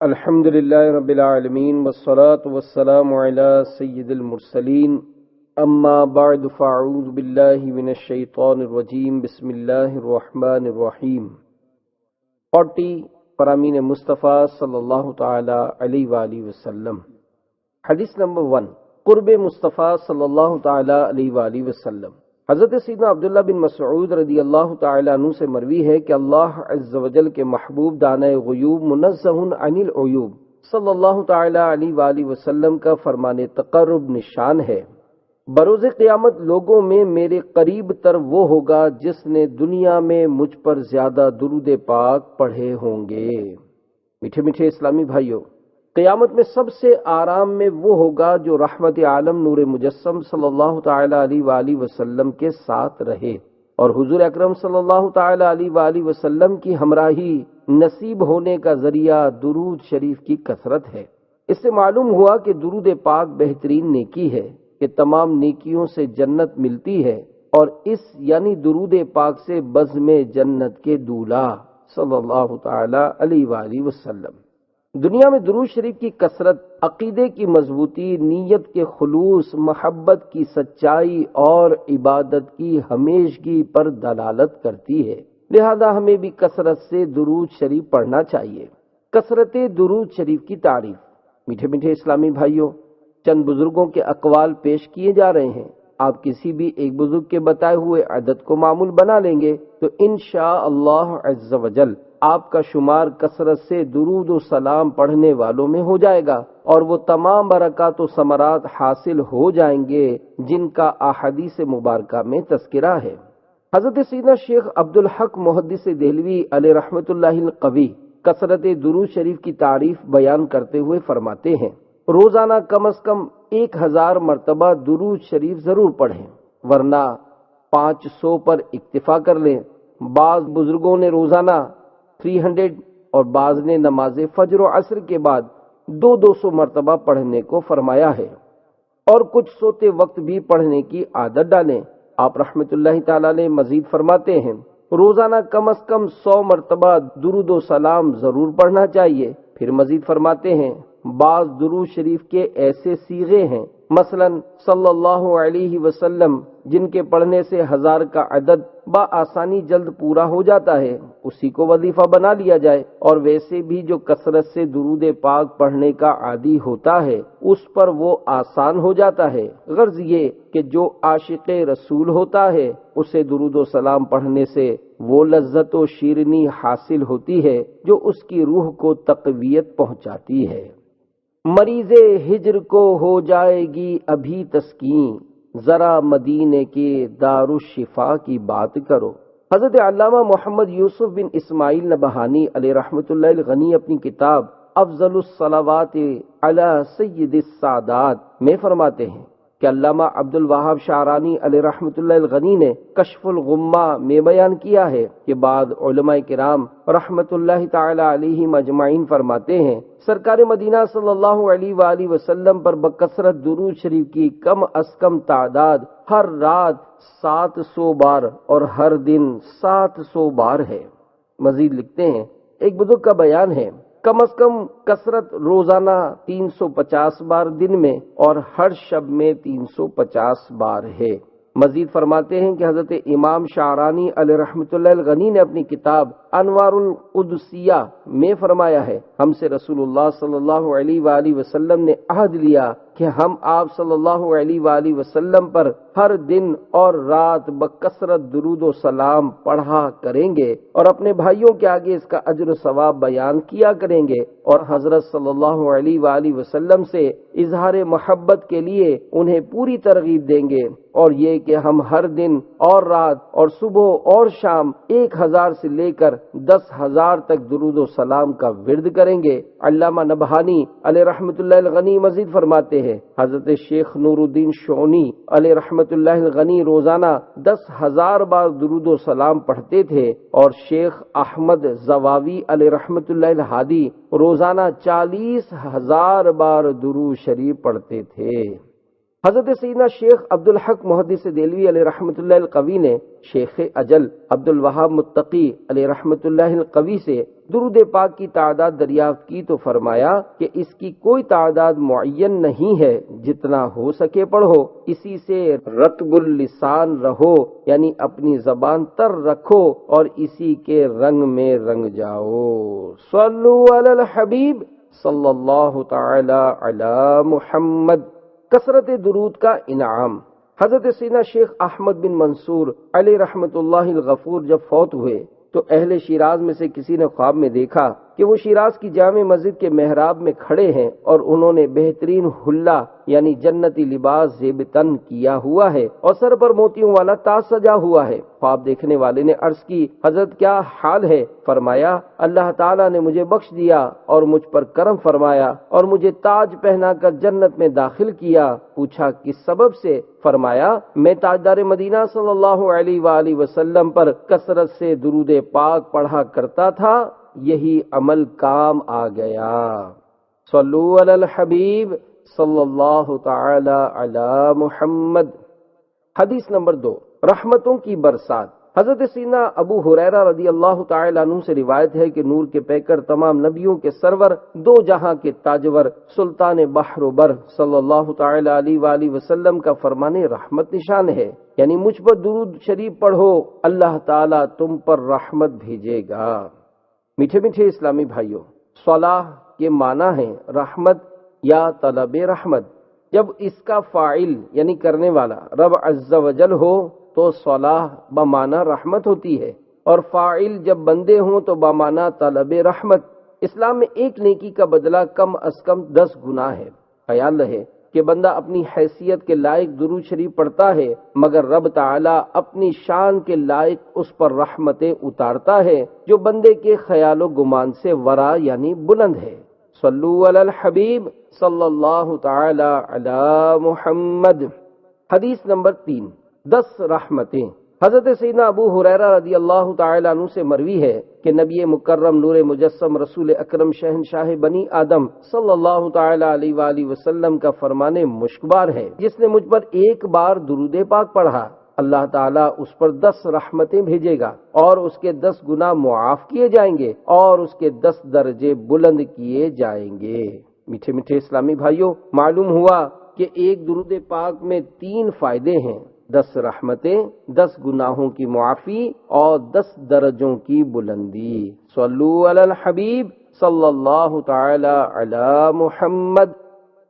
الحمد للہ رب العالمین والصلاة والسلام علی سید المرسلین اما بعد فاعوذ باللہ من الشیطان الرجیم بسم اللہ الرحمن الرحیم 40 فرامین مصطفیٰ صلی اللہ تعالی علیہ وآلہ وسلم۔ حدیث نمبر 1، قرب مصطفیٰ صلی اللہ تعالی علیہ وآلہ وسلم۔ حضرت سیدنا عبداللہ بن مسعود رضی اللہ تعالی عنہ سے مروی ہے کہ اللہ عز و جل کے محبوب دانۂ غیوب منزہ عن العیوب صلی اللہ تعالی علیہ وآلہ وسلم کا فرمان تقرب نشان ہے، بروز قیامت لوگوں میں میرے قریب تر وہ ہوگا جس نے دنیا میں مجھ پر زیادہ درود پاک پڑھے ہوں گے۔ میٹھے میٹھے اسلامی بھائیوں، قیامت میں سب سے آرام میں وہ ہوگا جو رحمت عالم نور مجسم صلی اللہ تعالی علیہ وآلہ وسلم کے ساتھ رہے، اور حضور اکرم صلی اللہ تعالی علیہ وآلہ وسلم کی ہمراہی نصیب ہونے کا ذریعہ درود شریف کی کثرت ہے۔ اس سے معلوم ہوا کہ درود پاک بہترین نیکی ہے کہ تمام نیکیوں سے جنت ملتی ہے، اور اس یعنی درود پاک سے بزم جنت کے دولہا صلی اللہ تعالی علیہ وآلہ وسلم۔ دنیا میں درود شریف کی کثرت عقیدے کی مضبوطی، نیت کے خلوص، محبت کی سچائی اور عبادت کی ہمیشگی پر دلالت کرتی ہے، لہذا ہمیں بھی کثرت سے درود شریف پڑھنا چاہیے۔ کثرت درود شریف کی تعریف۔ میٹھے میٹھے اسلامی بھائیوں، چند بزرگوں کے اقوال پیش کیے جا رہے ہیں۔ آپ کسی بھی ایک بزرگ کے بتائے ہوئے عدد کو معمول بنا لیں گے تو انشاءاللہ عز و جل آپ کا شمار کثرت سے درود و سلام پڑھنے والوں میں ہو جائے گا، اور وہ تمام برکات و ثمرات حاصل ہو جائیں گے جن کا احادیث مبارکہ میں تذکرہ ہے۔ حضرت سیدنا شیخ عبدالحق محدث دہلوی علیہ رحمت اللہ القوی کثرت درود شریف کی تعریف بیان کرتے ہوئے فرماتے ہیں، روزانہ کم از کم 1000 مرتبہ درود شریف ضرور پڑھیں، ورنہ 500 پر اکتفا کر لیں۔ بعض بزرگوں نے روزانہ 300 اور بعض نے نماز فجر و عصر کے بعد 200 مرتبہ پڑھنے کو فرمایا ہے، اور کچھ سوتے وقت بھی پڑھنے کی عادت ڈالیں۔ آپ رحمت اللہ تعالی علیہ مزید فرماتے ہیں، روزانہ کم از کم 100 مرتبہ درود و سلام ضرور پڑھنا چاہیے۔ پھر مزید فرماتے ہیں، بعض درود شریف کے ایسے صیغے ہیں، مثلا صلی اللہ علیہ وسلم، جن کے پڑھنے سے 1000 کا عدد بآسانی جلد پورا ہو جاتا ہے، اسی کو وظیفہ بنا لیا جائے۔ اور ویسے بھی جو کثرت سے درود پاک پڑھنے کا عادی ہوتا ہے اس پر وہ آسان ہو جاتا ہے۔ غرض یہ کہ جو عاشق رسول ہوتا ہے اسے درود و سلام پڑھنے سے وہ لذت و شیرینی حاصل ہوتی ہے جو اس کی روح کو تقویت پہنچاتی ہے۔ مریض ہجر کو ہو جائے گی ابھی تسکین، ذرا مدینے کے دارالشفا کی بات کرو۔ حضرت علامہ محمد یوسف بن اسماعیل نبہانی علیہ رحمت اللہ الغنی اپنی کتاب افضل الصلوات علی سید السادات میں فرماتے ہیں کہ علامہ عبد الوہاب شعرانی علیہ رحمت اللہ الغنی نے کشف الغمہ میں بیان کیا ہے کہ بعض علماء کرام رحمت اللہ تعالی علیہم اجمعین فرماتے ہیں، سرکار مدینہ صلی اللہ علیہ وآلہ وسلم پر بکثرت درود شریف کی کم از کم تعداد ہر رات 700 بار اور ہر دن 700 بار ہے۔ مزید لکھتے ہیں، ایک بزرگ کا بیان ہے، کم از کم کثرت روزانہ 350 بار دن میں اور ہر شب میں 350 بار ہے۔ مزید فرماتے ہیں کہ حضرت امام شعرانی علیہ رحمت اللہ الغنی نے اپنی کتاب انوار القدسیہ میں فرمایا ہے، ہم سے رسول اللہ صلی اللہ علیہ وآلہ وسلم نے عہد لیا کہ ہم آپ صلی اللہ علیہ وآلہ وسلم پر ہر دن اور رات بکثرت درود و سلام پڑھا کریں گے، اور اپنے بھائیوں کے آگے اس کا اجر و ثواب بیان کیا کریں گے، اور حضرت صلی اللہ علیہ وآلہ وسلم سے اظہار محبت کے لیے انہیں پوری ترغیب دیں گے، اور یہ کہ ہم ہر دن اور رات اور صبح اور شام 1000 سے لے کر 10,000 تک درود و سلام کا ورد کریں گے۔ علامہ نبہانی علیہ رحمت اللہ الغنی مزید فرماتے ہیں، حضرت شیخ نور الدین شونی علیہ رحمت اللہ الغنی روزانہ 10,000 بار درود و سلام پڑھتے تھے، اور شیخ احمد زواوی علیہ رحمت اللہ الہادی روزانہ 40,000 بار درود شریف پڑھتے تھے۔ حضرت سیدنا شیخ عبدالحق محدث دہلوی علیہ رحمت اللہ القوی نے شیخ اجل عبد الوہاب متقی علیہ رحمت اللہ القوی سے درود پاک کی تعداد دریافت کی تو فرمایا کہ اس کی کوئی تعداد معین نہیں ہے، جتنا ہو سکے پڑھو، اسی سے رطب اللسان رہو، یعنی اپنی زبان تر رکھو اور اسی کے رنگ میں رنگ جاؤ۔ صلو علی الحبیب صلی اللہ تعالی علی محمد۔ کثرت درود کا انعام۔ حضرت سیدنا شیخ احمد بن منصور علیہ رحمت اللہ الغفور جب فوت ہوئے تو اہل شیراز میں سے کسی نے خواب میں دیکھا کہ وہ شیراز کی جامع مسجد کے محراب میں کھڑے ہیں اور انہوں نے بہترین حلہ یعنی جنتی لباس زیب تن کیا ہوا ہے اور سر پر موتیوں والا تاج سجا ہوا ہے۔ خواب دیکھنے والے نے عرض کی، حضرت کیا حال ہے؟ فرمایا، اللہ تعالیٰ نے مجھے بخش دیا اور مجھ پر کرم فرمایا اور مجھے تاج پہنا کر جنت میں داخل کیا۔ پوچھا کس سبب سے؟ فرمایا، میں تاجدار مدینہ صلی اللہ علیہ وآلہ وسلم پر کثرت سے درود پاک پڑھا کرتا تھا، یہی عمل کام آ گیا۔ صلو علی الحبیب صلی اللہ تعالی علی محمد۔ حدیث نمبر 2، رحمتوں کی برسات۔ حضرت سیدنا ابو ہریرہ رضی اللہ تعالی عنہ سے روایت ہے کہ نور کے پیکر، تمام نبیوں کے سرور، دو جہاں کے تاجور، سلطان بحر و بر صلی اللہ تعالی علیہ وآلہ وسلم کا فرمان رحمت نشان ہے، یعنی مجھ پر درود شریف پڑھو، اللہ تعالی تم پر رحمت بھیجے گا۔ میٹھے میٹھے اسلامی بھائیوں، صلاح کے معنی ہے رحمت یا طلب رحمت۔ جب اس کا فاعل یعنی کرنے والا رب عز و جل ہو تو صلاح بمعنی رحمت ہوتی ہے، اور فاعل جب بندے ہوں تو بمعنی طلب رحمت۔ اسلام میں ایک نیکی کا بدلہ کم از کم 10 گنا ہے۔ خیال رہے کہ بندہ اپنی حیثیت کے لائق درود شریف پڑھتا ہے، مگر رب تعالی اپنی شان کے لائق اس پر رحمتیں اتارتا ہے جو بندے کے خیال و گمان سے ورا یعنی بلند ہے۔ صلو علی الحبیب صلی اللہ تعالی علی محمد۔ حدیث نمبر 3، 10 رحمتیں۔ حضرت سیدنا ابو ہریرہ رضی اللہ تعالی عنہ سے مروی ہے کہ نبی مکرم نور مجسم رسول اکرم شہنشاہ بنی آدم صلی اللہ تعالی علیہ وآلہ وسلم کا فرمان مشکبار ہے، جس نے مجھ پر ایک بار درود پاک پڑھا، اللہ تعالیٰ اس پر 10 رحمتیں بھیجے گا اور اس کے 10 گناہ معاف کیے جائیں گے اور اس کے 10 درجے بلند کیے جائیں گے۔ میٹھے میٹھے اسلامی بھائیوں، معلوم ہوا کہ ایک درود پاک میں 3 فائدے ہیں: 10 رحمتیں، 10 گناہوں کی معافی اور 10 درجوں کی بلندی۔ صلو علی الحبیب صلی اللہ تعالی علی محمد۔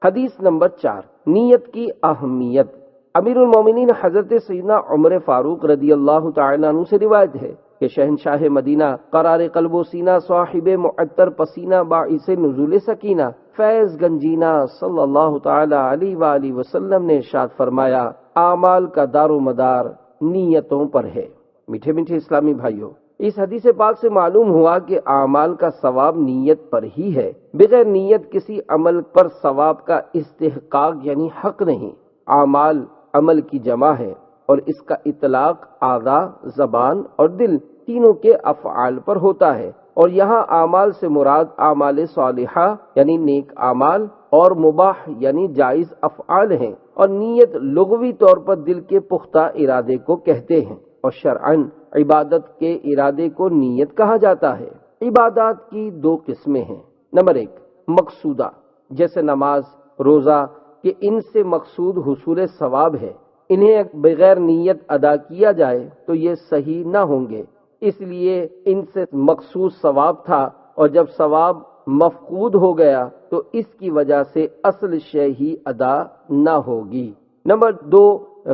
حدیث نمبر 4، نیت کی اہمیت۔ امیر المومنین حضرت سیدنا عمر فاروق رضی اللہ تعالی عنہ سے روایت ہے کہ شہنشاہ مدینہ، قرار قلب و سینہ، صاحب معطر پسینہ، باعث نزول سکینہ، فیض گنجینہ صلی اللہ تعالی علیہ وآلہ وسلم نے ارشاد فرمایا، اعمال کا دار و مدار نیتوں پر ہے۔ میٹھے میٹھے اسلامی بھائیوں، اس حدیث پاک سے معلوم ہوا کہ اعمال کا ثواب نیت پر ہی ہے، بغیر نیت کسی عمل پر ثواب کا استحقاق یعنی حق نہیں۔ اعمال عمل کی جمع ہے اور اس کا اطلاق اعضاء، زبان اور دل تینوں کے افعال پر ہوتا ہے، اور یہاں اعمال سے مراد اعمال صالحہ یعنی نیک اعمال اور مباح یعنی جائز افعال ہیں، اور نیت لغوی طور پر دل کے پختہ ارادے کو کہتے ہیں، اور شرعاً عبادت کے ارادے کو نیت کہا جاتا ہے۔ عبادات کی 2 قسمیں ہیں۔ نمبر 1، مقصودہ، جیسے نماز، روزہ، کہ ان سے مقصود حصول ثواب ہے، انہیں بغیر نیت ادا کیا جائے تو یہ صحیح نہ ہوں گے، اس لیے ان سے مقصود ثواب تھا، اور جب ثواب مفقود ہو گیا تو اس کی وجہ سے اصل شے ہی ادا نہ ہوگی۔ نمبر 2،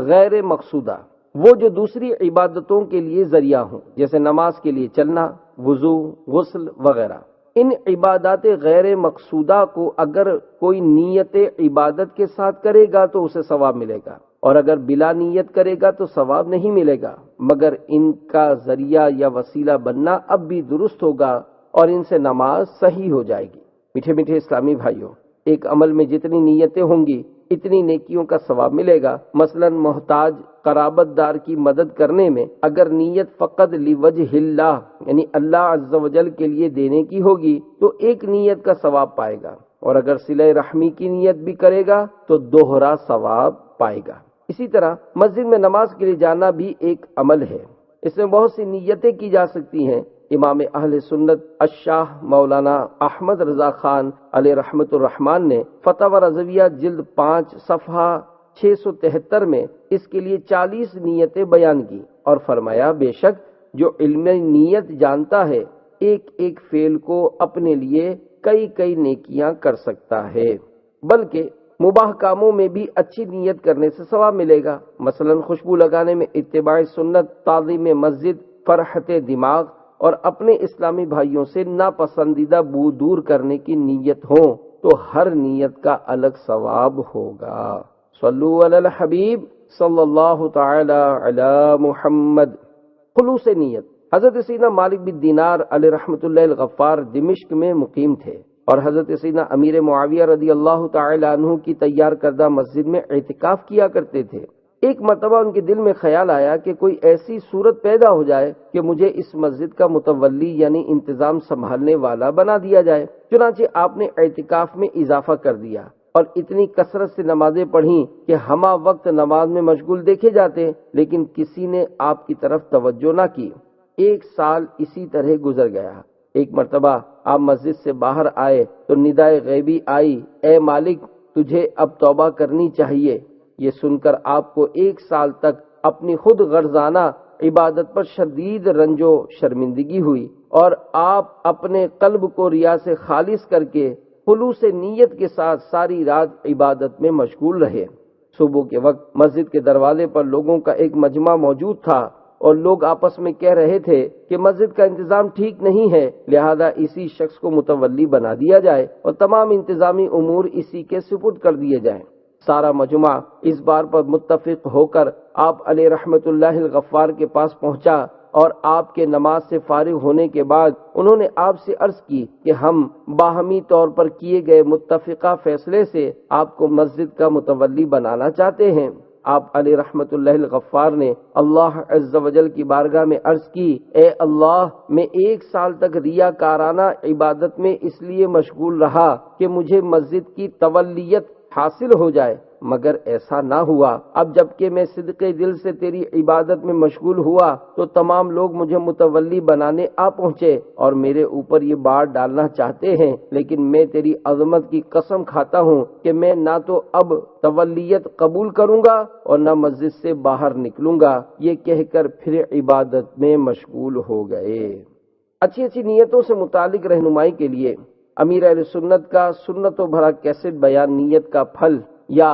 غیر مقصودہ، وہ جو دوسری عبادتوں کے لیے ذریعہ ہوں، جیسے نماز کے لیے چلنا، وضو، غسل وغیرہ۔ ان عبادات غیر مقصودہ کو اگر کوئی نیت عبادت کے ساتھ کرے گا تو اسے ثواب ملے گا، اور اگر بلا نیت کرے گا تو ثواب نہیں ملے گا، مگر ان کا ذریعہ یا وسیلہ بننا اب بھی درست ہوگا اور ان سے نماز صحیح ہو جائے گی۔ میٹھے میٹھے اسلامی بھائیوں، ایک عمل میں جتنی نیتیں ہوں گی اتنی نیکیوں کا ثواب ملے گا۔ مثلا محتاج قرابت دار کی مدد کرنے میں اگر نیت فقط لوجہ اللہ یعنی اللہ عز و جل کے لیے دینے کی ہوگی تو ایک نیت کا ثواب پائے گا، اور اگر صلہ رحمی کی نیت بھی کرے گا تو دوہرا ثواب پائے گا۔ اسی طرح مسجد میں نماز کے لیے جانا بھی ایک عمل ہے، اس میں بہت سی نیتیں کی جا سکتی ہیں۔ امام اہل سنت الشاہ مولانا احمد رضا خان علیہ رحمت الرحمن نے فتاوی رضویہ جلد 5 صفحہ 673 میں اس کے لیے 40 نیتیں بیان کی اور فرمایا بے شک جو علم نیت جانتا ہے ایک ایک فعل کو اپنے لیے کئی کئی نیکیاں کر سکتا ہے، بلکہ مباح کاموں میں بھی اچھی نیت کرنے سے ثواب ملے گا۔ مثلا خوشبو لگانے میں اتباع سنت، تعظیم مسجد، فرحت دماغ اور اپنے اسلامی بھائیوں سے ناپسندیدہ بو دور کرنے کی نیت ہو تو ہر نیت کا الگ ثواب ہوگا۔ صلو علی الحبیب صلی اللہ تعالی علی محمد۔ خلوص نیت۔ حضرت سیدنا مالک بن دینار علیہ رحمت اللہ الغفار دمشق میں مقیم تھے اور حضرت سیدنا امیر معاویہ رضی اللہ تعالی عنہ کی تیار کردہ مسجد میں اعتکاف کیا کرتے تھے۔ ایک مرتبہ ان کے دل میں خیال آیا کہ کوئی ایسی صورت پیدا ہو جائے کہ مجھے اس مسجد کا متولی یعنی انتظام سنبھالنے والا بنا دیا جائے۔ چنانچہ آپ نے اعتکاف میں اضافہ کر دیا اور اتنی کثرت سے نمازیں پڑھیں کہ ہمہ وقت نماز میں مشغول دیکھے جاتے، لیکن کسی نے آپ کی طرف توجہ نہ کی۔ 1 سال اسی طرح گزر گیا۔ ایک مرتبہ آپ مسجد سے باہر آئے تو ندائے غیبی آئی، اے مالک تجھے اب توبہ کرنی چاہیے۔ یہ سن کر آپ کو 1 سال تک اپنی خود غرضانہ عبادت پر شدید رنج و شرمندگی ہوئی اور آپ اپنے قلب کو ریا سے خالص کر کے خلوص نیت کے ساتھ ساری رات عبادت میں مشغول رہے۔ صبح کے وقت مسجد کے دروازے پر لوگوں کا ایک مجمع موجود تھا اور لوگ آپس میں کہہ رہے تھے کہ مسجد کا انتظام ٹھیک نہیں ہے، لہذا اسی شخص کو متولی بنا دیا جائے اور تمام انتظامی امور اسی کے سپرد کر دیے جائیں۔ سارا مجمع اس بار پر متفق ہو کر آپ علیہ رحمت اللہ الغفار کے پاس پہنچا اور آپ کے نماز سے فارغ ہونے کے بعد انہوں نے آپ سے عرض کی کہ ہم باہمی طور پر کیے گئے متفقہ فیصلے سے آپ کو مسجد کا متولی بنانا چاہتے ہیں۔ آپ علیہ رحمت اللہ الغفار نے اللہ عز و جل کی بارگاہ میں عرض کی، اے اللہ میں 1 سال تک ریاکارانہ عبادت میں اس لیے مشغول رہا کہ مجھے مسجد کی تولیت حاصل ہو جائے، مگر ایسا نہ ہوا۔ اب جبکہ میں صدقے دل سے تیری عبادت میں مشغول ہوا تو تمام لوگ مجھے متولی بنانے آ پہنچے اور میرے اوپر یہ بار ڈالنا چاہتے ہیں، لیکن میں تیری عظمت کی قسم کھاتا ہوں کہ میں نہ تو اب تولیت قبول کروں گا اور نہ مسجد سے باہر نکلوں گا۔ یہ کہہ کر پھر عبادت میں مشغول ہو گئے۔ اچھی اچھی نیتوں سے متعلق رہنمائی کے لیے امیر اہل سنت کا سنت و بھرا کیسٹ بیان نیت کا پھل یا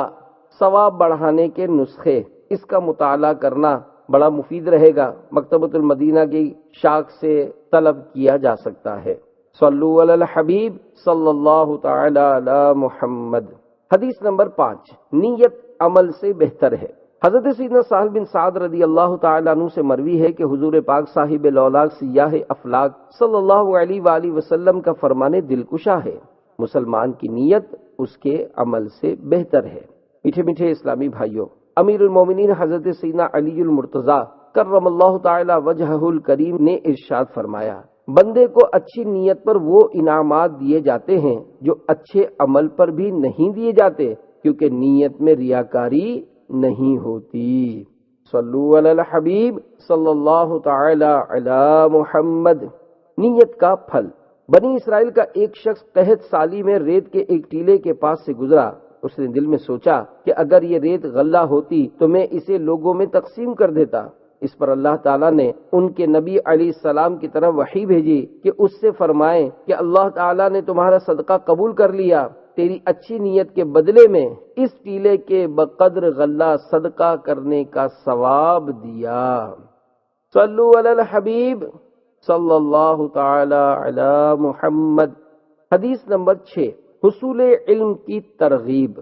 ثواب بڑھانے کے نسخے، اس کا مطالعہ کرنا بڑا مفید رہے گا۔ مکتبۃ المدینہ کی شاخ سے طلب کیا جا سکتا ہے۔ صلو علی الحبیب صلی اللہ تعالی علی محمد۔ حدیث نمبر 5، نیت عمل سے بہتر ہے۔ حضرت سیدنا سہل بن سعد رضی اللہ تعالیٰ عنہ سے مروی ہے کہ حضور پاک صاحب لولاک سیاہ افلاک صلی اللہ علیہ وآلہ وسلم کا فرمان دلکشا ہے، مسلمان کی نیت اس کے عمل سے بہتر ہے۔ میٹھے میٹھے اسلامی بھائیوں، امیر المومنین حضرت سیدنا علی المرتضیٰ کرم اللہ تعالی وجہہ الکریم نے ارشاد فرمایا، بندے کو اچھی نیت پر وہ انعامات دیے جاتے ہیں جو اچھے عمل پر بھی نہیں دیے جاتے، کیونکہ نیت میں ریاکاری نہیں ہوتی۔ صلو علی الحبیب صلی اللہ تعالی علی محمد۔ نیت کا پھل۔ بنی اسرائیل کا ایک شخص قحط سالی میں ریت کے ایک ٹیلے کے پاس سے گزرا۔ اس نے دل میں سوچا کہ اگر یہ ریت غلہ ہوتی تو میں اسے لوگوں میں تقسیم کر دیتا۔ اس پر اللہ تعالیٰ نے ان کے نبی علیہ السلام کی طرف وحی بھیجی کہ اس سے فرمائیں کہ اللہ تعالیٰ نے تمہارا صدقہ قبول کر لیا، تیری اچھی نیت کے بدلے میں اس ٹیلے کے بقدر غلہ صدقہ کرنے کا ثواب دیا۔ صلو علی الحبیب صلی اللہ تعالی علی محمد۔ حدیث نمبر 6، حصول علم کی ترغیب۔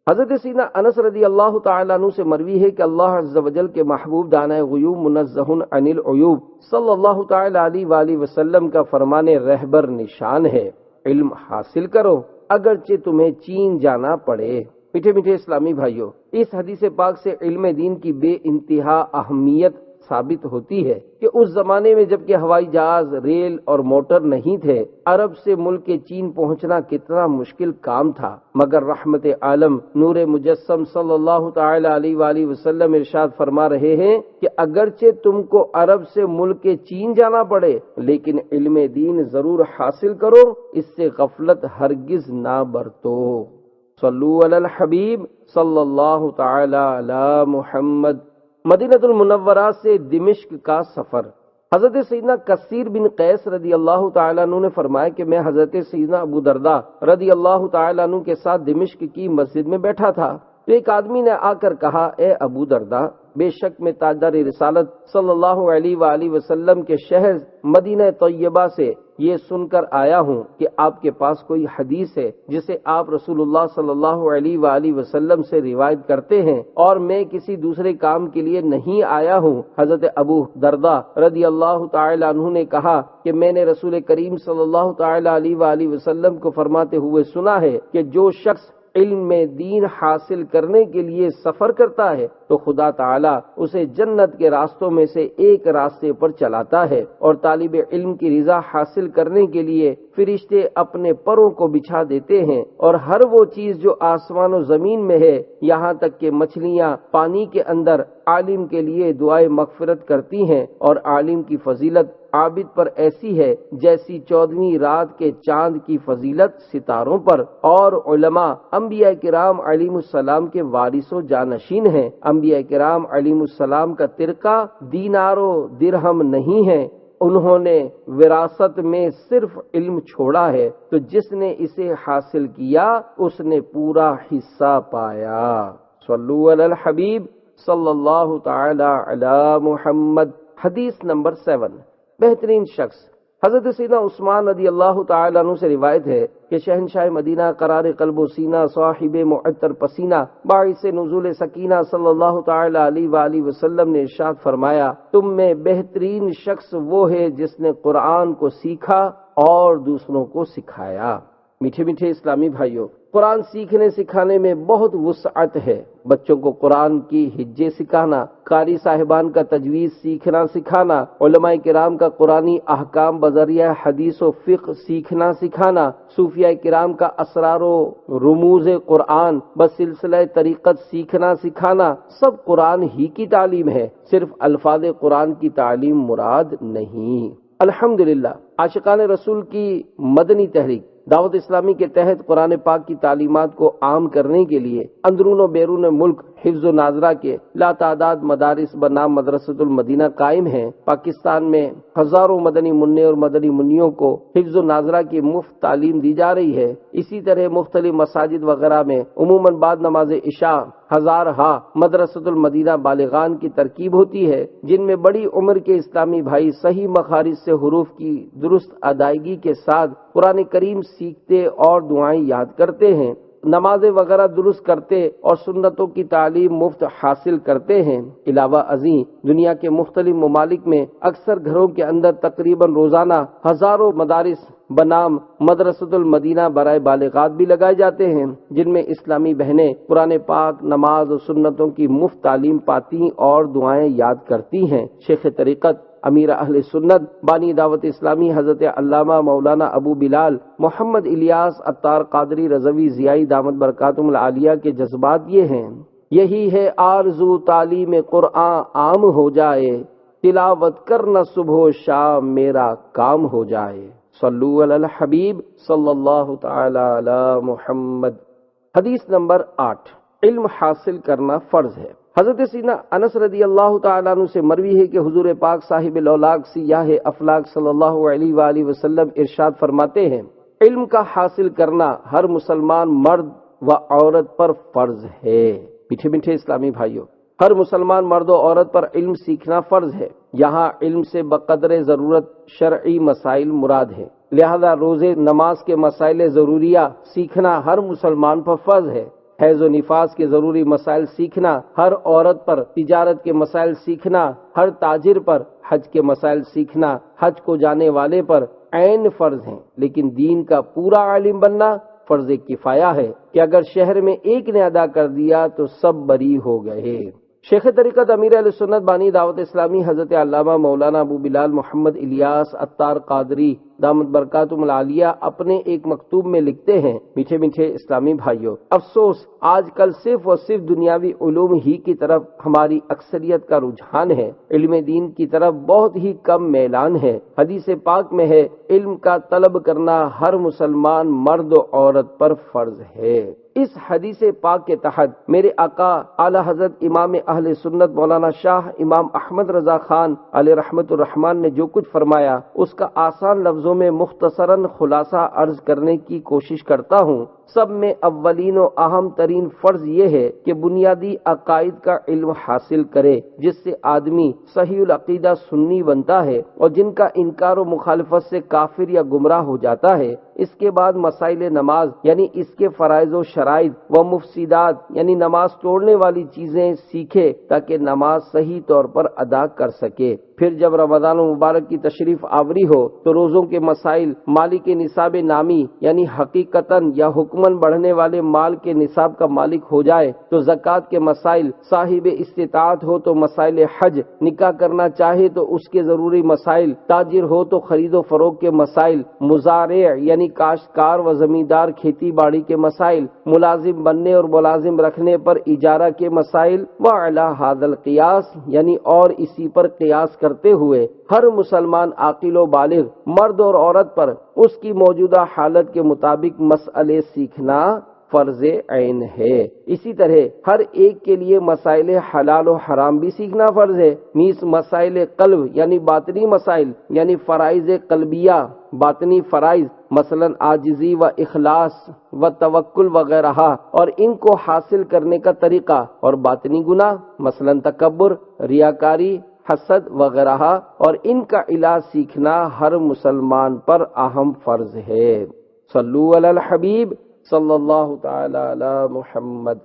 حضرت سیدنا انس رضی اللہ تعالیٰ عنہ سے مروی ہے کہ اللہ عز و جل کے محبوب دانۂ غیوب منزہ عن العیوب صلی اللہ تعالی علیہ وآلہ وسلم کا فرمان رہبر نشان ہے، علم حاصل کرو اگرچہ تمہیں چین جانا پڑے۔ میٹھے میٹھے اسلامی بھائیوں، اس حدیث پاک سے علم دین کی بے انتہا اہمیت ثابت ہوتی ہے کہ اس زمانے میں جبکہ ہوائی جہاز، ریل اور موٹر نہیں تھے، عرب سے ملک چین پہنچنا کتنا مشکل کام تھا، مگر رحمت عالم نور مجسم صلی اللہ تعالی علیہ وآلہ وسلم ارشاد فرما رہے ہیں کہ اگرچہ تم کو عرب سے ملک چین جانا پڑے لیکن علم دین ضرور حاصل کرو، اس سے غفلت ہرگز نہ برتو۔ صلو علی الحبیب صلی اللہ تعالی علی محمد۔ مدینہ المنورہ سے دمشق کا سفر۔ حضرت سیدنا کثیر بن قیس رضی اللہ تعالیٰ عنہ نے فرمایا کہ میں حضرت سیدنا ابو درداء رضی اللہ تعالیٰ عنہ کے ساتھ دمشق کی مسجد میں بیٹھا تھا تو ایک آدمی نے آ کر کہا، اے ابو درداء، بے شک میں تاجدار رسالت صلی اللہ علیہ وآلہ وسلم کے شہر مدینہ طیبہ سے یہ سن کر آیا ہوں کہ آپ کے پاس کوئی حدیث ہے جسے آپ رسول اللہ صلی اللہ علیہ وآلہ وسلم سے روایت کرتے ہیں اور میں کسی دوسرے کام کے لیے نہیں آیا ہوں۔ حضرت ابو درداء رضی اللہ تعالی عنہ نے کہا کہ میں نے رسول کریم صلی اللہ تعالی علیہ وآلہ وسلم کو فرماتے ہوئے سنا ہے کہ جو شخص علم میں دین حاصل کرنے کے لیے سفر کرتا ہے تو خدا تعالیٰ اسے جنت کے راستوں میں سے ایک راستے پر چلاتا ہے، اور طالب علم کی رضا حاصل کرنے کے لیے فرشتے اپنے پروں کو بچھا دیتے ہیں، اور ہر وہ چیز جو آسمان و زمین میں ہے، یہاں تک کہ مچھلیاں پانی کے اندر عالم کے لیے دعائے مغفرت کرتی ہیں، اور عالم کی فضیلت عابد پر ایسی ہے جیسی 14ویں رات کے چاند کی فضیلت ستاروں پر، اور علماء انبیاء کرام علیہ السلام کے وارث و جانشین ہیں۔ انبیاء کرام علیہ السلام کا ترکہ دینار و درہم نہیں ہے، انہوں نے وراثت میں صرف علم چھوڑا ہے، تو جس نے اسے حاصل کیا اس نے پورا حصہ پایا۔ صلو علی الحبیب صلی اللہ تعالی علی محمد۔ حدیث نمبر 7۔ بہترین شخص۔ حضرت سیدنا عثمان رضی اللہ تعالی عنہ سے روایت ہے کہ شہنشاہ مدینہ، قرار قلب و سینہ، صاحب معطر پسینہ، باعث نزول سکینہ صلی اللہ تعالی علیہ وآلہ وسلم نے ارشاد فرمایا، تم میں بہترین شخص وہ ہے جس نے قرآن کو سیکھا اور دوسروں کو سکھایا۔ میٹھے میٹھے اسلامی بھائیوں، قرآن سیکھنے سکھانے میں بہت وسعت ہے۔ بچوں کو قرآن کی ہجے سکھانا، قاری صاحبان کا تجویز سیکھنا سکھانا، علماء کرام کا قرآنی احکام بذریعہ حدیث و فقہ سیکھنا سکھانا، صوفیاء کرام کا اسرار و رموز قرآن بسلسلہ طریقت سیکھنا سکھانا، سب قرآن ہی کی تعلیم ہے، صرف الفاظ قرآن کی تعلیم مراد نہیں۔ الحمدللہ عاشقان رسول کی مدنی تحریک دعوت اسلامی کے تحت قرآن پاک کی تعلیمات کو عام کرنے کے لیے اندرون و بیرون ملک حفظ و ناظرہ کے لاتعداد مدارس بنام مدرسۃ المدینہ قائم ہیں۔ پاکستان میں ہزاروں مدنی منع اور مدنی منیوں کو حفظ و ناظرہ کی مفت تعلیم دی جا رہی ہے۔ اسی طرح مختلف مساجد وغیرہ میں عموماً بعد نماز عشاء ہزارہا مدرسۃ المدینہ بالغان کی ترکیب ہوتی ہے، جن میں بڑی عمر کے اسلامی بھائی صحیح مخارج سے حروف کی درست ادائیگی کے ساتھ قرآن کریم سیکھتے اور دعائیں یاد کرتے ہیں، نمازیں وغیرہ درست کرتے اور سنتوں کی تعلیم مفت حاصل کرتے ہیں۔ علاوہ ازیں دنیا کے مختلف ممالک میں اکثر گھروں کے اندر تقریباً روزانہ ہزاروں مدارس بنام مدرسۃ المدینہ برائے بالغات بھی لگائے جاتے ہیں، جن میں اسلامی بہنیں قرآن پاک، نماز اور سنتوں کی مفت تعلیم پاتی اور دعائیں یاد کرتی ہیں۔ شیخ طریقت امیر اہل سنت بانی دعوت اسلامی حضرت علامہ مولانا ابو بلال محمد الیاس عطار قادری رضوی ضیائی دامت برکاتہم العالیہ کے جذبات یہ ہیں، یہی ہے آرزو تعلیم قرآن عام ہو جائے، تلاوت کرنا صبح و شام میرا کام ہو جائے۔ صلو علی الحبیب صلی اللہ تعالی علی محمد۔ حدیث نمبر 8۔ علم حاصل کرنا فرض ہے۔ حضرت سیدنا انس رضی اللہ تعالیٰ عنہ سے مروی ہے کہ حضور پاک صاحب الاولاق سیاہ افلاق صلی اللہ علیہ وآلہ وسلم ارشاد فرماتے ہیں، علم کا حاصل کرنا ہر مسلمان مرد و عورت پر فرض ہے۔ میٹھے میٹھے اسلامی بھائیوں، ہر مسلمان مرد و عورت پر علم سیکھنا فرض ہے۔ یہاں علم سے بقدر ضرورت شرعی مسائل مراد ہے، لہذا روزے نماز کے مسائل ضروریہ سیکھنا ہر مسلمان پر فرض ہے۔ حیض و نفاس کے ضروری مسائل سیکھنا ہر عورت پر، تجارت کے مسائل سیکھنا ہر تاجر پر، حج کے مسائل سیکھنا حج کو جانے والے پر عین فرض ہیں، لیکن دین کا پورا عالم بننا فرض کفایہ ہے کہ اگر شہر میں ایک نے ادا کر دیا تو سب بری ہو گئے۔ شیخ طریقت امیر اہل سنت بانی دعوت اسلامی حضرت علامہ مولانا ابو بلال محمد الیاس عطار قادری دامت برکاتہم العالیہ اپنے ایک مکتوب میں لکھتے ہیں، میٹھے میٹھے اسلامی بھائیوں، افسوس آج کل صرف اور صرف دنیاوی علوم ہی کی طرف ہماری اکثریت کا رجحان ہے، علم دین کی طرف بہت ہی کم میلان ہے۔ حدیث پاک میں ہے، علم کا طلب کرنا ہر مسلمان مرد و عورت پر فرض ہے۔ اس حدیث پاک کے تحت میرے آقا اعلی حضرت امام اہل سنت مولانا شاہ امام احمد رضا خان علیہ رحمت الرحمان نے جو کچھ فرمایا، اس کا آسان لفظوں میں مختصراً خلاصہ عرض کرنے کی کوشش کرتا ہوں۔ سب میں اولین و اہم ترین فرض یہ ہے کہ بنیادی عقائد کا علم حاصل کرے، جس سے آدمی صحیح العقیدہ سنی بنتا ہے اور جن کا انکار و مخالفت سے کافر یا گمراہ ہو جاتا ہے۔ اس کے بعد مسائل نماز یعنی اس کے فرائض و شرائط و مفسدات یعنی نماز توڑنے والی چیزیں سیکھے تاکہ نماز صحیح طور پر ادا کر سکے۔ پھر جب رمضان المبارک کی تشریف آوری ہو تو روزوں کے مسائل، مالک نصاب نامی یعنی حقیقتاً یا حکماً بڑھنے والے مال کے نصاب کا مالک ہو جائے تو زکوٰۃ کے مسائل، صاحب استطاعت ہو تو مسائل حج، نکاح کرنا چاہے تو اس کے ضروری مسائل، تاجر ہو تو خرید و فروخت کے مسائل، مزارع یعنی کاشتکار و زمیندار کھیتی باڑی کے مسائل، ملازم بننے اور ملازم رکھنے پر اجارہ کے مسائل، وعلی ھذا القیاس یعنی اور اسی پر قیاس کرتے ہوئے ہر مسلمان عاقل و بالغ مرد اور عورت پر اس کی موجودہ حالت کے مطابق مسئلے سیکھنا فرض عین ہے۔ اسی طرح ہر ایک کے لیے مسائل حلال و حرام بھی سیکھنا فرض ہے، نیز مسائل قلب یعنی باطنی مسائل یعنی فرائض قلبیہ، باطنی فرائض مثلا عاجزی و اخلاص و توکل وغیرہ اور ان کو حاصل کرنے کا طریقہ، اور باطنی گناہ مثلا تکبر، ریاکاری، حسد وغیرہ اور ان کا علاج سیکھنا ہر مسلمان پر اہم فرض ہے۔ صلو علی الحبیب صلی اللہ تعالی علی محمد۔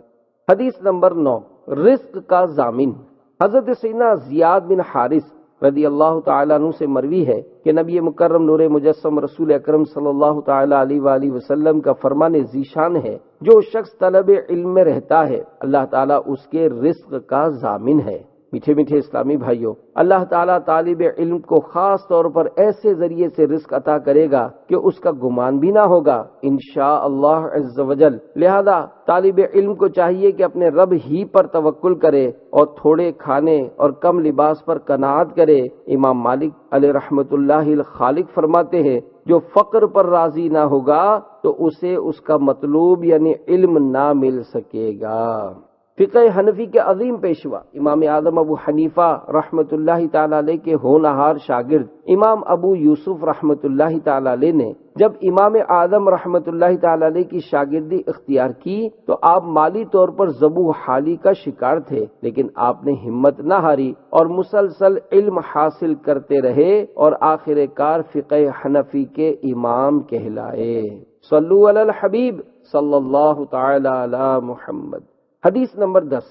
حدیث نمبر 9، رزق کا ضامن۔ حضرت سیدنا زیاد بن حارث رضی اللہ تعالیٰ عنہ سے مروی ہے کہ نبی مکرم نور مجسم رسول اکرم صلی اللہ تعالیٰ علیہ وآلہ وسلم کا فرمان ذیشان ہے، جو شخص طلب علم میں رہتا ہے اللہ تعالیٰ اس کے رزق کا ضامن ہے۔ میٹھے میٹھے اسلامی بھائیوں، اللہ تعالیٰ طالب علم کو خاص طور پر ایسے ذریعے سے رزق عطا کرے گا کہ اس کا گمان بھی نہ ہوگا انشاءاللہ عز وجل۔ لہذا طالب علم کو چاہیے کہ اپنے رب ہی پر توکل کرے اور تھوڑے کھانے اور کم لباس پر قناعت کرے۔ امام مالک علیہ رحمت اللہ الخالق فرماتے ہیں، جو فقر پر راضی نہ ہوگا تو اسے اس کا مطلوب یعنی علم نہ مل سکے گا۔ فقہ حنفی کے عظیم پیشوا امام اعظم ابو حنیفہ رحمت اللہ تعالی علیہ کے ہونہار شاگرد امام ابو یوسف رحمت اللہ تعالی علیہ نے جب امام اعظم رحمت اللہ تعالی علیہ کی شاگردی اختیار کی تو آپ مالی طور پر ذبح حالی کا شکار تھے، لیکن آپ نے ہمت نہ ہاری اور مسلسل علم حاصل کرتے رہے اور آخر کار فقہ حنفی کے امام کہلائے۔ صلو علی الحبیب صلی اللہ تعالی علی محمد۔ حدیث نمبر 10،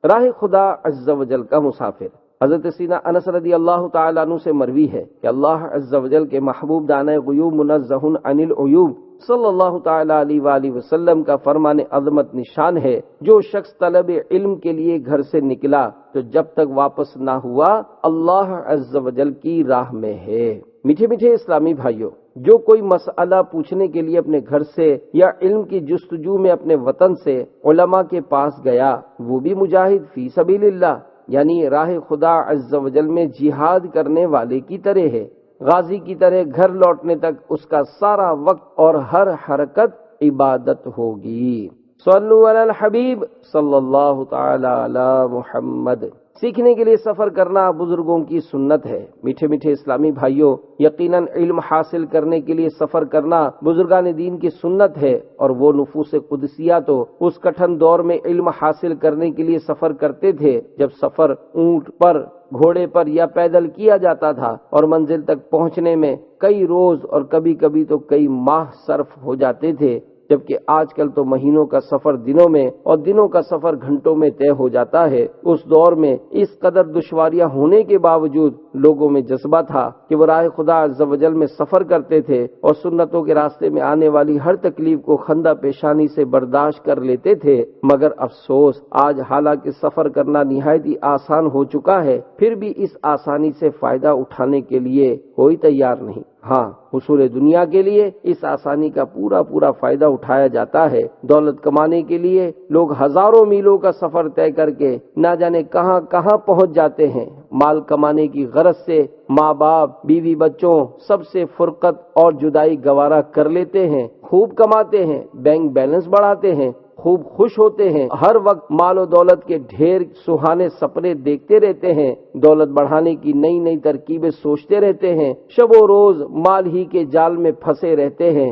راہ خدا عز و جل کا مسافر۔ حضرت سیدنا انس رضی اللہ تعالیٰ عنہ سے مروی ہے کہ اللہ عز و جل کے محبوب دانہ غیوب منزہ عن العیوب صلی اللہ تعالیٰ علیہ وآلہ وسلم کا فرمان عظمت نشان ہے، جو شخص طلب علم کے لیے گھر سے نکلا تو جب تک واپس نہ ہوا اللہ عز و جل کی راہ میں ہے۔ میٹھے میٹھے اسلامی بھائیوں، جو کوئی مسئلہ پوچھنے کے لیے اپنے گھر سے یا علم کی جستجو میں اپنے وطن سے علماء کے پاس گیا، وہ بھی مجاہد فی سبیل اللہ یعنی راہ خدا عز و جل میں جہاد کرنے والے کی طرح ہے۔ غازی کی طرح گھر لوٹنے تک اس کا سارا وقت اور ہر حرکت عبادت ہوگی۔ صلو علی الحبیب صلی اللہ تعالی علی محمد۔ سیکھنے کے لیے سفر کرنا بزرگوں کی سنت ہے۔ میٹھے میٹھے اسلامی بھائیوں، یقیناً علم حاصل کرنے کے لیے سفر کرنا بزرگان دین کی سنت ہے، اور وہ نفوس قدسیہ تو اس کٹھن دور میں علم حاصل کرنے کے لیے سفر کرتے تھے جب سفر اونٹ پر، گھوڑے پر یا پیدل کیا جاتا تھا اور منزل تک پہنچنے میں کئی روز اور کبھی کبھی تو کئی ماہ صرف ہو جاتے تھے۔ جبکہ آج کل تو مہینوں کا سفر دنوں میں اور دنوں کا سفر گھنٹوں میں طے ہو جاتا ہے۔ اس دور میں اس قدر دشواریاں ہونے کے باوجود لوگوں میں جذبہ تھا کہ وہ راہ خدا عز و جل میں سفر کرتے تھے اور سنتوں کے راستے میں آنے والی ہر تکلیف کو خندہ پیشانی سے برداشت کر لیتے تھے۔ مگر افسوس، آج حالانکہ سفر کرنا نہایت ہی آسان ہو چکا ہے، پھر بھی اس آسانی سے فائدہ اٹھانے کے لیے کوئی تیار نہیں۔ ہاں، حصول دنیا کے لیے اس آسانی کا پورا فائدہ اٹھایا جاتا ہے۔ دولت کمانے کے لیے لوگ ہزاروں میلوں کا سفر طے کر کے نہ جانے کہاں کہاں پہنچ جاتے ہیں۔ مال کمانے کی غرض سے ماں باپ، بیوی بچوں سب سے فرقت اور جدائی گوارا کر لیتے ہیں، خوب کماتے ہیں، بینک بیلنس بڑھاتے ہیں، خوب خوش ہوتے ہیں، ہر وقت مال و دولت کے ڈھیر سہانے سپنے دیکھتے رہتے ہیں، دولت بڑھانے کی نئی نئی ترکیبیں سوچتے رہتے ہیں، شب و روز مال ہی کے جال میں پھنسے رہتے ہیں۔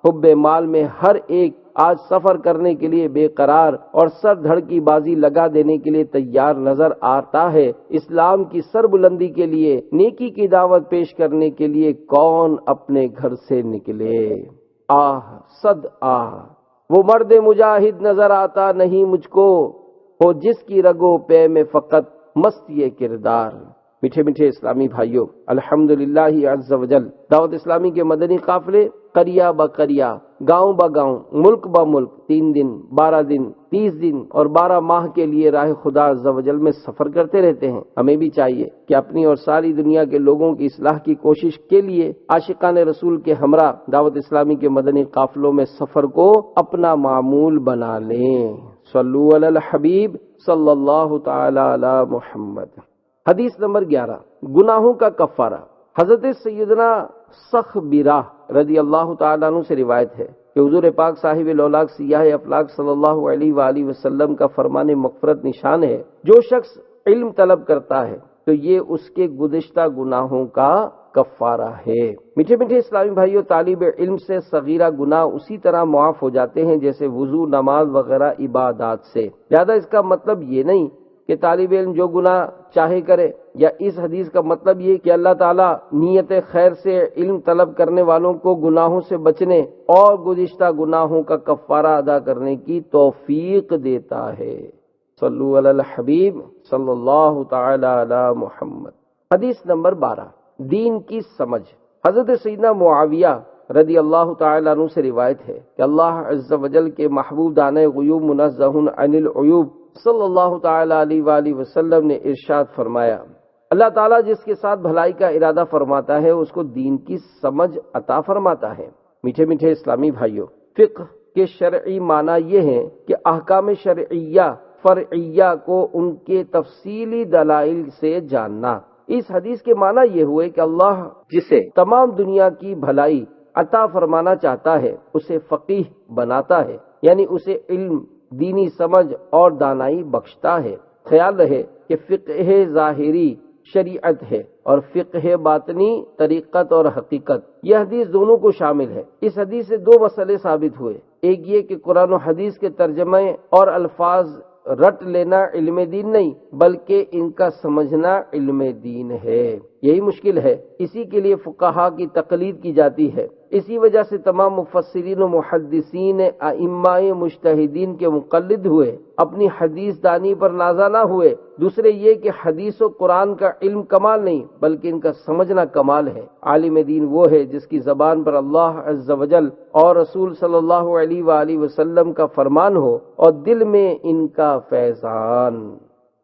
حب مال میں ہر ایک آج سفر کرنے کے لیے بے قرار اور سر دھڑ کی بازی لگا دینے کے لیے تیار نظر آتا ہے۔ اسلام کی سربلندی کے لیے، نیکی کی دعوت پیش کرنے کے لیے کون اپنے گھر سے نکلے؟ صد وہ مرد مجاہد نظر آتا نہیں مجھ کو، ہو جس کی رگوں پے میں فقط مست یہ کردار۔ میٹھے میٹھے اسلامی بھائیوں، الحمدللہ عز و جل دعوت اسلامی کے مدنی قافلے قریہ با قریہ، گاؤں با گاؤں، ملک با ملک 3 دن، 12 دن، 30 دن اور 12 ماہ کے لیے راہ خدا عز و جل میں سفر کرتے رہتے ہیں۔ ہمیں بھی چاہیے کہ اپنی اور ساری دنیا کے لوگوں کی اصلاح کی کوشش کے لیے عاشقان رسول کے ہمراہ دعوت اسلامی کے مدنی قافلوں میں سفر کو اپنا معمول بنا لیں۔ صلو علی الحبیب صلی اللہ تعالی علی محمد۔ حدیث نمبر 11، گناہوں کا کفارہ۔ حضرت سیدنا سخبرہ رضی اللہ تعالیٰ عنہ سے روایت ہے کہ حضور پاک صاحب لولاک سیاہ افلاک صلی اللہ علیہ وآلہ وسلم کا فرمان مغفرت نشان ہے، جو شخص علم طلب کرتا ہے تو یہ اس کے گزشتہ گناہوں کا کفارہ ہے۔ میٹھے میٹھے اسلامی بھائیوں، طالب علم سے صغیرہ گناہ اسی طرح معاف ہو جاتے ہیں جیسے وضو، نماز وغیرہ عبادات سے۔ لہذا اس کا مطلب یہ نہیں کہ طالب علم جو گناہ چاہے کرے، یا اس حدیث کا مطلب یہ کہ اللہ تعالیٰ نیت خیر سے علم طلب کرنے والوں کو گناہوں سے بچنے اور گزشتہ گناہوں کا کفارہ ادا کرنے کی توفیق دیتا ہے۔ صلو علی الحبیب صلی اللہ تعالی علی محمد۔ حدیث نمبر 12، دین کی سمجھ۔ حضرت سیدنا معاویہ رضی اللہ تعالی عنہ سے روایت ہے کہ اللہ عز و جل کے محبوب دانے غیوب منزہ عن العیوب صلی اللہ تعالی علیہ وآلہ وسلم نے ارشاد فرمایا، اللہ تعالیٰ جس کے ساتھ بھلائی کا ارادہ فرماتا ہے اس کو دین کی سمجھ عطا فرماتا ہے۔ میٹھے میٹھے اسلامی بھائیوں، فقہ کے شرعی معنی یہ ہے کہ احکام شرعیہ فرعیہ کو ان کے تفصیلی دلائل سے جاننا۔ اس حدیث کے معنی یہ ہوئے کہ اللہ جسے تمام دنیا کی بھلائی عطا فرمانا چاہتا ہے اسے فقیہ بناتا ہے، یعنی اسے علم، دینی سمجھ اور دانائی بخشتا ہے۔ خیال رہے کہ فقہ ظاہری شریعت ہے اور فقہ باطنی طریقت اور حقیقت، یہ حدیث دونوں کو شامل ہے۔ اس حدیث سے 2 مسئلے ثابت ہوئے، ایک یہ کہ قرآن و حدیث کے ترجمے اور الفاظ رٹ لینا علم دین نہیں بلکہ ان کا سمجھنا علم دین ہے۔ یہی مشکل ہے، اسی کے لیے فقہاء کی تقلید کی جاتی ہے۔ اسی وجہ سے تمام مفسرین و محدثین ائمہ مجتہدین کے مقلد ہوئے، اپنی حدیث دانی پر نازا نہ ہوئے۔ دوسرے یہ کہ حدیث و قرآن کا علم کمال نہیں بلکہ ان کا سمجھنا کمال ہے۔ عالم دین وہ ہے جس کی زبان پر اللہ عز و جل اور رسول صلی اللہ علیہ وآلہ وسلم کا فرمان ہو اور دل میں ان کا فیضان۔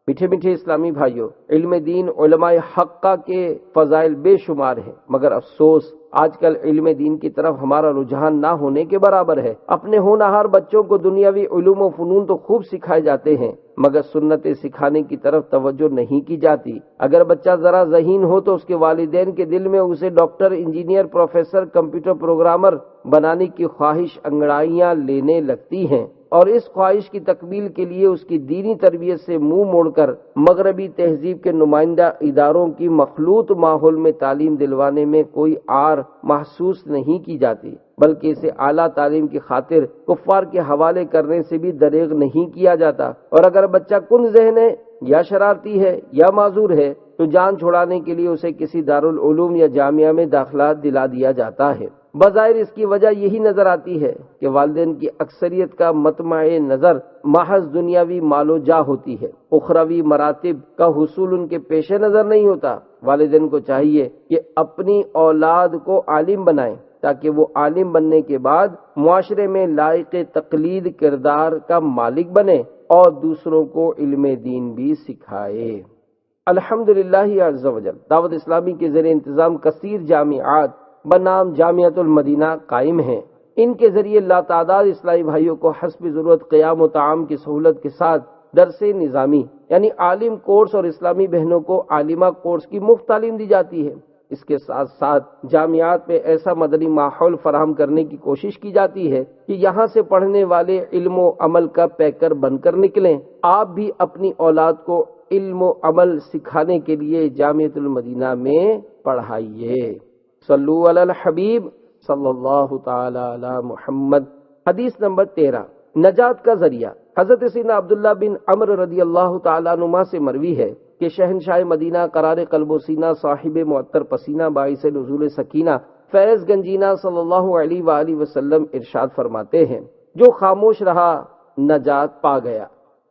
میٹھے میٹھے اسلامی بھائیوں، علم دین علماء حقہ کے فضائل بے شمار ہیں، مگر افسوس آج کل علم دین کی طرف ہمارا رجحان نہ ہونے کے برابر ہے۔ اپنے ہونہار بچوں کو دنیاوی علوم و فنون تو خوب سکھائے جاتے ہیں مگر سنتیں سکھانے کی طرف توجہ نہیں کی جاتی۔ اگر بچہ ذرا ذہین ہو تو اس کے والدین کے دل میں اسے doctor, engineer, professor, computer programmer بنانے کی خواہش انگڑائیاں لینے لگتی ہیں، اور اس خواہش کی تکمیل کے لیے اس کی دینی تربیت سے منہ موڑ کر مغربی تہذیب کے نمائندہ اداروں کی مخلوط ماحول میں تعلیم دلوانے میں کوئی عار محسوس نہیں کی جاتی، بلکہ اسے اعلیٰ تعلیم کی خاطر کفار کے حوالے کرنے سے بھی دریغ نہیں کیا جاتا۔ اور اگر بچہ کن ذہن ہے یا شرارتی ہے یا معذور ہے تو جان چھڑانے کے لیے اسے کسی دارالعلوم یا جامعہ میں داخلہ دلا دیا جاتا ہے۔ بظاہر اس کی وجہ یہی نظر آتی ہے کہ والدین کی اکثریت کا مطمع نظر محض دنیاوی مال و جاہ ہوتی ہے، اخروی مراتب کا حصول ان کے پیش نظر نہیں ہوتا۔ والدین کو چاہیے کہ اپنی اولاد کو عالم بنائیں تاکہ وہ عالم بننے کے بعد معاشرے میں لائق تقلید کردار کا مالک بنے اور دوسروں کو علم دین بھی سکھائے۔ الحمدللہ عز و جل دعوت اسلامی کے زیر انتظام کثیر جامعات بنام جامعۃ المدینہ قائم ہیں۔ ان کے ذریعے لاتعداد اسلامی بھائیوں کو حسب ضرورت قیام و طعام کی سہولت کے ساتھ درس نظامی یعنی عالم کورس اور اسلامی بہنوں کو عالمہ کورس کی مفت تعلیم دی جاتی ہے۔ اس کے ساتھ ساتھ جامعات میں ایسا مدنی ماحول فراہم کرنے کی کوشش کی جاتی ہے کہ یہاں سے پڑھنے والے علم و عمل کا پیکر بن کر نکلیں۔ آپ بھی اپنی اولاد کو علم و عمل سکھانے کے لیے جامعۃ المدینہ میں پڑھائیے۔ صلو علی الحبیب صلی اللہ تعالی علی محمد۔ حدیث نمبر 13، نجات کا ذریعہ۔ حضرت سیدنا عبداللہ بن عمرو رضی اللہ تعالی عنہما سے مروی ہے کہ شہنشاہ مدینہ قرار قلب و سینہ صاحب معطر پسینہ باعث نزول سکینہ فیض گنجینہ صلی اللہ علیہ وآلہ وسلم ارشاد فرماتے ہیں، جو خاموش رہا نجات پا گیا۔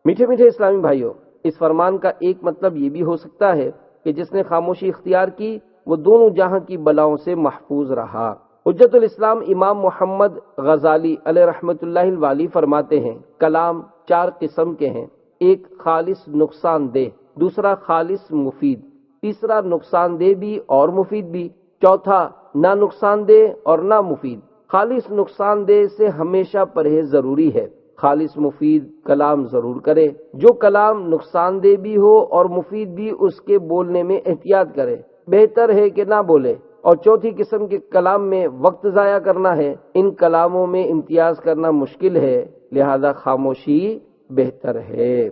میٹھے میٹھے اسلامی بھائیوں، اس فرمان کا ایک مطلب یہ بھی ہو سکتا ہے کہ جس نے خاموشی اختیار کی وہ دونوں جہاں کی بلاؤں سے محفوظ رہا۔ حجت الاسلام امام محمد غزالی علیہ رحمت اللہ الوالی فرماتے ہیں، کلام 4 قسم کے ہیں، ایک خالص نقصان دہ، دوسرا خالص مفید، تیسرا نقصان دہ بھی اور مفید بھی، چوتھا نہ نقصان دہ اور نہ مفید۔ خالص نقصان دہ سے ہمیشہ پرہیز ضروری ہے، خالص مفید کلام ضرور کرے۔ جو کلام نقصان دہ بھی ہو اور مفید بھی اس کے بولنے میں احتیاط کرے، بہتر ہے کہ نہ بولے۔ اور چوتھی قسم کے کلام میں وقت ضائع کرنا ہے، ان کلاموں میں امتیاز کرنا مشکل ہے، لہذا خاموشی بہتر ہے۔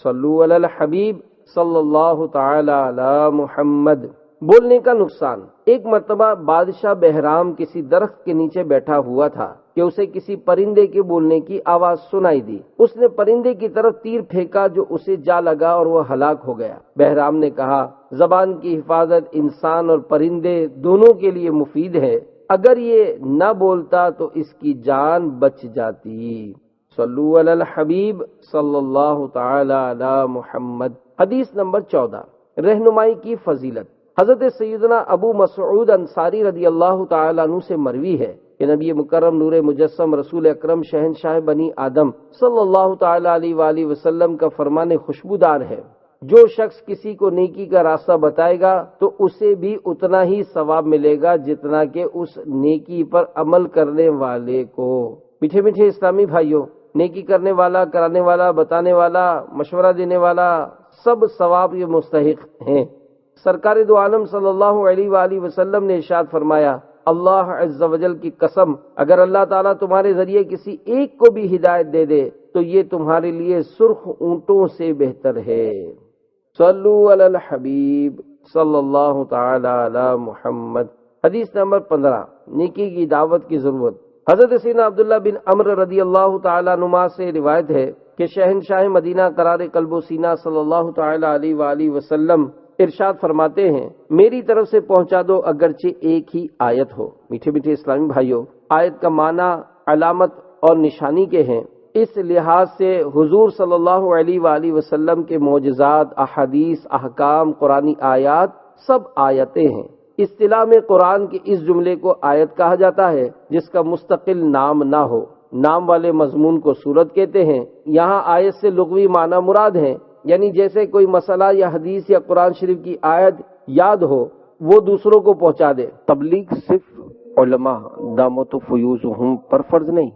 صلو علی الحبیب صلی اللہ تعالی علی محمد۔ بولنے کا نقصان۔ ایک مرتبہ بادشاہ بہرام کسی درخت کے نیچے بیٹھا ہوا تھا کہ اسے کسی پرندے کے بولنے کی آواز سنائی دی۔ اس نے پرندے کی طرف تیر پھینکا جو اسے جا لگا اور وہ ہلاک ہو گیا۔ بہرام نے کہا، زبان کی حفاظت انسان اور پرندے دونوں کے لیے مفید ہے، اگر یہ نہ بولتا تو اس کی جان بچ جاتی۔ صلو علی الحبیب صلی اللہ تعالی علی محمد۔ حدیث نمبر 14، رہنمائی کی فضیلت۔ حضرت سیدنا ابو مسعود انصاری رضی اللہ تعالیٰ عنہ سے مروی ہے کہ نبی مکرم نور مجسم رسول اکرم شہنشاہ بنی آدم صلی اللہ تعالیٰ علیہ وآلہ وسلم کا فرمان خوشبودار ہے، جو شخص کسی کو نیکی کا راستہ بتائے گا تو اسے بھی اتنا ہی ثواب ملے گا جتنا کہ اس نیکی پر عمل کرنے والے کو۔ میٹھے میٹھے اسلامی بھائیوں، نیکی کرنے والا، کرانے والا، بتانے والا، مشورہ دینے والا سب ثواب کے مستحق ہیں۔ سرکار دو عالم صلی اللہ علیہ وآلہ وسلم نے ارشاد فرمایا، اللہ عز و جل کی قسم، اگر اللہ تعالیٰ تمہارے ذریعے کسی ایک کو بھی ہدایت دے دے تو یہ تمہارے لیے سرخ اونٹوں سے بہتر ہے۔ صلو علی الحبیب صلی اللہ تعالی علی محمد۔ حدیث نمبر 15، نیکی کی دعوت کی ضرورت۔ حضرت سیدنا عبداللہ بن عمرو رضی اللہ تعالیٰ عنہما سے روایت ہے کہ شہنشاہ مدینہ قرار قلب و سینہ صلی اللہ تعالی علیہ وآلہ وسلم ارشاد فرماتے ہیں، میری طرف سے پہنچا دو اگرچہ ایک ہی آیت ہو۔ میٹھے میٹھے اسلامی بھائیوں، آیت کا معنی علامت اور نشانی کے ہیں۔ اس لحاظ سے حضور صلی اللہ علیہ وآلہ وسلم کے معجزات، احادیث، احکام، قرآنی آیات سب آیتیں ہیں۔ اصطلاح میں قرآن کے اس جملے کو آیت کہا جاتا ہے جس کا مستقل نام نہ ہو۔ نام والے مضمون کو سورت کہتے ہیں۔ یہاں آیت سے لغوی معنی مراد ہیں، یعنی جیسے کوئی مسئلہ یا حدیث یا قرآن شریف کی آیت یاد ہو وہ دوسروں کو پہنچا دے۔ تبلیغ صرف علماء دامت و فیوزہم پر فرض نہیں،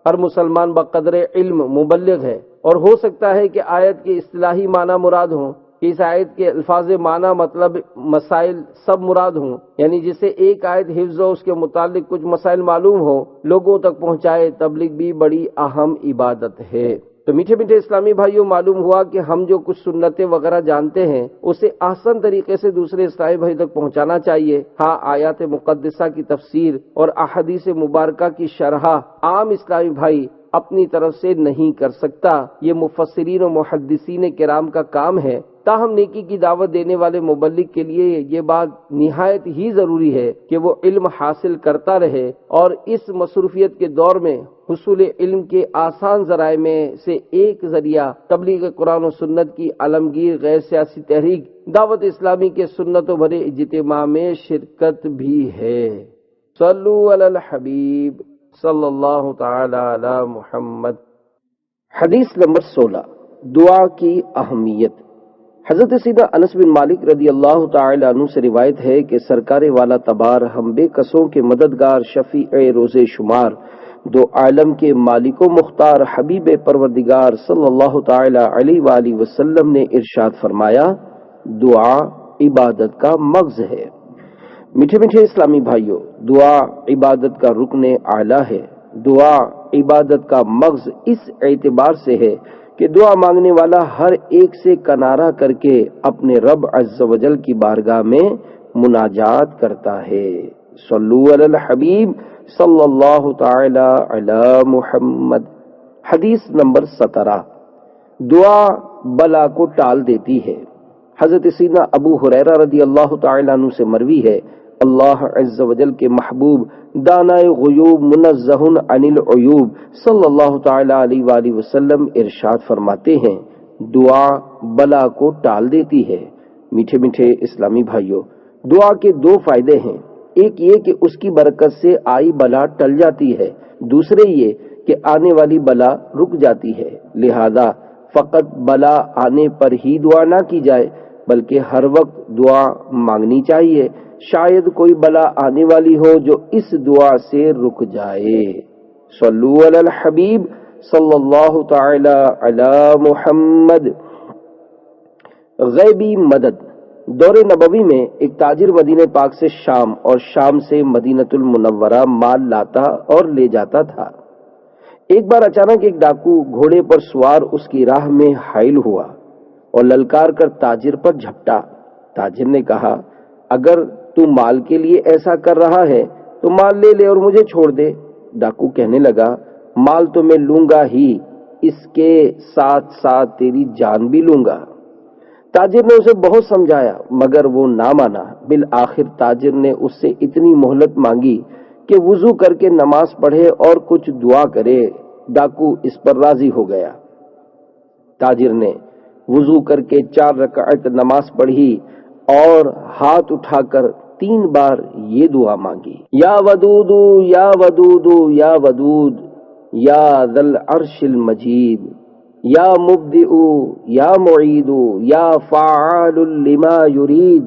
ہر مسلمان بقدر علم مبلغ ہے، اور ہو سکتا ہے کہ آیت کے اصطلاحی معنی مراد ہوں، کہ اس آیت کے الفاظ معنی مطلب مسائل سب مراد ہوں، یعنی جسے ایک آیت حفظ ہو اس کے متعلق کچھ مسائل معلوم ہو لوگوں تک پہنچائے۔ تبلیغ بھی بڑی اہم عبادت ہے۔ تو میٹھے میٹھے اسلامی بھائیوں، معلوم ہوا کہ ہم جو کچھ سنتیں وغیرہ جانتے ہیں اسے آسان طریقے سے دوسرے اسلامی بھائی تک پہنچانا چاہیے۔ ہاں، آیات مقدسہ کی تفسیر اور احادیث مبارکہ کی شرح عام اسلامی بھائی اپنی طرف سے نہیں کر سکتا، یہ مفسرین و محدثین کرام کا کام ہے۔ تاہم نیکی کی دعوت دینے والے مبلغ کے لیے یہ بات نہایت ہی ضروری ہے کہ وہ علم حاصل کرتا رہے، اور اس مصروفیت کے دور میں حصول علم کے آسان ذرائع میں سے ایک ذریعہ تبلیغ قرآن و سنت کی عالمگیر غیر سیاسی تحریک دعوت اسلامی کے سنتوں بھرے اجتماع میں شرکت بھی ہے۔ صلو علی الحبیب صلی اللہ تعالی علی محمد۔ حدیث نمبر 16، دعا کی اہمیت۔ حضرت سیدنا انس بن مالک رضی اللہ تعالی عنہ سے روایت ہے کہ سرکار والا تبار ہم بے کسوں کے مددگار شفیع روز شمار دو عالم کے مالک و مختار حبیب پروردگار صلی اللہ تعالی علیہ وآلہ وسلم نے ارشاد فرمایا، دعا عبادت کا مغز ہے۔ میٹھے میٹھے اسلامی بھائیوں، دعا عبادت کا رکن اعلیٰ ہے۔ دعا عبادت کا مغز اس اعتبار سے ہے کہ دعا مانگنے والا ہر ایک سے کنارہ کر کے اپنے رب عز و جل کی بارگاہ میں مناجات کرتا ہے۔ صلو علی الحبیب صلی اللہ تعالی علی محمد۔ حدیث نمبر 17، دعا بلا کو ٹال دیتی ہے۔ حضرت سیدنا ابو ہریرہ رضی اللہ تعالی عنہ سے مروی ہے، اللہ عز و جل کے محبوب دانائے غیوب منزہ عن العیوب صلی اللہ تعالی علیہ وآلہ وسلم ارشاد فرماتے ہیں، دعا بلا کو ٹال دیتی ہے۔ میٹھے میٹھے اسلامی بھائیوں، دعا کے دو فائدے ہیں، ایک یہ کہ اس کی برکت سے آئی بلا ٹل جاتی ہے، دوسرے یہ کہ آنے والی بلا رک جاتی ہے۔ لہذا فقط بلا آنے پر ہی دعا نہ کی جائے بلکہ ہر وقت دعا مانگنی چاہیے، شاید کوئی بلا آنے والی ہو جو اس دعا سے رک جائے۔ صلو علی الحبیب صلی اللہ تعالی علی محمد۔ غیبی مدد۔ دور نبوی میں ایک تاجر مدینہ پاک سے شام اور شام سے مدینۃ المنورہ مال لاتا اور لے جاتا تھا۔ ایک بار اچانک ایک ڈاکو گھوڑے پر سوار اس کی راہ میں حائل ہوا اور للکار کر تاجر پر جھپٹا۔ تاجر نے کہا، اگر تو مال کے لیے ایسا کر رہا ہے تو مال لے لے اور مجھے چھوڑ دے۔ ڈاکو کہنے لگا، مال تو میں لوں گا ہی، اس کے ساتھ ساتھ تیری جان بھی لوں گا۔ تاجر نے اسے بہت سمجھایا مگر وہ نہ مانا۔ بالآخر تاجر نے اس سے اتنی مہلت مانگی کہ وضو کر کے نماز پڑھے اور کچھ دعا کرے۔ ڈاکو اس پر راضی ہو گیا۔ تاجر نے وضو کر کے 4 رکعت نماز پڑھی اور ہاتھ اٹھا کر 3 بار یہ دعا مانگی، یا ودود یا ودود یا ودود یا ذی العرش المجید، یا مبدئ یا معید یا فعال لما یرید،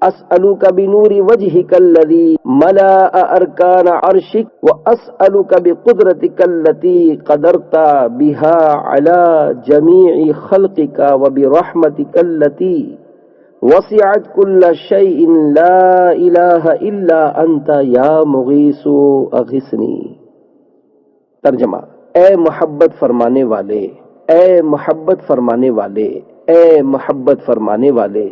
اسألک بنور وجهک الذی ملأ ارکان عرشک واسألک بقدرتک التي قدرت بها على جميع خلقک وبرحمتک التي وسعت كل شيء لا الہ الا انت یا مغیث اغثنی۔ ترجمہ، اے محبت فرمانے والے، اے محبت فرمانے والے، اے محبت فرمانے والے،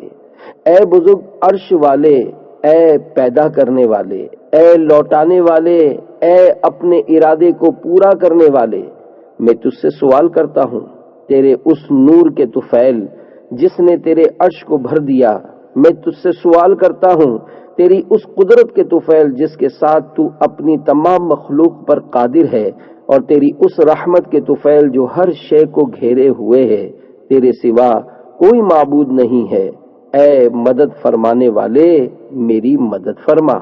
اے بزرگ عرش والے، اے پیدا کرنے والے، اے لوٹانے والے، اے اپنے ارادے کو پورا کرنے والے، میں تجھ سے سوال کرتا ہوں تیرے اس نور کے طفیل جس نے تیرے عرش کو بھر دیا، میں تجھ سے سوال کرتا ہوں تیری اس قدرت کے طفیل جس کے ساتھ تو اپنی تمام مخلوق پر قادر ہے، اور تیری اس رحمت کے طفیل جو ہر شے کو گھیرے ہوئے ہے، تیرے سوا کوئی معبود نہیں ہے، اے مدد فرمانے والے میری مدد فرما۔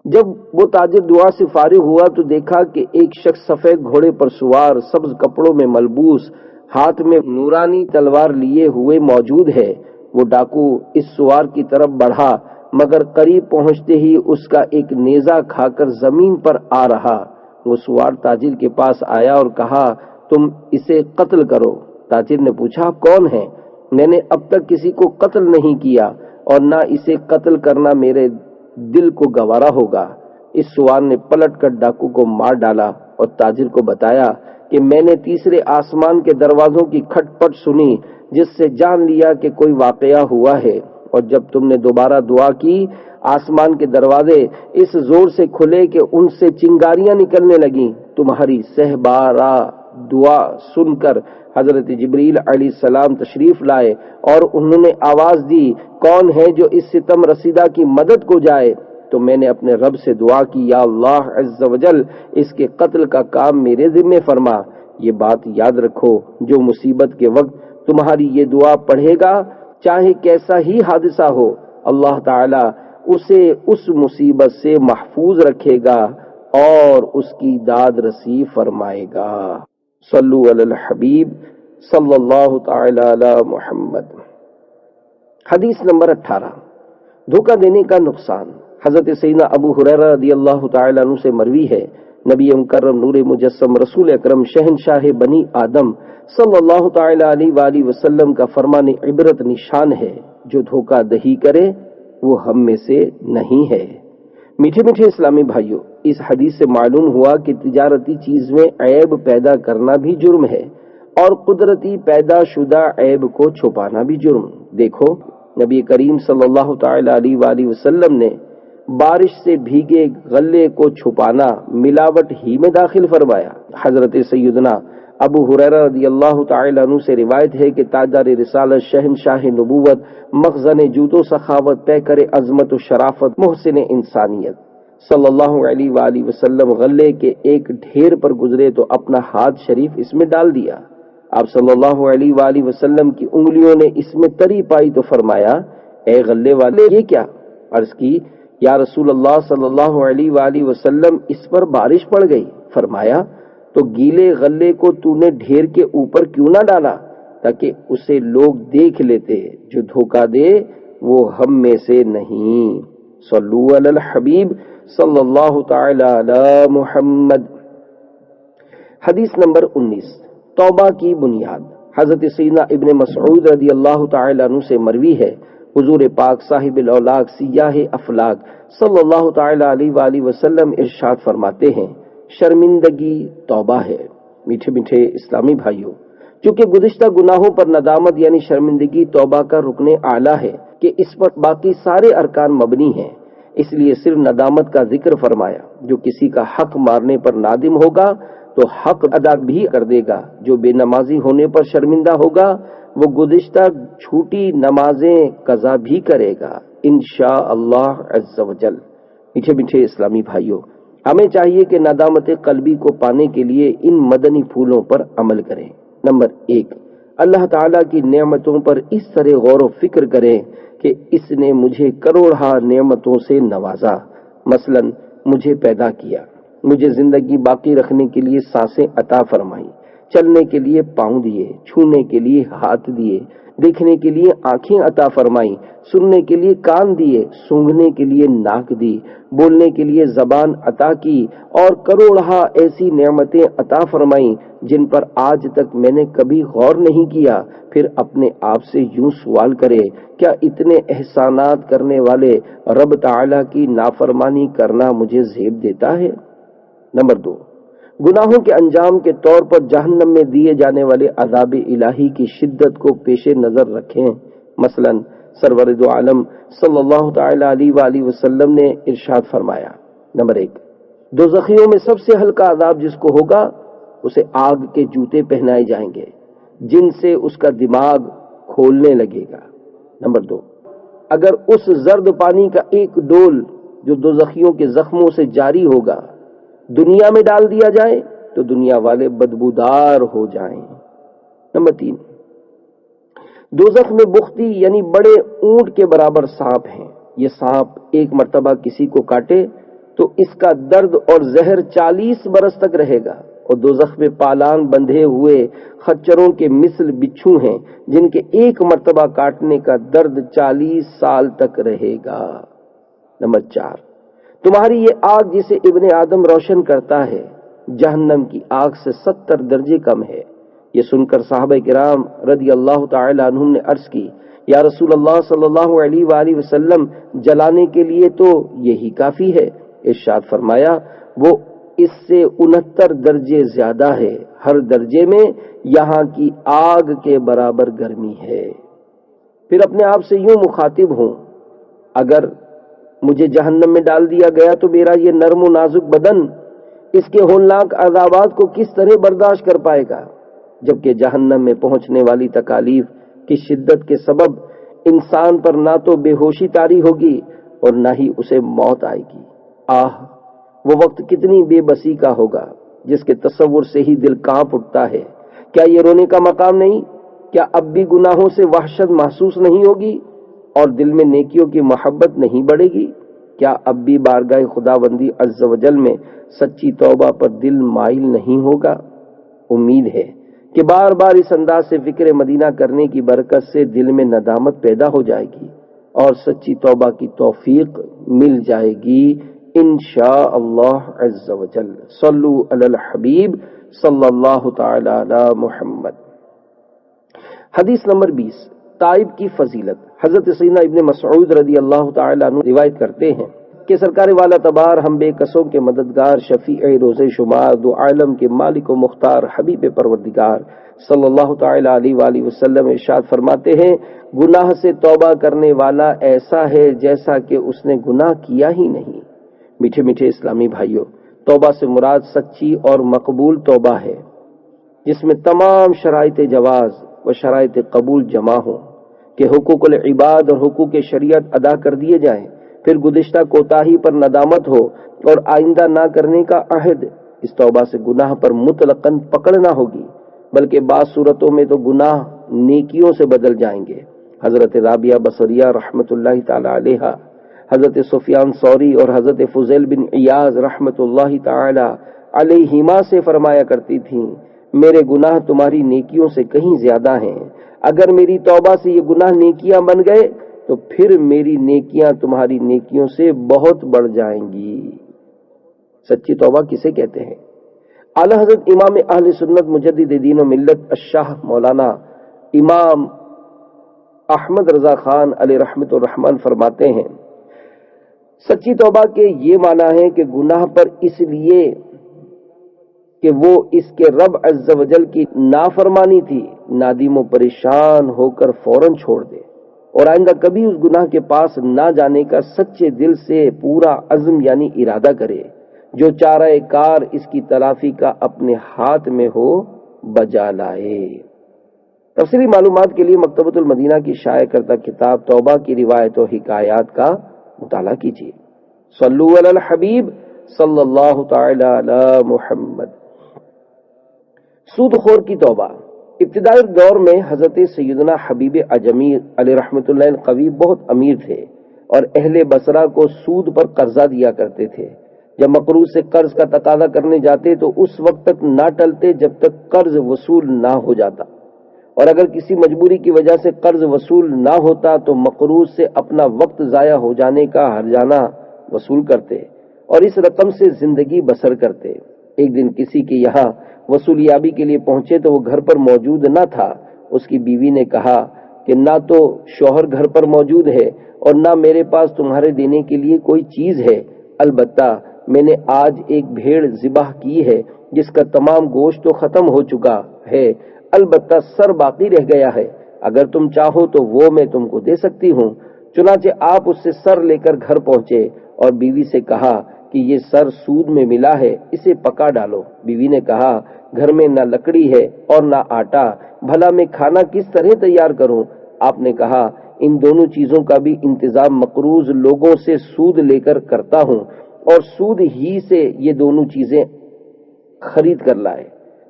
جب وہ تاجر دعا سے فارغ ہوا تو دیکھا کہ ایک شخص سفید گھوڑے پر سوار، سبز کپڑوں میں ملبوس، ہاتھ میں نورانی تلوار لیے ہوئے موجود ہے۔ وہ ڈاکو اس سوار کی طرف بڑھا مگر قریب پہنچتے ہی اس کا ایک نیزہ کھا کر زمین پر آ رہا۔ وہ سوار تاجر کے پاس آیا اور کہا، تم اسے قتل کرو۔ تاجر نے پوچھا، آپ کون ہیں؟ میں نے اب تک کسی کو قتل نہیں کیا اور نہ اسے قتل کرنا میرے دل کو گوارا ہوگا۔ اس سوار نے پلٹ کر ڈاکو کو مار ڈالا اور تاجر کو بتایا کہ میں نے تیسرے آسمان کے دروازوں کی کھٹ پٹ سنی، جس سے جان لیا کہ کوئی واقعہ ہوا ہے، اور جب تم نے دوبارہ دعا کی آسمان کے دروازے اس زور سے کھلے کہ ان سے چنگاریاں نکلنے لگیں۔ تمہاری سہبارہ دعا سن کر حضرت جبریل علیہ السلام تشریف لائے اور انہوں نے آواز دی، کون ہے جو اس ستم رسیدہ کی مدد کو جائے؟ تو میں نے اپنے رب سے دعا کی، یا اللہ عز و جل اس کے قتل کا کام میرے ذمہ فرما۔ یہ بات یاد رکھو، جو مصیبت کے وقت تمہاری یہ دعا پڑھے گا، چاہے کیسا ہی حادثہ ہو، اللہ تعالی اسے اس مصیبت سے محفوظ رکھے گا اور اس کی داد رسی فرمائے گا۔ صلو علی الحبیب صلی اللہ تعالی علی محمد۔ حدیث نمبر 18، دھوکہ دینے کا نقصان۔ حضرت سیدنا ابو ہریرہ رضی اللہ تعالی عنہ سے مروی ہے، نبی مکرم نور مجسم رسول اکرم شہنشاہ بنی آدم صلی اللہ تعالی علیہ وآلہ وسلم کا فرمان عبرت نشان ہے، جو دھوکہ دہی کرے وہ ہم میں سے نہیں ہے۔ میٹھے میٹھے اسلامی بھائیوں، اس حدیث سے معلوم ہوا کہ تجارتی چیز میں عیب پیدا کرنا بھی جرم ہے اور قدرتی پیدا شدہ عیب کو چھپانا بھی جرم۔ دیکھو، نبی کریم صلی اللہ تعالی علیہ وآلہ وسلم نے بارش سے بھیگے غلے کو چھپانا ملاوٹ ہی میں داخل فرمایا۔ حضرت سیدنا ابو ہریرہ رضی اللہ تعالی عنہ سے روایت ہے کہ تاجدار رسالت، شہنشاہ نبوت، مخزن جود و سخاوت، پیکر عظمت و شرافت، محسن انسانیت صلی اللہ علیہ وآلہ وسلم غلے کے ایک ڈھیر پر گزرے تو اپنا ہاتھ شریف اس میں ڈال دیا۔ آپ صلی اللہ علیہ وآلہ وسلم کی انگلیوں نے اس میں تری پائی تو فرمایا، اے غلے والے، یہ کیا؟ عرض کی، یا رسول اللہ صلی اللہ علیہ وآلہ وسلم اس پر بارش پڑ گئی۔ فرمایا، تو گیلے غلے کو تو نے ڈھیر کے اوپر کیوں نہ ڈالا تاکہ اسے لوگ دیکھ لیتے؟ جو دھوکہ دے وہ ہم میں سے نہیں۔ صلو علی الحبیب صلی اللہ تعالی علی محمد۔ حدیث نمبر 19، توبہ کی بنیاد۔ حضرت سیدنا ابن مسعود رضی اللہ تعالی عنہ سے مروی ہے، حضور پاک صاحب الاولاق سیاہ افلاک صلی اللہ تعالی علیہ وآلہ وسلم ارشاد فرماتے ہیں، شرمندگی توبہ ہے۔ میٹھے میٹھے اسلامی بھائیوں، چونکہ گزشتہ گناہوں پر ندامت یعنی شرمندگی توبہ کا رکن اعلیٰ ہے کہ اس پر باقی سارے ارکان مبنی ہیں، اس لیے صرف ندامت کا ذکر فرمایا۔ جو کسی کا حق مارنے پر نادم ہوگا تو حق ادا بھی کر دے گا، جو بے نمازی ہونے پر شرمندہ ہوگا وہ گزشتہ چھوٹی نمازیں قضا بھی کرے گا انشاءاللہ عز و جل۔ میٹھے میٹھے اسلامی بھائیوں، ہمیں چاہیے کہ ندامت قلبی کو پانے کے لیے ان مدنی پھولوں پر عمل کریں۔ نمبر 1، اللہ تعالیٰ کی نعمتوں پر اس طرح غور و فکر کریں کہ اس نے مجھے کروڑہا نعمتوں سے نوازا۔ مثلا مجھے پیدا کیا، مجھے زندگی باقی رکھنے کے لیے سانسیں عطا فرمائی، چلنے کے لیے پاؤں دیے، چھونے کے لیے ہاتھ دیے، دیکھنے کے لیے آنکھیں عطا فرمائی، سننے کے لیے کان دیے، سونگھنے کے لیے ناک دی، بولنے کے لیے زبان عطا کی، اور کروڑہا ایسی نعمتیں عطا فرمائیں جن پر آج تک میں نے کبھی غور نہیں کیا۔ پھر اپنے آپ سے یوں سوال کرے، کیا اتنے احسانات کرنے والے رب تعالی کی نافرمانی کرنا مجھے زیب دیتا ہے؟ نمبر 2، گناہوں کے انجام کے طور پر جہنم میں دیے جانے والے عذاب الہی کی شدت کو پیش نظر رکھیں۔ مثلا سرور دو عالم صلی اللہ تعالی علیہ وآلہ وسلم نے ارشاد فرمایا، نمبر 1، دوزخیوں میں سب سے ہلکا عذاب جس کو ہوگا اسے آگ کے جوتے پہنائے جائیں گے جن سے اس کا دماغ کھولنے لگے گا۔ نمبر 2، اگر اس زرد پانی کا ایک ڈول جو دوزخیوں کے زخموں سے جاری ہوگا دنیا میں ڈال دیا جائے تو دنیا والے بدبودار ہو جائیں۔ نمبر 3، دوزخ میں بختی یعنی بڑے اونٹ کے برابر سانپ ہیں۔ یہ سانپ ایک مرتبہ کسی کو کاٹے تو اس کا درد اور زہر 40 برس تک رہے گا، اور دوزخ میں پالان بندھے ہوئے خچروں کے مثل بچھو ہیں جن کے ایک مرتبہ کاٹنے کا درد 40 سال تک رہے گا۔ نمبر 4، تمہاری یہ آگ جسے ابن آدم روشن کرتا ہے جہنم کی آگ سے 70 درجے کم ہے۔ یہ سن کر صحابہ کرام رضی اللہ تعالی عنہم نے عرض کی، یا رسول اللہ صلی اللہ علیہ وآلہ وسلم، جلانے کے لیے تو یہی کافی ہے۔ ارشاد فرمایا، وہ اس سے 69 درجے زیادہ ہے، ہر درجے میں یہاں کی آگ کے برابر گرمی ہے۔ پھر اپنے آپ سے یوں مخاطب ہوں، اگر مجھے جہنم میں ڈال دیا گیا تو میرا یہ نرم و نازک بدن اس کے ہولناک عذابات کو کس طرح برداشت کر پائے گا؟ جبکہ جہنم میں پہنچنے والی تکالیف کی شدت کے سبب انسان پر نہ تو بے ہوشی طاری ہوگی اور نہ ہی اسے موت آئے گی۔ آہ، وہ وقت کتنی بے بسی کا ہوگا جس کے تصور سے ہی دل کانپ اٹھتا ہے۔ کیا یہ رونے کا مقام نہیں؟ کیا اب بھی گناہوں سے وحشت محسوس نہیں ہوگی اور دل میں نیکیوں کی محبت نہیں بڑھے گی؟ کیا اب بھی بارگاہ خداوندی عز و جل میں سچی توبہ پر دل مائل نہیں ہوگا؟ امید ہے کہ بار بار اس انداز سے فکر مدینہ کرنے کی برکت سے دل میں ندامت پیدا ہو جائے گی اور سچی توبہ کی توفیق مل جائے گی انشاء اللہ عز و جل۔ صلو علی الحبیب صلی اللہ تعالی علی محمد۔ حدیث نمبر 20، تائب کی فضیلت۔ حضرت سیدنا ابن مسعود رضی اللہ تعالی عنہ روایت کرتے ہیں کہ سرکار والا تبار ہم بے کسوں کے مددگار، شفیع روز شمار، دو عالم کے مالک و مختار، حبیب پروردگار صلی اللہ تعالی علیہ وآلہ وسلم ارشاد فرماتے ہیں، گناہ سے توبہ کرنے والا ایسا ہے جیسا کہ اس نے گناہ کیا ہی نہیں۔ میٹھے میٹھے اسلامی بھائیوں، توبہ سے مراد سچی اور مقبول توبہ ہے جس میں تمام شرائط جواز و شرائط قبول جمع ہوں کہ حقوق العباد اور حقوق شریعت ادا کر دیے جائیں، پھر گزشتہ کوتاہی پر ندامت ہو اور آئندہ نہ کرنے کا عہد۔ اس توبہ سے گناہ پر مطلقاً پکڑ نہ ہوگی، بلکہ بعض صورتوں میں تو گناہ نیکیوں سے بدل جائیں گے۔ حضرت رابعہ بصریہ رحمت اللہ تعالی علیہا، حضرت سفیان ثوری اور حضرت فضیل بن عیاض رحمت اللہ تعالی علیہما سے فرمایا کرتی تھیں، میرے گناہ تمہاری نیکیوں سے کہیں زیادہ ہیں، اگر میری توبہ سے یہ گناہ نیکیاں بن گئے تو پھر میری نیکیاں تمہاری نیکیوں سے بہت بڑھ جائیں گی۔ سچی توبہ کسے کہتے ہیں؟ اعلی حضرت امام اہل سنت مجدد دین و ملت الشاہ مولانا امام احمد رضا خان علیہ رحمت الرحمن فرماتے ہیں، سچی توبہ کے یہ معنی ہے کہ گناہ پر اس لیے کہ وہ اس کے رب عز و جل کی نافرمانی تھی، نادم و پریشان ہو کر فوراً چھوڑ دے اور آئندہ کبھی اس گناہ کے پاس نہ جانے کا سچے دل سے پورا عزم یعنی ارادہ کرے، جو چارہ کار اس کی تلافی کا اپنے ہاتھ میں ہو بجا لائے۔ تفصیلی معلومات کے لیے مکتبۃ المدینہ کی شائع کردہ کتاب توبہ کی روایت و حکایات کا مطالعہ کیجیے۔ صلو علی الحبیب صلی اللہ تعالی علی محمد۔ سود خور کی توبہ۔ ابتدائی دور میں حضرت سیدنا حبیب عجمی علیہ رحمت اللہ القوی بہت امیر تھے اور اہل بصرہ کو سود پر قرضہ دیا کرتے تھے۔ جب مقروض سے قرض کا تقاضا کرنے جاتے تو اس وقت تک نہ ٹلتے جب تک قرض وصول نہ ہو جاتا، اور اگر کسی مجبوری کی وجہ سے قرض وصول نہ ہوتا تو مقروض سے اپنا وقت ضائع ہو جانے کا ہرجانہ وصول کرتے اور اس رقم سے زندگی بسر کرتے۔ ایک دن کسی کے یہاں وصولیابی کے لیے پہنچے تو وہ گھر پر موجود نہ تھا۔ اس کی بیوی نے کہا کہ نہ تو شوہر گھر پر موجود ہے اور نہ میرے پاس تمہارے دینے کے لیے کوئی چیز ہے، البتہ میں نے آج ایک بھیڑ ذبح کی ہے جس کا تمام گوشت تو ختم ہو چکا ہے، البتہ سر باقی رہ گیا ہے، اگر تم چاہو تو وہ میں تم کو دے سکتی ہوں۔ چنانچہ آپ اس سے سر لے کر گھر پہنچے اور بیوی سے کہا کہ یہ سر سود میں ملا ہے، اسے پکا ڈالو۔ بیوی نے کہا گھر میں نہ لکڑی ہے اور نہ آٹا، بھلا میں کھانا کس طرح تیار کروں؟ آپ نے کہا ان دونوں چیزوں کا بھی انتظام مقروض لوگوں سے سود لے کر کرتا ہوں اور سود ہی سے یہ دونوں چیزیں خرید کر لائے۔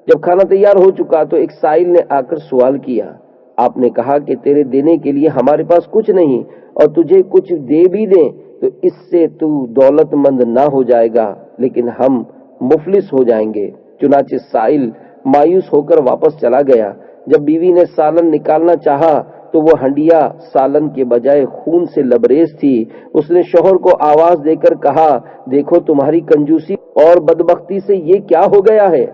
جب کھانا تیار ہو چکا تو ایک سائل نے آ کر سوال کیا۔ آپ نے کہا کہ تیرے دینے کے لیے ہمارے پاس کچھ نہیں اور تجھے کچھ دے بھی دیں تو اس سے تو دولت مند نہ ہو جائے گا لیکن ہم مفلس ہو جائیں گے۔ چنانچہ سائل مایوس ہو کر واپس چلا گیا۔ جب بیوی نے سالن نکالنا چاہا تو وہ ہنڈیا سالن کے بجائے خون سے لبریز تھی۔ اس نے شوہر کو آواز دے کر کہا دیکھو تمہاری کنجوسی اور بدبختی سے یہ کیا ہو گیا ہے۔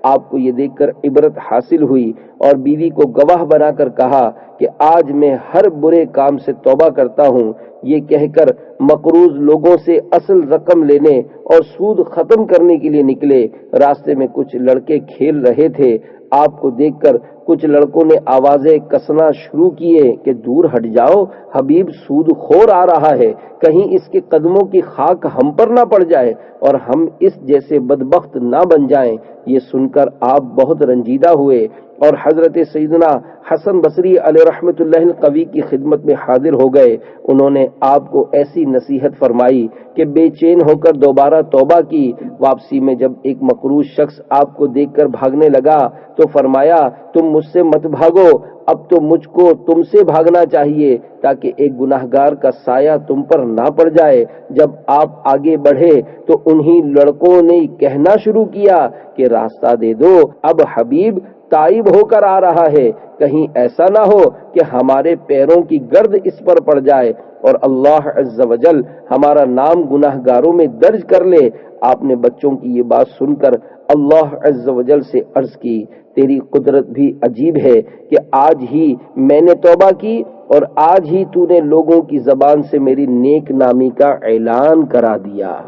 آپ کو یہ دیکھ کر عبرت حاصل ہوئی اور بیوی کو گواہ بنا کر کہا کہ آج میں ہر برے کام سے توبہ کرتا ہوں۔ یہ کہہ کر مقروض لوگوں سے اصل رقم لینے اور سود ختم کرنے کے لیے نکلے۔ راستے میں کچھ لڑکے کھیل رہے تھے۔ آپ کو دیکھ کر کچھ لڑکوں نے آوازیں کسنا شروع کیے کہ دور ہٹ جاؤ، حبیب سود خور آ رہا ہے، کہیں اس کے قدموں کی خاک ہم پر نہ پڑ جائے اور ہم اس جیسے بدبخت نہ بن جائیں۔ یہ سن کر آپ بہت رنجیدہ ہوئے اور حضرت سیدنا حسن بصری علیہ رحمت اللہ القوی کی خدمت میں حاضر ہو گئے۔ انہوں نے آپ کو ایسی نصیحت فرمائی کہ بے چین ہو کر دوبارہ توبہ کی۔ واپسی میں جب ایک مقروض شخص آپ کو دیکھ کر بھاگنے لگا تو فرمایا، تم مجھ سے مت بھاگو، اب تو مجھ کو تم سے بھاگنا چاہیے تاکہ ایک گناہگار کا سایہ تم پر نہ پڑ جائے۔ جب آپ آگے بڑھے تو انہی لڑکوں نے کہنا شروع کیا کہ راستہ دے دو، اب حبیب تائب ہو کر آ رہا ہے، کہیں ایسا نہ ہو کہ ہمارے پیروں کی گرد اس پر پڑ جائے اور اللہ عز و جل ہمارا نام گناہگاروں میں درج کر لے۔ آپ نے بچوں کی یہ بات سن کر اللہ عز و جل سے عرض کی، تیری قدرت بھی عجیب ہے کہ آج ہی میں نے توبہ کی اور آج ہی تو نے لوگوں کی زبان سے میری نیک نامی کا اعلان کرا دیا۔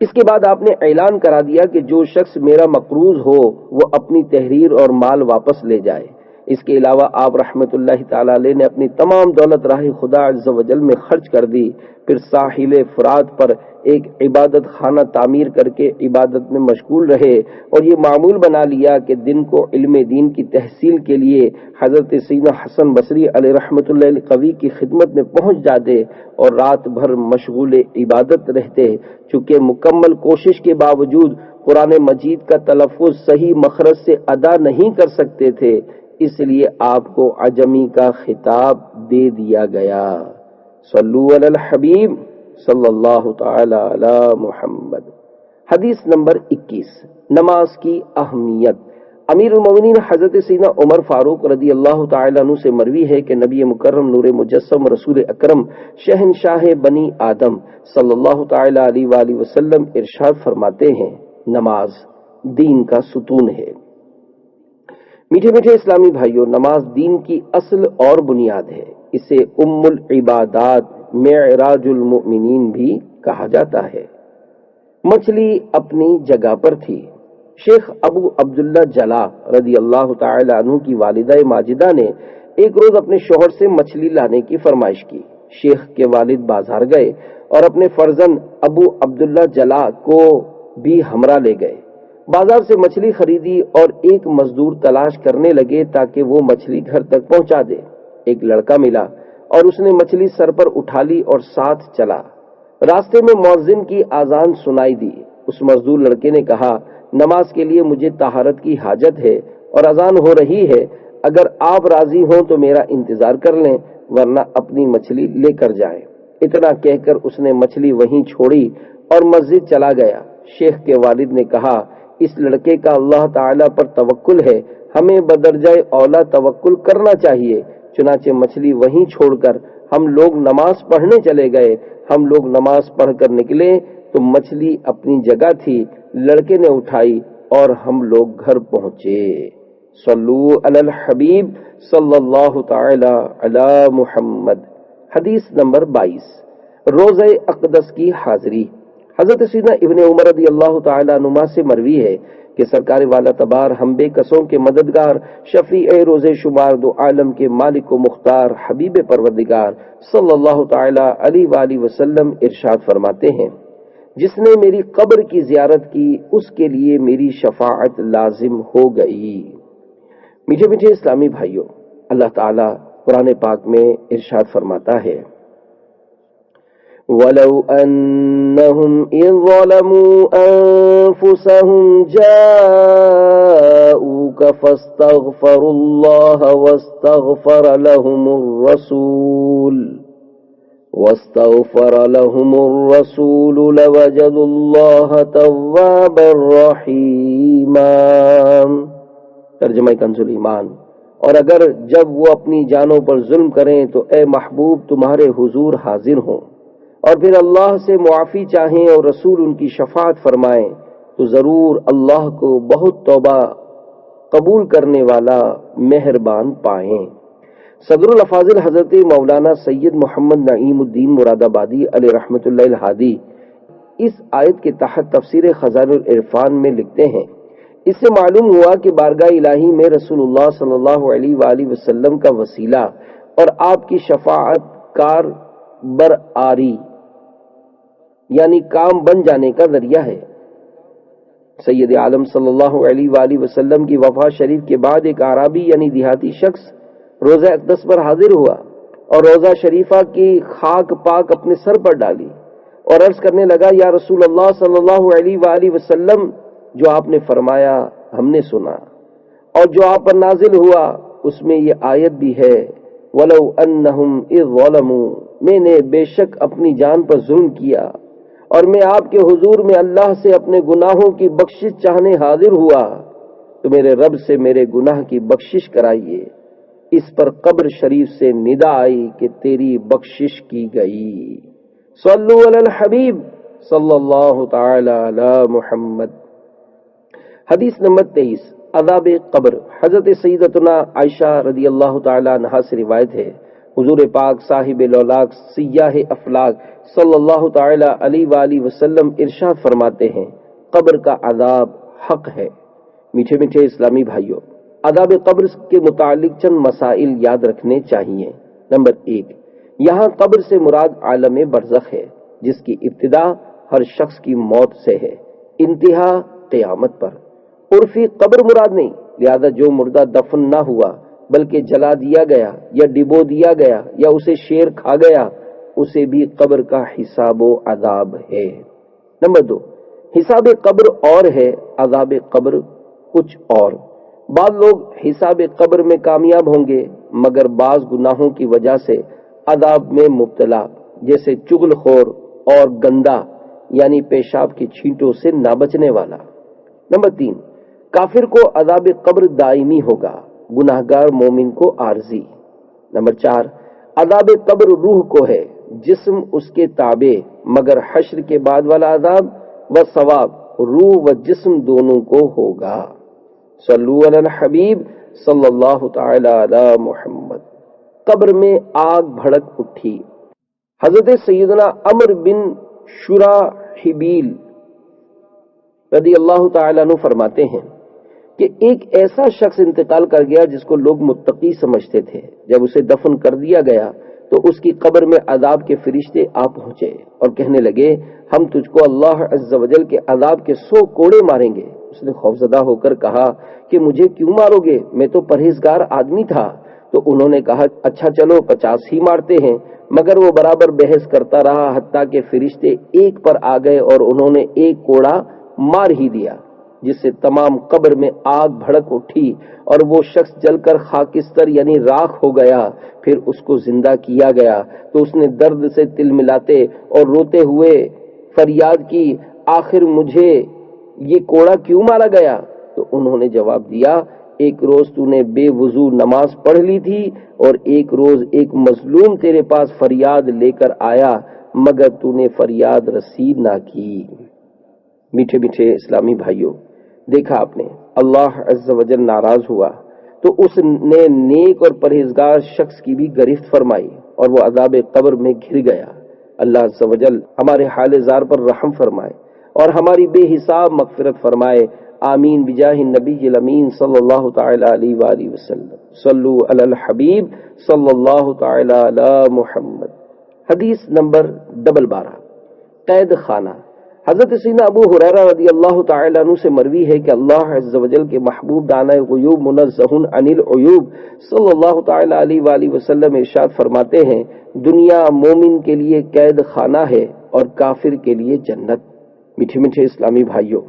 اس کے بعد آپ نے اعلان کرا دیا کہ جو شخص میرا مقروض ہو وہ اپنی تحریر اور مال واپس لے جائے۔ اس کے علاوہ آپ رحمت اللہ تعالی علیہ نے اپنی تمام دولت راہ خدا عز و جل میں خرچ کر دی، پھر ساحل فرات پر ایک عبادت خانہ تعمیر کر کے عبادت میں مشغول رہے اور یہ معمول بنا لیا کہ دن کو علم دین کی تحصیل کے لیے حضرت سیدنا حسن بصری علیہ رحمت اللہ القوی کی خدمت میں پہنچ جاتے اور رات بھر مشغول عبادت رہتے۔ چونکہ مکمل کوشش کے باوجود قرآن مجید کا تلفظ صحیح مخرج سے ادا نہیں کر سکتے تھے، اس لیے آپ کو عجمی کا خطاب دے دیا گیا۔ صلو علی الحبیب صلی اللہ تعالی علی محمد۔ حدیث نمبر 21، نماز کی اہمیت۔ امیر المومنین حضرت سیدنا عمر فاروق رضی اللہ تعالی عنہ سے مروی ہے کہ نبی مکرم نور مجسم رسول اکرم شہنشاہ بنی آدم صلی اللہ تعالی علیہ وآلہ وسلم ارشاد فرماتے ہیں، نماز دین کا ستون ہے۔ میٹھے میٹھے اسلامی بھائیوں، نماز دین کی اصل اور بنیاد ہے۔ اسے ام العبادات، معراج المؤمنین بھی کہا جاتا ہے۔ مچھلی اپنی جگہ پر تھی۔ شیخ ابو عبداللہ جلا رضی اللہ تعالی عنہ کی والدہ ماجدہ نے ایک روز اپنے شوہر سے مچھلی لانے کی فرمائش کی۔ شیخ کے والد بازار گئے اور اپنے فرزند ابو عبداللہ جلا کو بھی ہمراہ لے گئے۔ بازار سے مچھلی خریدی اور ایک مزدور تلاش کرنے لگے تاکہ وہ مچھلی گھر تک پہنچا دے۔ ایک لڑکا ملا اور اس نے مچھلی سر پر اٹھا لی اور ساتھ چلا۔ راستے میں مؤذن کی اذان سنائی دی۔ اس مزدور لڑکے نے کہا، نماز کے لیے مجھے طہارت کی حاجت ہے اور اذان ہو رہی ہے، اگر آپ راضی ہوں تو میرا انتظار کر لیں ورنہ اپنی مچھلی لے کر جائیں۔ اتنا کہہ کر اس نے مچھلی وہیں چھوڑی اور مسجد چلا گیا۔ شیخ کے والد نے کہا، اس لڑکے کا اللہ تعالی پر توکل ہے، ہمیں بدرجہ اولا توکل کرنا چاہیے۔ چنانچہ مچھلی وہیں چھوڑ کر ہم لوگ نماز پڑھنے چلے گئے۔ ہم لوگ نماز پڑھ کر نکلے تو مچھلی اپنی جگہ تھی، لڑکے نے اٹھائی اور ہم لوگ گھر پہنچے۔ صلو علی الحبیب صلی اللہ تعالی علی محمد۔ حدیث نمبر 22، روزہ اقدس کی حاضری۔ حضرت سیدنا ابن عمر رضی اللہ تعالی عنہما سے مروی ہے کہ سرکار والا تبار ہم بے کسوں کے مددگار، شفیع روز شمار، دو عالم کے مالک و مختار، حبیب پروردگار صلی اللہ تعالی علیہ وآلہ وسلم ارشاد فرماتے ہیں، جس نے میری قبر کی زیارت کی اس کے لیے میری شفاعت لازم ہو گئی۔ میٹھے میٹھے اسلامی بھائیوں، اللہ تعالی قرآن پاک میں ارشاد فرماتا ہے، وَلَوْ أَنَّهُمْ إِذْ ظَلَمُوا أَنفُسَهُمْ جَاءُوكَ فَاسْتَغْفَرُوا اللَّهَ وَاسْتَغْفَرَ لَهُمُ الرَّسُولُ لَوَجَدُوا اللَّهَ تَوَّابًا رَحِيمًا۔ ترجمہ کنز ایمان۔ اور اگر جب وہ اپنی جانوں پر ظلم کریں تو اے محبوب تمہارے حضور حاضر ہوں اور پھر اللہ سے معافی چاہیں اور رسول ان کی شفاعت فرمائیں تو ضرور اللہ کو بہت توبہ قبول کرنے والا مہربان پائیں۔ صدر الافاضل حضرت مولانا سید محمد نعیم الدین مراد آبادی علیہ رحمت اللہ الہادی اس آیت کے تحت تفسیر خزائن العرفان میں لکھتے ہیں، اس سے معلوم ہوا کہ بارگاہ الہی میں رسول اللہ صلی اللہ علیہ وآلہ وسلم کا وسیلہ اور آپ کی شفاعت کار برآری یعنی کام بن جانے کا ذریعہ ہے۔ سید عالم صلی اللہ علیہ وآلہ وسلم کی وفات شریف کے بعد ایک اعرابی یعنی دیہاتی شخص روضہ اقدس پر حاضر ہوا اور روضہ شریفہ کی خاک پاک اپنے سر پر ڈالی اور عرض کرنے لگا، یا رسول اللہ صلی اللہ علیہ وآلہ وسلم، جو آپ نے فرمایا ہم نے سنا، اور جو آپ پر نازل ہوا اس میں یہ آیت بھی ہے، وَلَوْ أَنَّهُمْ إِذْ ظَلَمُوا، میں نے بے شک اپنی جان پر ظلم کیا اور میں آپ کے حضور میں اللہ سے اپنے گناہوں کی بخشش چاہنے حاضر ہوا تو میرے رب سے میرے گناہ کی بخشش کرائیے۔ اس پر قبر شریف سے ندا آئی کہ تیری بخشش کی گئی۔ صلو علی الحبیب صلی اللہ تعالی علی محمد۔ حدیث نمبر 23، عذاب قبر۔ حضرت سیدتنا عائشہ رضی اللہ تعالی عنہا سے روایت ہے، حضور پاک صاحب لولاک سیاہ افلاک صلی اللہ تعالی علیہ وآلہ وسلم ارشاد فرماتے ہیں، قبر کا عذاب حق ہے۔ میٹھے میٹھے اسلامی بھائیوں، عذاب قبر کے متعلق چند مسائل یاد رکھنے چاہیے۔ نمبر 1، یہاں قبر سے مراد عالم برزخ ہے، جس کی ابتدا ہر شخص کی موت سے ہے، انتہا قیامت پر۔ عرفی قبر مراد نہیں، لہذا جو مردہ دفن نہ ہوا بلکہ جلا دیا گیا یا ڈبو دیا گیا یا اسے شیر کھا گیا، اسے بھی قبر کا حساب و عذاب ہے۔ نمبر 2، حساب قبر اور ہے، عذاب قبر کچھ اور۔ بعض لوگ حساب قبر میں کامیاب ہوں گے مگر بعض گناہوں کی وجہ سے عذاب میں مبتلا، جیسے چغل خور اور گندا یعنی پیشاب کی چھینٹوں سے نہ بچنے والا۔ نمبر 3، کافر کو عذاب قبر دائمی ہوگا، گناہگار مومن کو عارضی۔ نمبر 4، عذاب قبر روح کو ہے، جسم اس کے تابع، مگر حشر کے بعد والا عذاب و ثواب روح و جسم دونوں کو ہوگا۔ صلو علی الحبیب صلی اللہ تعالی علی محمد۔ قبر میں آگ بھڑک اٹھی۔ حضرت سیدنا عمر بن شراحبیل رضی اللہ تعالیٰ عنہ فرماتے ہیں کہ ایک ایسا شخص انتقال کر گیا جس کو لوگ متقی سمجھتے تھے۔ جب اسے دفن کر دیا گیا تو اس کی قبر میں عذاب کے فرشتے آ پہنچے اور کہنے لگے، ہم تجھ کو اللہ عز و جل کے عذاب کے 100 کوڑے ماریں گے۔ اس نے خوفزدہ ہو کر کہا کہ مجھے کیوں مارو گے، میں تو پرہیزگار آدمی تھا۔ تو انہوں نے کہا، اچھا چلو 50 ہی مارتے ہیں۔ مگر وہ برابر بحث کرتا رہا حتیٰ کہ فرشتے ایک پر آ گئے اور انہوں نے ایک کوڑا مار ہی دیا، جس سے تمام قبر میں آگ بھڑک اٹھی اور وہ شخص جل کر خاکستر یعنی راکھ ہو گیا۔ پھر اس کو زندہ کیا گیا تو اس نے درد سے تل ملاتے اور روتے ہوئے فریاد کی، آخر مجھے یہ کوڑا کیوں مارا گیا؟ تو انہوں نے جواب دیا، ایک روز تو نے بے وضو نماز پڑھ لی تھی اور ایک روز ایک مظلوم تیرے پاس فریاد لے کر آیا مگر تو نے فریاد رسید نہ کی۔ میٹھے میٹھے اسلامی بھائیوں، دیکھا آپ نے، اللہ عز و جل ناراض ہوا تو اس نے نیک اور پرہیزگار شخص کی بھی گرفت فرمائی اور وہ عذاب قبر میں گر گیا۔ اللہ عز و جل ہمارے حال زار پر رحم فرمائے اور ہماری بے حساب مغفرت فرمائے، آمین بجاہ النبی الامین صلی اللہ تعالی علیہ وآلہ وسلم۔ صلو علی الحبیب صلی اللہ تعالی علی محمد۔ حدیث نمبر 12، قید خانہ۔ حضرت سیدنا ابو ہریرہ رضی اللہ تعالی عنہ سے مروی ہے کہ اللہ عز و جل کے محبوب دانۂ غیوب منزہ عن العیوب صلی اللہ تعالی علیہ وآلہ وسلم ارشاد فرماتے ہیں، دنیا مومن کے لیے قید خانہ ہے اور کافر کے لیے جنت۔ میٹھے میٹھے اسلامی بھائیوں،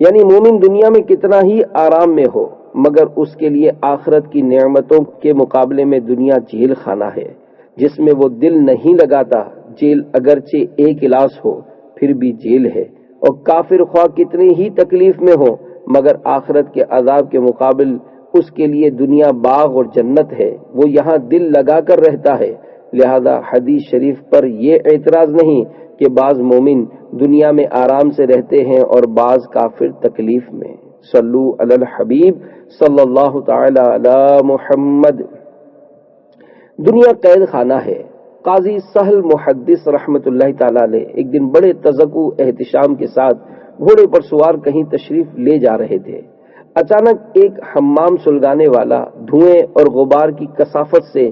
یعنی مومن دنیا میں کتنا ہی آرام میں ہو مگر اس کے لیے آخرت کی نعمتوں کے مقابلے میں دنیا جیل خانہ ہے جس میں وہ دل نہیں لگاتا۔ جیل اگرچہ ایک علاج ہو پھر بھی جیل ہے، اور کافر خواہ کتنی ہی تکلیف میں ہو مگر آخرت کے عذاب کے مقابل اس کے لیے دنیا باغ اور جنت ہے، وہ یہاں دل لگا کر رہتا ہے۔ لہذا حدیث شریف پر یہ اعتراض نہیں کہ بعض مومن دنیا میں آرام سے رہتے ہیں اور بعض کافر تکلیف میں۔ صلو علی الحبیب صلی اللہ تعالی علی محمد۔ دنیا قید خانہ ہے۔ قاضی سہل محدث رحمت اللہ تعالی علیہ ایک دن بڑے تذکر احتشام کے ساتھ گھوڑے پر سوار کہیں تشریف لے جا رہے تھے۔ اچانک ایک حمام سلگانے والا دھوئیں اور غبار کی کثافت سے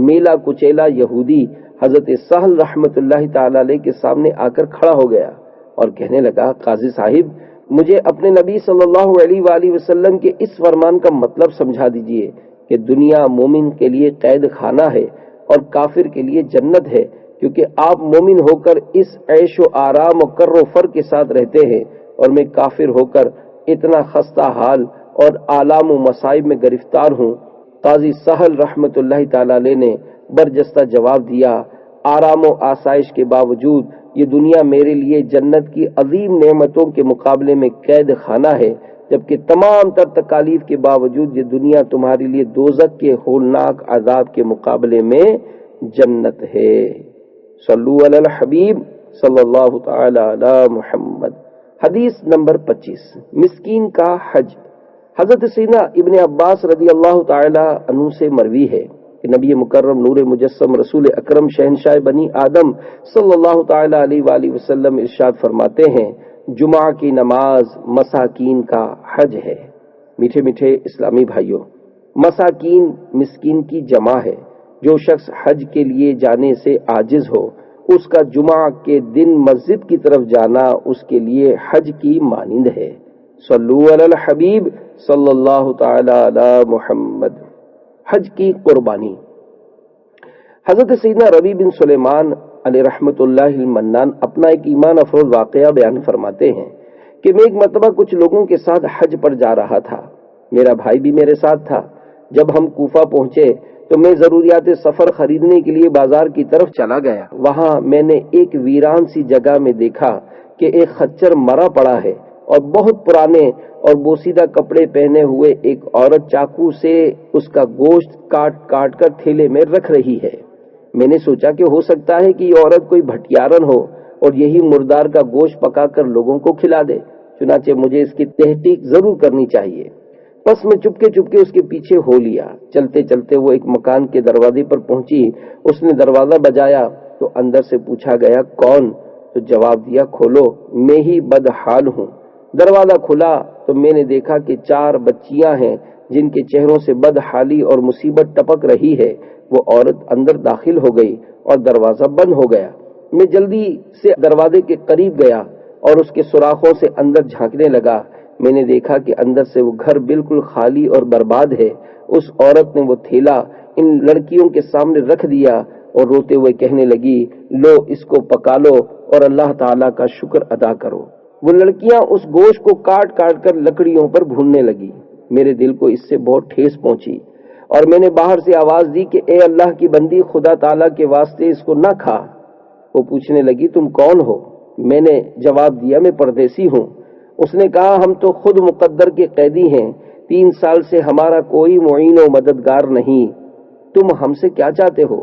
میلا کچیلا یہودی حضرت سہل رحمت اللہ تعالی علیہ کے سامنے آ کر کھڑا ہو گیا اور کہنے لگا، قاضی صاحب، مجھے اپنے نبی صلی اللہ علیہ وآلہ وسلم کے اس فرمان کا مطلب سمجھا دیجئے کہ دنیا مومن کے لیے قید خانہ ہے اور کافر کے لیے جنت ہے، کیونکہ آپ مومن ہو کر اس عیش و آرام و کر و فر کے ساتھ رہتے ہیں اور میں کافر ہو کر اتنا خستہ حال اور آلام و مصائب میں گرفتار ہوں۔ قاضی سہل رحمت اللہ تعالی علیہ نے برجستہ جواب دیا، آرام و آسائش کے باوجود یہ دنیا میرے لیے جنت کی عظیم نعمتوں کے مقابلے میں قید خانہ ہے، جبکہ تمام تر تکالیف کے باوجود یہ دنیا تمہارے لیے دوزخ کے ہولناک عذاب کے مقابلے میں جنت ہے۔ صلو علی الحبیب صلی اللہ تعالی علی محمد۔ حدیث نمبر 25، مسکین کا حج۔ حضرت سیدنا ابن عباس رضی اللہ تعالی عنہ سے مروی ہے کہ نبی مکرم نور مجسم رسول اکرم شہنشاہ بنی آدم صلی اللہ تعالی علیہ وآلہ وسلم ارشاد فرماتے ہیں، جمعہ کی نماز مساکین کا حج ہے۔ میٹھے میٹھے اسلامی بھائیوں، مساکین مسکین کی جمع ہے۔ جو شخص حج کے لیے جانے سے عاجز ہو، اس کا جمعہ کے دن مسجد کی طرف جانا اس کے لیے حج کی مانند ہے۔ صلو علی الحبیب صلی اللہ تعالی علی محمد۔ حج کی قربانی۔ حضرت سیدنا ربیع بن سلیمان علیہ رحمت اللہ المنان اپنا ایک ایمان افروز واقعہ بیان فرماتے ہیں کہ میں ایک مرتبہ کچھ لوگوں کے ساتھ حج پر جا رہا تھا، میرا بھائی بھی میرے ساتھ تھا۔ جب ہم کوفہ پہنچے تو میں ضروریات سفر خریدنے کے لیے بازار کی طرف چلا گیا۔ وہاں میں نے ایک ویران سی جگہ میں دیکھا کہ ایک خچر مرا پڑا ہے اور بہت پرانے اور بوسیدہ کپڑے پہنے ہوئے ایک عورت چاقو سے اس کا گوشت کاٹ کاٹ کر تھیلے میں رکھ رہی ہے۔ میں نے سوچا کہ ہو سکتا ہے کہ یہ عورت کوئی بھٹیارن ہو اور یہی مردار کا گوشت پکا کر لوگوں کو کھلا دے، چنانچہ مجھے اس کی تحقیق ضرور کرنی چاہیے۔ بس میں چپکے چپکے اس کے پیچھے ہو لیا۔ چلتے چلتے وہ ایک مکان کے دروازے پر پہنچی۔ اس نے دروازہ بجایا تو اندر سے پوچھا گیا، کون؟ تو جواب دیا، کھولو، میں ہی بدحال ہوں۔ دروازہ کھلا تو میں نے دیکھا کہ 4 بچیاں ہیں جن کے چہروں سے بدحالی اور مصیبت ٹپک رہی ہے۔ وہ عورت اندر داخل ہو گئی اور دروازہ بند ہو گیا۔ میں جلدی سے دروازے کے قریب گیا اور اس کے سوراخوں سے اندر جھانکنے لگا۔ میں نے دیکھا کہ اندر سے وہ گھر بالکل خالی اور برباد ہے۔ اس عورت نے وہ تھیلا ان لڑکیوں کے سامنے رکھ دیا اور روتے ہوئے کہنے لگی، لو اس کو پکا لو اور اللہ تعالیٰ کا شکر ادا کرو۔ وہ لڑکیاں اس گوشت کو کاٹ کاٹ کر لکڑیوں پر بھوننے لگی۔ میرے دل کو اس سے بہت ٹھیس پہنچی اور میں نے باہر سے آواز دی کہ اے اللہ کی بندی، خدا تعالیٰ کے واسطے اس کو نہ کھا۔ وہ پوچھنے لگی، تم کون ہو؟ میں نے جواب دیا، میں پردیسی ہوں۔ اس نے کہا، ہم تو خود مقدر کے قیدی ہیں، 3 سال سے ہمارا کوئی معین و مددگار نہیں، تم ہم سے کیا چاہتے ہو؟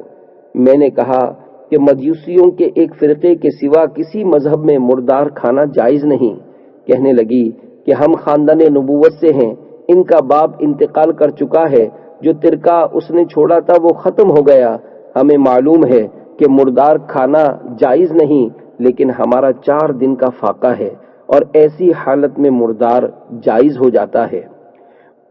میں نے کہا کہ مجوسیوں کے ایک فرقے کے سوا کسی مذہب میں مردار کھانا جائز نہیں۔ کہنے لگی کہ ہم خاندان نبوت سے ہیں، ان کا باپ انتقال کر چکا ہے، جو ترکہ اس نے چھوڑا تھا وہ ختم ہو گیا۔ ہمیں معلوم ہے کہ مردار کھانا جائز نہیں، لیکن ہمارا 4 دن کا فاقہ ہے اور ایسی حالت میں مردار جائز ہو جاتا ہے۔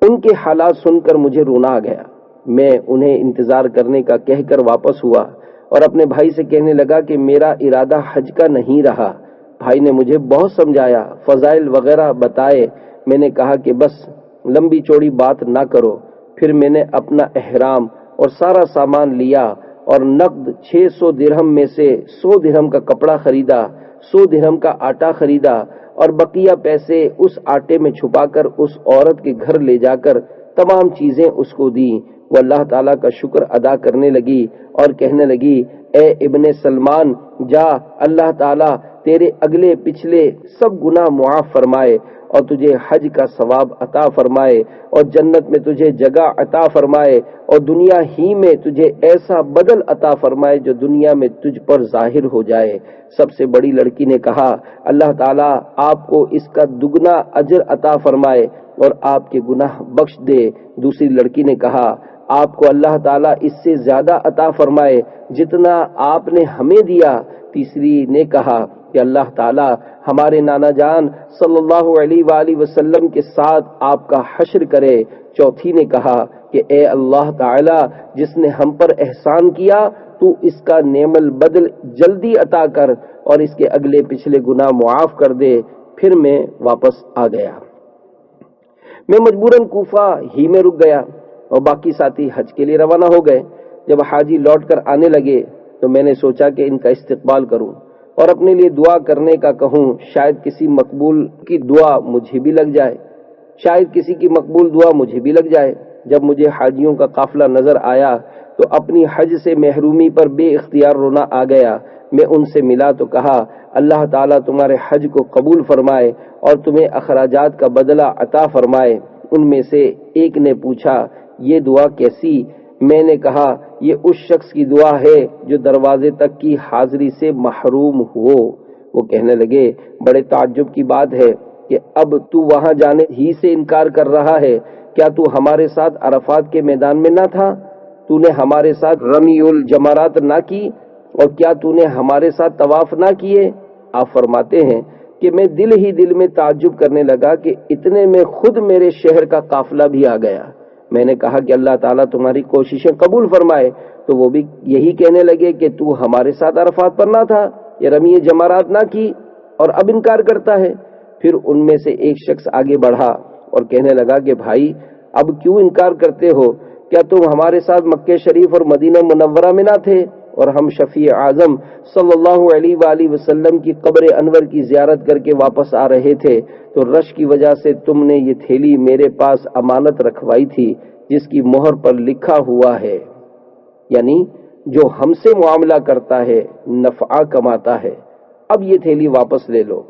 ان کے حالات سن کر مجھے رونا آ گیا۔ میں انہیں انتظار کرنے کا کہہ کر واپس ہوا اور اپنے بھائی سے کہنے لگا کہ میرا ارادہ حج کا نہیں رہا۔ بھائی نے مجھے بہت سمجھایا، فضائل وغیرہ بتائے۔ میں نے کہا کہ بس لمبی چوڑی بات نہ کرو۔ پھر میں نے اپنا احرام اور سارا سامان لیا اور نقد 600 درہم میں سے 100 درہم کا کپڑا خریدا، 100 درہم کا آٹا خریدا اور بقیہ پیسے اس آٹے میں چھپا کر اس عورت کے گھر لے جا کر تمام چیزیں اس کو دی۔ وہ اللہ تعالیٰ کا شکر ادا کرنے لگی اور کہنے لگی، اے ابن سلمان، جا، اللہ تعالیٰ تیرے اگلے پچھلے سب گناہ معاف فرمائے اور تجھے حج کا ثواب عطا فرمائے اور جنت میں تجھے جگہ عطا فرمائے اور دنیا ہی میں تجھے ایسا بدل عطا فرمائے جو دنیا میں تجھ پر ظاہر ہو جائے۔ سب سے بڑی لڑکی نے کہا، اللہ تعالیٰ آپ کو اس کا دگنا اجر عطا فرمائے اور آپ کے گناہ بخش دے۔ دوسری لڑکی نے کہا، آپ کو اللہ تعالیٰ اس سے زیادہ عطا فرمائے جتنا آپ نے ہمیں دیا۔ تیسری نے کہا کہ اللہ تعالی ہمارے نانا جان صلی اللہ علیہ وآلہ وسلم کے ساتھ آپ کا حشر کرے۔ چوتھی نے کہا کہ اے اللہ تعالی جس نے ہم پر احسان کیا تو اس کا نعم البدل جلدی عطا کر اور اس کے اگلے پچھلے گناہ معاف کر دے۔ پھر میں واپس آ گیا۔ میں مجبوراً کوفہ ہی میں رک گیا اور باقی ساتھی حج کے لیے روانہ ہو گئے۔ جب حاجی لوٹ کر آنے لگے تو میں نے سوچا کہ ان کا استقبال کروں اور اپنے لیے دعا کرنے کا کہوں، شاید کسی مقبول کی دعا مجھے بھی لگ جائے، شاید کسی کی مقبول دعا مجھے بھی لگ جائے۔ جب مجھے حاجیوں کا قافلہ نظر آیا تو اپنی حج سے محرومی پر بے اختیار رونا آ گیا۔ میں ان سے ملا تو کہا اللہ تعالیٰ تمہارے حج کو قبول فرمائے اور تمہیں اخراجات کا بدلہ عطا فرمائے۔ ان میں سے ایک نے پوچھا یہ دعا کیسی؟ میں نے کہا یہ اس شخص کی دعا ہے جو دروازے تک کی حاضری سے محروم ہو۔ وہ کہنے لگے بڑے تعجب کی بات ہے کہ اب تو وہاں جانے ہی سے انکار کر رہا ہے، کیا تو ہمارے ساتھ عرفات کے میدان میں نہ تھا؟ تو نے ہمارے ساتھ رمی الجمرات نہ کی اور کیا تو نے ہمارے ساتھ طواف نہ کیے؟ آپ فرماتے ہیں کہ میں دل ہی دل میں تعجب کرنے لگا کہ اتنے میں خود میرے شہر کا قافلہ بھی آ گیا۔ میں نے کہا کہ اللہ تعالیٰ تمہاری کوششیں قبول فرمائے، تو وہ بھی یہی کہنے لگے کہ تو ہمارے ساتھ عرفات پر نہ تھا، یہ رمی جمرات نہ کی اور اب انکار کرتا ہے۔ پھر ان میں سے ایک شخص آگے بڑھا اور کہنے لگا کہ بھائی اب کیوں انکار کرتے ہو؟ کیا تم ہمارے ساتھ مکہ شریف اور مدینہ منورہ میں نہ تھے اور ہم شفیع اعظم صلی اللہ علیہ وآلہ وسلم کی قبر انور کی زیارت کر کے واپس آ رہے تھے تو رش کی وجہ سے تم نے یہ تھیلی میرے پاس امانت رکھوائی تھی جس کی مہر پر لکھا ہوا ہے، یعنی جو ہم سے معاملہ کرتا ہے نفع کماتا ہے، اب یہ تھیلی واپس لے لو۔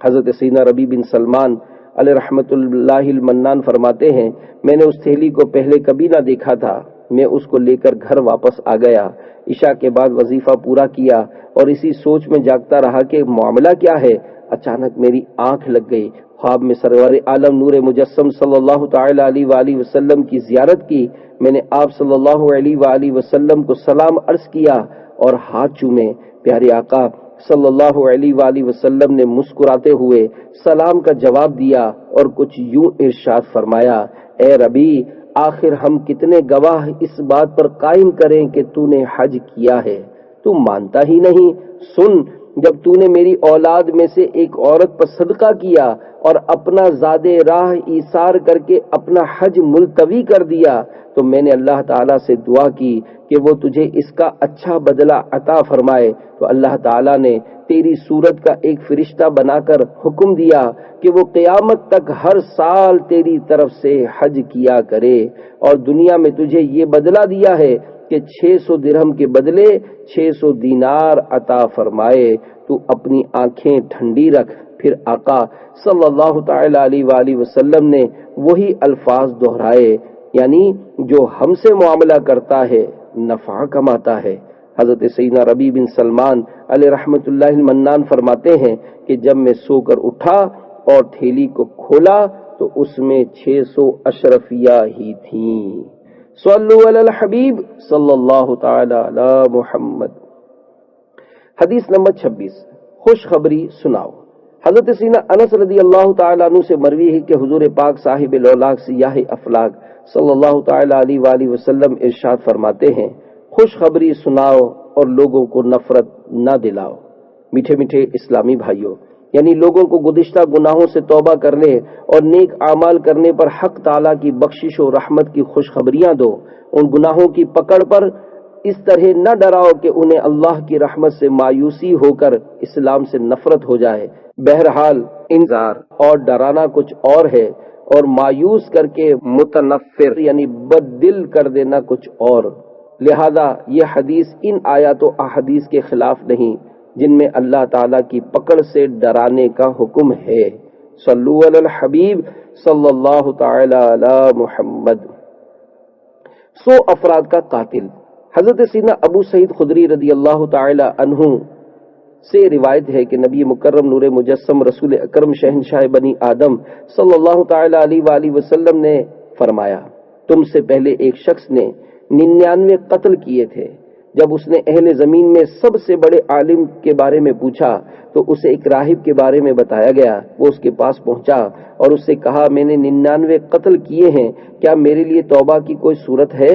حضرت سیدنا ربیع بن سلمان علیہ رحمت اللہ المنان فرماتے ہیں میں نے اس تھیلی کو پہلے کبھی نہ دیکھا تھا، میں اس کو لے کر گھر واپس آ گیا، عشاء کے بعد وظیفہ پورا کیا اور اسی سوچ میں جاگتا رہا کہ معاملہ کیا ہے۔ اچانک میری آنکھ لگ گئی، خواب میں سرور عالم نور مجسم صلی اللہ تعالی علیہ وآلہ وسلم کی زیارت کی۔ میں نے آپ صلی اللہ علیہ وآلہ وسلم کو سلام عرض کیا اور ہاتھ چومے۔ پیارے آقا صلی اللہ علیہ وآلہ وسلم نے مسکراتے ہوئے سلام کا جواب دیا اور کچھ یوں ارشاد فرمایا، اے ربیع آخر ہم کتنے گواہ اس بات پر قائم کریں کہ تو نے حج کیا ہے، تو مانتا ہی نہیں۔ سن، جب تو نے میری اولاد میں سے ایک عورت پر صدقہ کیا اور اپنا زاد راہ ایثار کر کے اپنا حج ملتوی کر دیا تو میں نے اللہ تعالیٰ سے دعا کی کہ وہ تجھے اس کا اچھا بدلہ عطا فرمائے، تو اللہ تعالیٰ نے تیری صورت کا ایک فرشتہ بنا کر حکم دیا کہ وہ قیامت تک ہر سال تیری طرف سے حج کیا کرے، اور دنیا میں تجھے یہ بدلہ دیا ہے کہ 600 درہم کے بدلے 600 دینار عطا فرمائے، تو اپنی آنکھیں ٹھنڈی رکھ۔ پھر آقا صلی اللہ تعالی علیہ وآلہ وسلم نے وہی الفاظ دہرائے، یعنی جو ہم سے معاملہ کرتا ہے نفع کماتا ہے۔ حضرت سیدنا ربیع بن سلمان علیہ رحمت اللہ المنان فرماتے ہیں کہ جب میں سو کر اٹھا اور تھیلی کو کھولا تو اس میں 600 اشرفیہ ہی تھیں۔ صلو علی الحبیب صلی اللہ تعالی علی محمد۔ حدیث نمبر 26، خوشخبری سناؤ۔ حضرت سیدنا انس رضی اللہ تعالیٰ عنہ سے مروی ہے کہ حضور پاک صاحب الاولاق سیاہ افلاک صلی اللہ تعالیٰ علیہ وآلہ وسلم ارشاد فرماتے ہیں، خوشخبری سناؤ اور لوگوں کو نفرت نہ دلاؤ۔ میٹھے میٹھے اسلامی بھائیوں، یعنی لوگوں کو گزشتہ گناہوں سے توبہ کرنے اور نیک اعمال کرنے پر حق تعالیٰ کی بخشش و رحمت کی خوشخبریاں دو۔ ان گناہوں کی پکڑ پر اس طرح نہ ڈراؤ کہ انہیں اللہ کی رحمت سے مایوسی ہو کر اسلام سے نفرت ہو جائے۔ بہرحال انذار اور ڈرانا کچھ اور ہے اور مایوس کر کے متنفر یعنی بد دل کر دینا کچھ اور۔ لہذا یہ حدیث ان آیات و احادیث کے خلاف نہیں جن میں اللہ تعالیٰ کی پکڑ سے ڈرانے کا حکم ہے۔ صلو علی الحبیب صلی اللہ تعالی علی محمد۔ 100 افراد کا قاتل۔ حضرت سیدنا ابو سعید خدری رضی اللہ تعالی عنہ سے روایت ہے کہ نبی مکرم نور مجسم رسول اکرم شہنشاہ بنی آدم صلی اللہ تعالی علیہ وآلہ وسلم نے فرمایا، تم سے پہلے ایک شخص نے 99 قتل کیے تھے، جب اس نے اہل زمین میں سب سے بڑے عالم کے بارے میں پوچھا تو اسے ایک راہب کے بارے میں بتایا گیا. وہ اس کے پاس پہنچا اور اس سے کہا میں نے 99 قتل کیے ہیں, کیا میرے لیے توبہ کی کوئی صورت ہے؟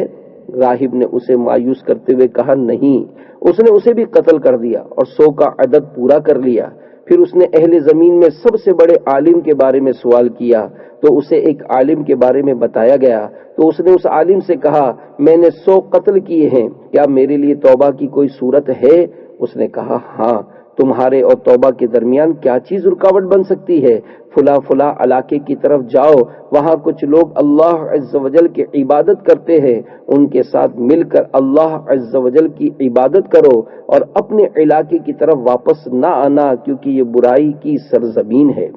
راہب نے اسے مایوس کرتے ہوئے کہا نہیں. اس نے اسے بھی قتل کر دیا اور 100 کا عدد پورا کر لیا. پھر اس نے اہل زمین میں سب سے بڑے عالم کے بارے میں سوال کیا تو اسے ایک عالم کے بارے میں بتایا گیا. تو اس نے اس عالم سے کہا میں نے 100 قتل کیے ہیں, کیا میرے لیے توبہ کی کوئی صورت ہے؟ اس نے کہا ہاں. تمہارے اور توبہ کے درمیان کیا چیز رکاوٹ بن سکتی ہے؟ فلاں فلاں علاقے کی طرف جاؤ, وہاں کچھ لوگ اللہ عز و جل کی عبادت کرتے ہیں, ان کے ساتھ مل کر اللہ عز و جل کی عبادت کرو اور اپنے علاقے کی طرف واپس نہ آنا, کیونکہ یہ برائی کی سرزمین ہے.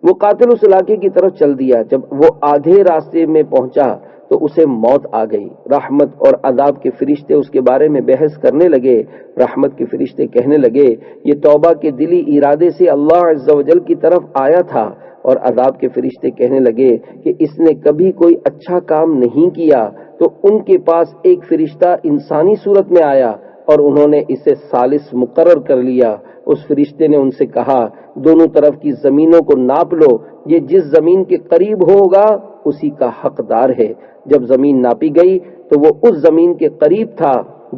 وہ قاتل اس علاقے کی طرف چل دیا. جب وہ آدھے راستے میں پہنچا تو اسے موت آ گئی. رحمت اور عذاب کے فرشتے اس کے بارے میں بحث کرنے لگے. رحمت کے فرشتے کہنے لگے یہ توبہ کے دلی ارادے سے اللہ عز و جل کی طرف آیا تھا, اور عذاب کے فرشتے کہنے لگے کہ اس نے کبھی کوئی اچھا کام نہیں کیا. تو ان کے پاس ایک فرشتہ انسانی صورت میں آیا اور انہوں نے اسے ثالث مقرر کر لیا. اس فرشتے نے ان سے کہا دونوں طرف کی زمینوں کو ناپ لو, یہ جس زمین کے قریب ہوگا اسی کا حقدار ہے. جب زمین ناپی گئی تو وہ اس زمین کے قریب تھا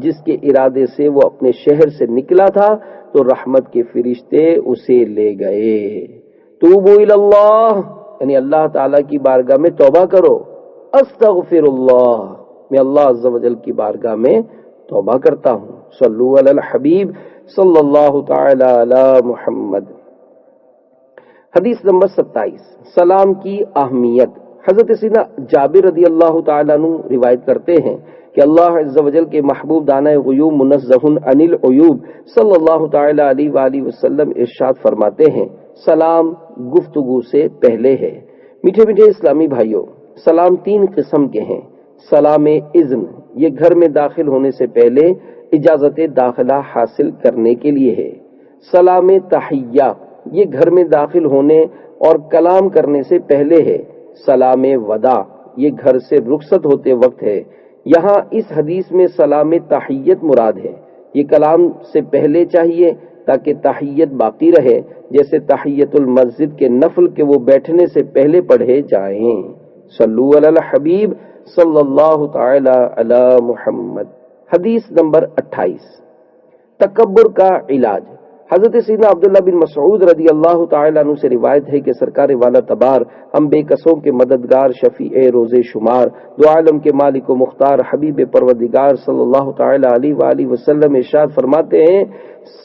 جس کے ارادے سے وہ اپنے شہر سے نکلا تھا, تو رحمت کے فرشتے اسے لے گئے. توبوا الی اللہ, یعنی اللہ تعالی کی بارگاہ میں توبہ کرو. استغفر اللہ, میں اللہ عز و جل کی بارگاہ میں توبہ کرتا ہوں. صلو علی الحبیب صلی اللہ تعالی علی محمد. حدیث نمبر 27, سلام کی اہمیت. حضرت سیدنا جابر رضی اللہ تعالیٰ عنہ روایت کرتے ہیں کہ اللہ عز و جل کے محبوب دانہ غیوب منزہ عن العیوب صلی اللہ تعالی علیہ وآلہ وسلم ارشاد فرماتے ہیں سلام گفتگو سے پہلے ہے. میٹھے میٹھے اسلامی بھائیوں, سلام 3 قسم کے ہیں. سلام اذن, یہ گھر میں داخل ہونے سے پہلے اجازت داخلہ حاصل کرنے کے لیے ہے. سلام تحیہ, یہ گھر میں داخل ہونے اور کلام کرنے سے پہلے ہے. سلام وداع, یہ گھر سے رخصت ہوتے وقت ہے. یہاں اس حدیث میں سلام تحیت مراد ہے. یہ کلام سے پہلے چاہیے تاکہ تحیت باقی رہے, جیسے تحیت المسجد کے نفل کے وہ بیٹھنے سے پہلے پڑھے جائیں. صلو علی الحبیب صلی اللہ تعالی علی محمد. حدیث نمبر 28, تکبر کا علاج. حضرت سیدنا عبداللہ بن مسعود رضی اللہ تعالی عنہ سے روایت ہے کہ سرکار والا تبار, ہم بے کسوں کے مددگار, شفیع روز شمار, دو عالم کے مالک و مختار, حبیب پروردگار صلی اللہ تعالی علیہ وآلہ وسلم ارشاد فرماتے ہیں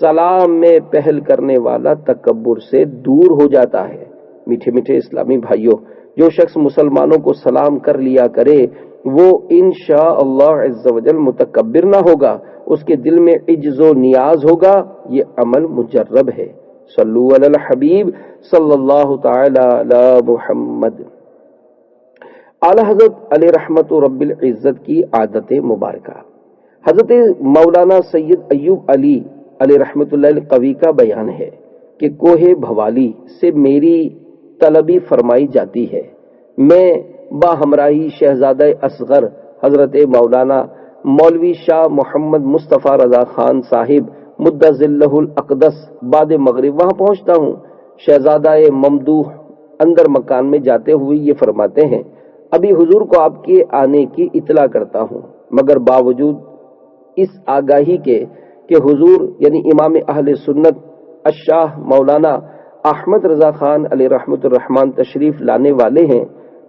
سلام میں پہل کرنے والا تکبر سے دور ہو جاتا ہے. میٹھے میٹھے اسلامی بھائیوں, جو شخص مسلمانوں کو سلام کر لیا کرے وہ انشاءاللہ عز و جل متکبر نہ ہوگا, اس کے دل میں عجز و نیاز ہوگا. یہ عمل مجرب ہے. صلو علی الحبیب صلی اللہ تعالی علی محمد. اعلی حضرت علیہ رحمت و رب العزت کی عادت مبارکہ. حضرت مولانا سید ایوب علی علیہ رحمت اللہ القوی کا بیان ہے کہ کوہ بھوالی سے میری طلبی فرمائی جاتی ہے. میں با ہمراہی شہزادہ اصغر حضرت مولانا مولوی شاہ محمد مصطفیٰ رضا خان صاحب مدہ ذلہ الاقدس بعد مغرب وہاں پہنچتا ہوں. شہزادہ ممدوح اندر مکان میں جاتے ہوئے یہ فرماتے ہیں ابھی حضور کو آپ کے آنے کی اطلاع کرتا ہوں, مگر باوجود اس آگاہی کے کہ حضور یعنی امام اہل سنت الشاہ مولانا احمد رضا خان علیہ رحمت الرحمن تشریف لانے والے ہیں,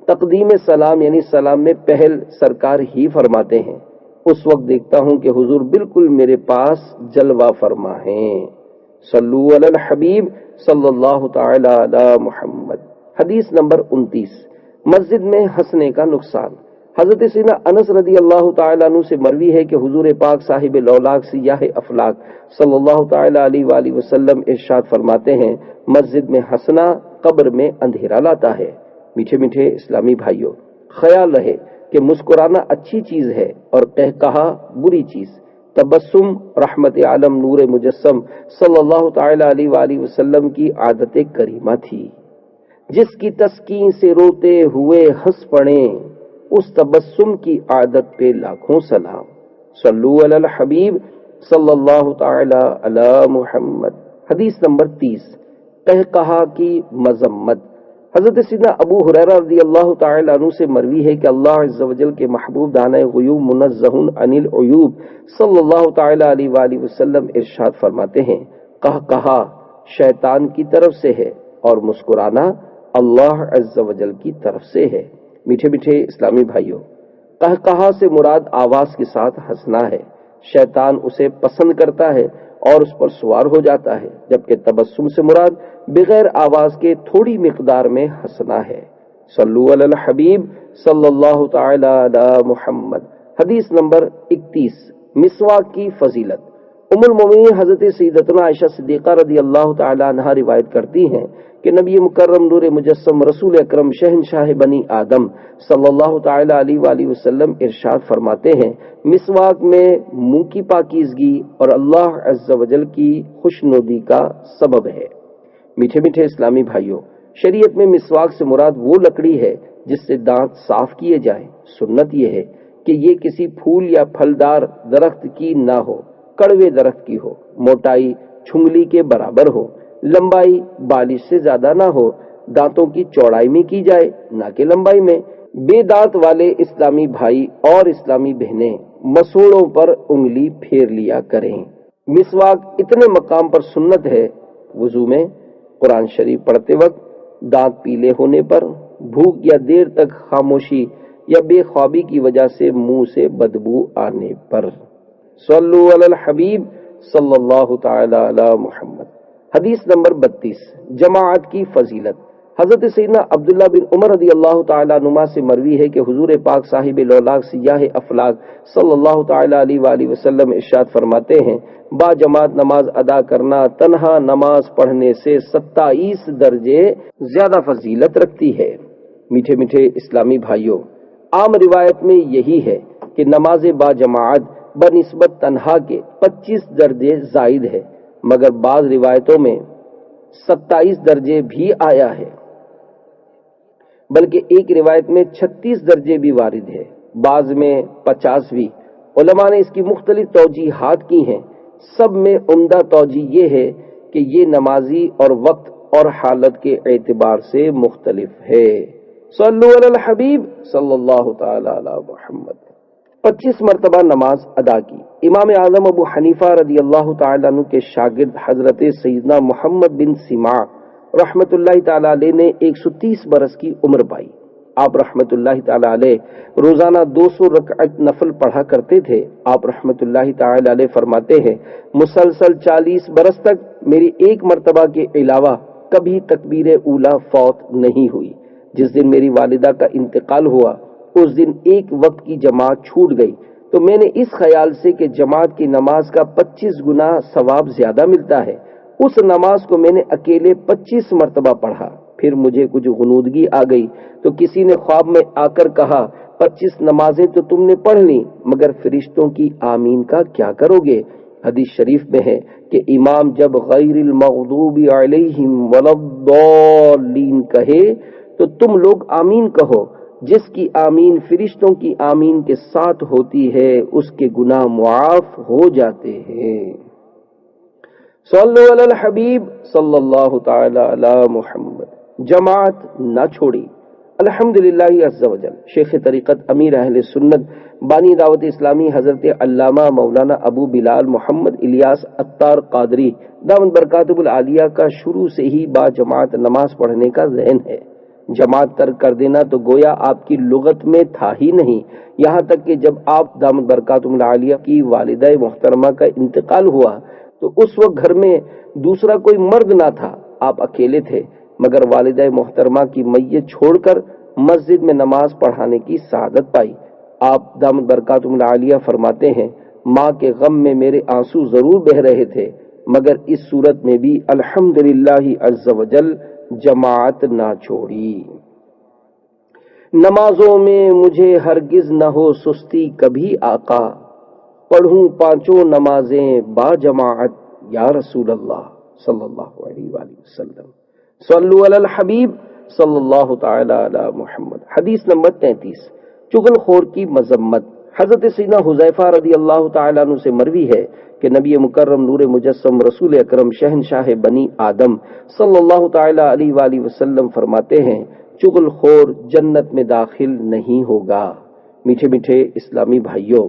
تقدیم سلام یعنی سلام میں پہل سرکار ہی فرماتے ہیں. اس وقت دیکھتا ہوں کہ حضور بالکل میرے پاس جلوہ فرما ہیں. صلو علی الحبیب صلی اللہ تعالی علی محمد. حدیث نمبر 29, مسجد میں ہنسنے کا نقصان. حضرت سیدنا انس رضی اللہ تعالی عنہ سے مروی ہے کہ حضور پاک صاحب لولاک سیاہ افلاک صلی اللہ تعالی علیہ وآلہ وسلم ارشاد فرماتے ہیں مسجد میں ہنسنا قبر میں اندھیرا لاتا ہے. میٹھے میٹھے اسلامی بھائیوں, خیال رہے کہ مسکرانا اچھی چیز ہے اور قہقہا بری چیز. تبسم رحمت عالم نور مجسم صلی اللہ تعالی علیہ وآلہ وسلم کی عادت کریمہ تھی. جس کی تسکین سے روتے ہوئے ہنس پڑیں اس تبسم کی عادت پہ لاکھوں سلام. صلو علی الحبیب صلی اللہ تعالی علی محمد۔ حدیث نمبر 30، قہقہا کی مذمت۔ حضرت سیدنا ابو ہریرہ رضی اللہ تعالی عنہ سے مروی ہے کہ اللہ عز و جل کے محبوب دانۂ غیوب منزہ عن العیوب صلی اللہ تعالی علیہ وآلہ وسلم ارشاد فرماتے ہیں، قہقہا شیطان کی طرف سے ہے اور مسکرانا اللہ عز و جل کی طرف سے ہے۔ میٹھے میٹھے اسلامی بھائیوں، قہقہا سے مراد آواز کے ساتھ ہنسنا ہے۔ شیطان اسے پسند کرتا ہے اور اس پر سوار ہو جاتا ہے، جبکہ تبسم سے مراد بغیر آواز کے تھوڑی مقدار میں ہنسنا ہے۔ صلو علی الحبیب صلی اللہ تعالی علی محمد۔ حدیث نمبر 31، مسواک کی فضیلت۔ ام المومنین حضرت سیدتنا عائشہ صدیقہ رضی اللہ تعالی عنہا روایت کرتی ہیں کہ نبی مکرم نور مجسم رسول اکرم شہنشاہ بنی آدم صلی اللہ تعالی علیہ وآلہ وسلم ارشاد فرماتے ہیں، مسواک میں منہ کی پاکیزگی اور اللہ عز و جل کی خوشنودی کا سبب ہے۔ میٹھے میٹھے اسلامی بھائیوں، شریعت میں مسواک سے مراد وہ لکڑی ہے جس سے دانت صاف کیے جائیں۔ سنت یہ ہے کہ یہ کسی پھول یا پھلدار درخت کی نہ ہو، کڑوے درخت کی ہو، موٹائی چھنگلی کے برابر ہو، لمبائی بالش سے زیادہ نہ ہو، دانتوں کی چوڑائی میں کی جائے نہ کہ لمبائی میں۔ بے دانت والے اسلامی بھائی اور اسلامی بہنیں مسوڑوں پر انگلی پھیر لیا کریں۔ مسواک اتنے مقام پر سنت ہے، وضو میں، قرآن شریف پڑھتے وقت، دانت پیلے ہونے پر، بھوک یا دیر تک خاموشی یا بے خوابی کی وجہ سے منہ سے بدبو آنے پر۔ صلو علی الحبیب صلی اللہ تعالی علی محمد۔ حدیث نمبر 32، جماعت کی فضیلت۔ حضرت سیدنا عبداللہ بن عمر رضی اللہ تعالی عنہما سے مروی ہے کہ حضور پاک صاحب لولاک سیاہ افلاک صلی اللہ تعالی علیہ وآلہ وسلم ارشاد فرماتے ہیں، با جماعت نماز ادا کرنا تنہا نماز پڑھنے سے 27 درجے زیادہ فضیلت رکھتی ہے۔ میٹھے میٹھے اسلامی بھائیوں، عام روایت میں یہی ہے کہ نماز با جماعت بنسبت تنہا کے 25 درجے زائد ہے، مگر بعض روایتوں میں 27 درجے بھی آیا ہے، بلکہ ایک روایت میں 36 درجے بھی وارد ہے، بعض میں 50 بھی۔ علماء نے اس کی مختلف توجیحات کی ہیں، سب میں عمدہ توجیہ یہ ہے کہ یہ نمازی اور وقت اور حالت کے اعتبار سے مختلف ہے۔ صلو علی الحبیب صلی اللہ تعالی علی محمد۔ 25 مرتبہ نماز ادا کی۔ امام اعظم ابو حنیفہ رضی اللہ تعالیٰ عنہ کے شاگرد حضرت سیدنا محمد بن سماع رحمت اللہ تعالیٰ علیہ نے 130 برس کی عمر پائی۔ آپ رحمت اللہ تعالیٰ علیہ روزانہ 200 رکعت نفل پڑھا کرتے تھے۔ آپ رحمت اللہ تعالیٰ علیہ فرماتے ہیں، مسلسل 40 برس تک میری ایک مرتبہ کے علاوہ کبھی تکبیر اولا فوت نہیں ہوئی۔ جس دن میری والدہ کا انتقال ہوا اس دن ایک وقت کی جماعت چھوٹ گئی، تو میں نے اس خیال سے کہ جماعت کی نماز کا 25 گنا ثواب زیادہ ملتا ہے، اس نماز کو میں نے اکیلے 25 مرتبہ پڑھا۔ پھر مجھے کچھ غنودگی آ گئی تو کسی نے خواب میں آ کر کہا، 25 نمازیں تو تم نے پڑھ لی، مگر فرشتوں کی آمین کا کیا کرو گے؟ حدیث شریف میں ہے کہ امام جب غیر المغضوب علیہم ولا الضالین کہے تو تم لوگ آمین کہو۔ جس کی آمین فرشتوں کی آمین کے ساتھ ہوتی ہے اس کے گناہ معاف ہو جاتے ہیں۔ صلو علی الحبیب صلی اللہ تعالی علی محمد۔ جماعت نہ چھوڑی۔ الحمدللہ عز و جل شیخ طریقت امیر اہل سنت بانی دعوت اسلامی حضرت علامہ مولانا ابو بلال محمد الیاس عطار قادری دامت برکاتہ العالیہ کا شروع سے ہی با جماعت نماز پڑھنے کا ذہن ہے۔ جماعت ترک کر دینا تو گویا آپ کی لغت میں تھا ہی نہیں، یہاں تک کہ جب آپ دامت برکاتہ العالیہ کی والدہ محترمہ کا انتقال ہوا تو اس وقت گھر میں دوسرا کوئی مرد نہ تھا، آپ اکیلے تھے، مگر والدہ محترمہ کی میت چھوڑ کر مسجد میں نماز پڑھانے کی سعادت پائی۔ آپ دامت برکاتہ العالیہ فرماتے ہیں، ماں کے غم میں میرے آنسو ضرور بہ رہے تھے، مگر اس صورت میں بھی الحمدللہ عز و جل جماعت نہ چھوڑی۔ نمازوں میں مجھے ہرگز نہ ہو سستی کبھی آقا، پڑھوں پانچوں نمازیں با جماعت یا رسول اللہ صلی اللہ علیہ وآلہ وسلم۔ صلو علی الحبیب صلی اللہ تعالی علی محمد۔ حدیث نمبر 33، چغل خور کی مذمت۔ حضرت سیدنا حذیفہ رضی اللہ تعالیٰ عنہ سے مروی ہے کہ نبی مکرم نور مجسم رسول اکرم شہنشاہ بنی آدم صلی اللہ تعالیٰ علیہ وآلہ وسلم فرماتے ہیں چغل خور جنت میں داخل نہیں ہوگا۔ میٹھے میٹھے اسلامی بھائیوں،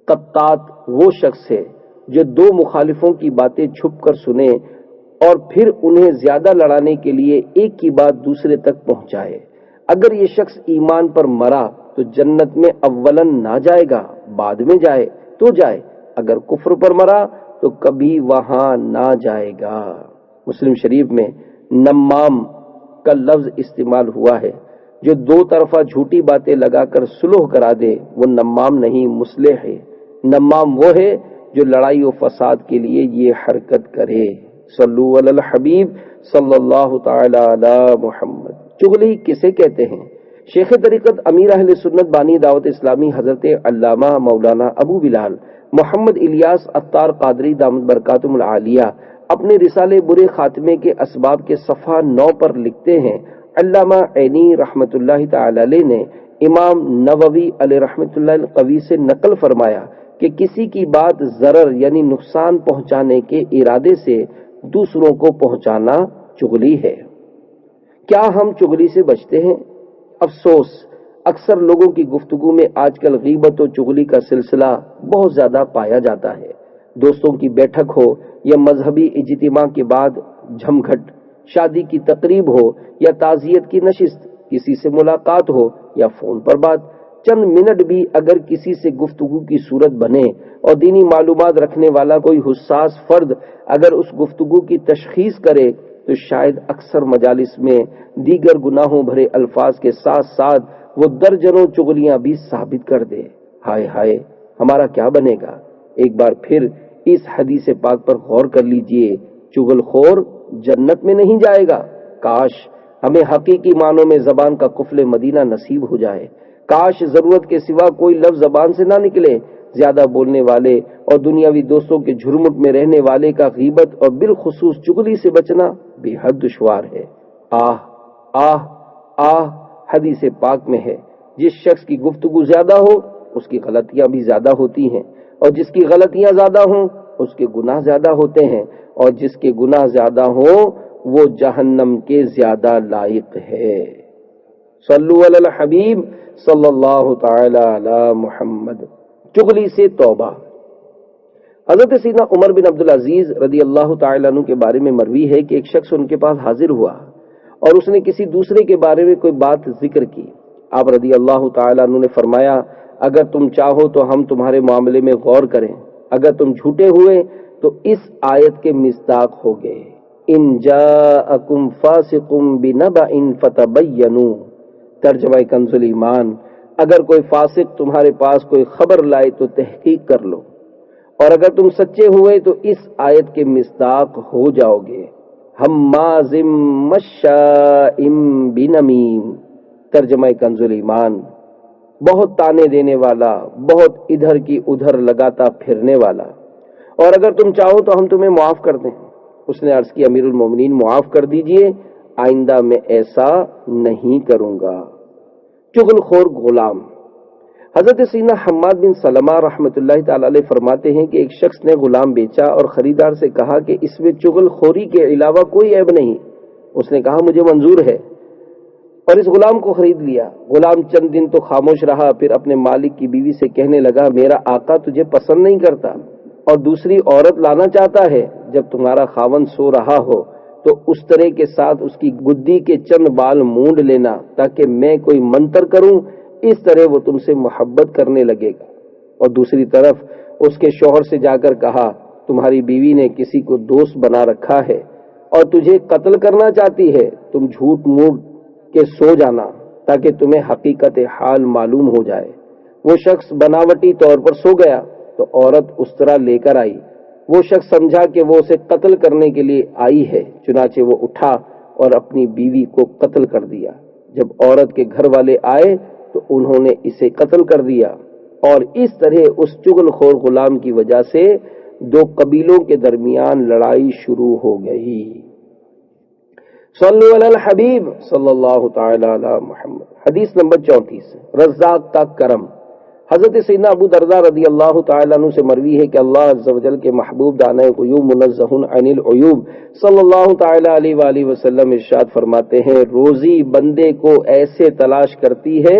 قطات وہ شخص ہے جو دو مخالفوں کی باتیں چھپ کر سنے اور پھر انہیں زیادہ لڑانے کے لیے ایک کی بات دوسرے تک پہنچائے۔ اگر یہ شخص ایمان پر مرا تو جنت میں اولن نہ جائے گا، بعد میں جائے تو جائے، اگر کفر پر مرا تو کبھی وہاں نہ جائے گا۔ مسلم شریف میں نمام کا لفظ استعمال ہوا ہے، جو دو طرفہ جھوٹی باتیں لگا کر صلح کرا دے وہ نمام نہیں مصلح ہے۔ نمام وہ ہے جو لڑائی و فساد کے لیے یہ حرکت کرے۔ صلو علی الحبیب صلی اللہ تعالی علی محمد۔ چغلی کسے کہتے ہیں؟ شیخ طریقت امیر اہل سنت بانی دعوت اسلامی حضرت علامہ مولانا ابو بلال محمد الیاس عطار قادری دامت برکاتہم العالیہ اپنے رسالے برے خاتمے کے اسباب کے صفحہ 9 پر لکھتے ہیں، علامہ عینی رحمت اللہ تعالی علیہ نے امام نووی علیہ رحمت اللہ القوی سے نقل فرمایا کہ کسی کی بات ضرر یعنی نقصان پہنچانے کے ارادے سے دوسروں کو پہنچانا چغلی ہے۔ کیا ہم چغلی سے بچتے ہیں؟ افسوس، اکثر لوگوں کی گفتگو میں آج کل غیبت و چغلی کا سلسلہ بہت زیادہ پایا جاتا ہے۔ دوستوں کی بیٹھک ہو یا مذہبی اجتماع کے بعد جھمگھٹ، شادی کی تقریب ہو یا تعزیت کی نشست، کسی سے ملاقات ہو یا فون پر بات، چند منٹ بھی اگر کسی سے گفتگو کی صورت بنے اور دینی معلومات رکھنے والا کوئی حساس فرد اگر اس گفتگو کی تشخیص کرے تو شاید اکثر مجالس میں دیگر گناہوں بھرے الفاظ کے ساتھ ساتھ وہ درجنوں چغلیاں بھی ثابت کر دے۔ ہائے ہائے، ہمارا کیا بنے گا؟ ایک بار پھر اس حدیث پاک پر غور کر لیجئے، چغل خور جنت میں نہیں جائے گا۔ کاش ہمیں حقیقی معنوں میں زبان کا قفل مدینہ نصیب ہو جائے، کاش ضرورت کے سوا کوئی لفظ زبان سے نہ نکلے۔ زیادہ بولنے والے اور دنیاوی دوستوں کے جھرمٹ میں رہنے والے کا غیبت اور بالخصوص چغلی سے بچنا بے حد دشوار ہے۔ آہ آہ آہ، حدیث پاک میں ہے، جس شخص کی گفتگو زیادہ ہو اس کی غلطیاں بھی زیادہ ہوتی ہیں، اور جس کی غلطیاں زیادہ ہوں اس کے گناہ زیادہ ہوتے ہیں، اور جس کے گناہ زیادہ ہوں وہ جہنم کے زیادہ لائق ہے۔ صلو علی الحبیب صلی اللہ تعالی علی محمد۔ چغلی سے توبہ۔ حضرت سیدنا عمر بن عبدالعزیز رضی اللہ تعالی عنہ کے بارے میں مروی ہے کہ ایک شخص ان کے پاس حاضر ہوا اور اس نے کسی دوسرے کے بارے میں کوئی بات ذکر کی۔ آپ رضی اللہ تعالی عنہ نے فرمایا، اگر تم چاہو تو ہم تمہارے معاملے میں غور کریں، اگر تم جھوٹے ہوئے تو اس آیت کے مصداق ہو گئے، ان جاءکم فاسق بنبأ فتبینوا۔ ترجمہ کنز الایمان، اگر کوئی فاسق تمہارے پاس کوئی خبر لائے تو تحقیق کر لو، اور اگر تم سچے ہوئے تو اس آیت کے مصداق ہو جاؤ گے۔ حماز مشاء بنمیم۔ ترجمہ کنز الایمان، بہت تانے دینے والا، بہت ادھر کی ادھر لگاتا پھرنے والا، اور اگر تم چاہو تو ہم تمہیں معاف کر دیں۔ اس نے عرض کی، امیر المومنین معاف کر دیجئے، آئندہ میں ایسا نہیں کروں گا۔ چغل خور غلام۔ حضرت سیدنا حماد بن سلمہ رحمت اللہ تعالی علیہ فرماتے ہیں کہ ایک شخص نے غلام بیچا اور خریدار سے کہا کہ اس میں چغل خوری کے علاوہ کوئی عیب نہیں۔ اس نے کہا مجھے منظور ہے، اور اس غلام کو خرید لیا۔ غلام چند دن تو خاموش رہا، پھر اپنے مالک کی بیوی سے کہنے لگا، میرا آقا تجھے پسند نہیں کرتا اور دوسری عورت لانا چاہتا ہے۔ جب تمہارا خاوند سو رہا ہو تو اس طرح کے ساتھ اس کی گدی کے چند بال مونڈ لینا تاکہ میں کوئی منتر کروں، اس طرح وہ تم سے محبت کرنے لگے گا۔ اور دوسری طرف اس کے شوہر سے جا کر کہا، تمہاری بیوی نے کسی کو دوست بنا رکھا ہے اور تجھے قتل کرنا چاہتی ہے، تم جھوٹ موٹ کے سو جانا تاکہ تمہیں حقیقت حال معلوم ہو جائے۔ وہ شخص بناوٹی طور پر سو گیا تو عورت اس طرح لے کر آئی۔ وہ شخص سمجھا کہ وہ اسے قتل کرنے کے لیے آئی ہے، چنانچہ وہ اٹھا اور اپنی بیوی کو قتل کر دیا۔ جب عورت کے گھر والے آئے تو انہوں نے اسے قتل کر دیا، اور اس طرح اس چغل خور غلام کی وجہ سے دو قبیلوں کے درمیان لڑائی شروع ہو گئی۔ صلو علی الحبیب صلی اللہ تعالی علی محمد۔ حدیث نمبر 34، رزاق کا کرم۔ حضرت سیدنا ابو درداء رضی اللہ تعالیٰ عنہ سے مروی ہے کہ اللہ عز و جل کے محبوب دانۂ غیوب منزہ عن العیوب صلی اللہ تعالیٰ علیہ وآلہ وسلم ارشاد فرماتے ہیں، روزی بندے کو ایسے تلاش کرتی ہے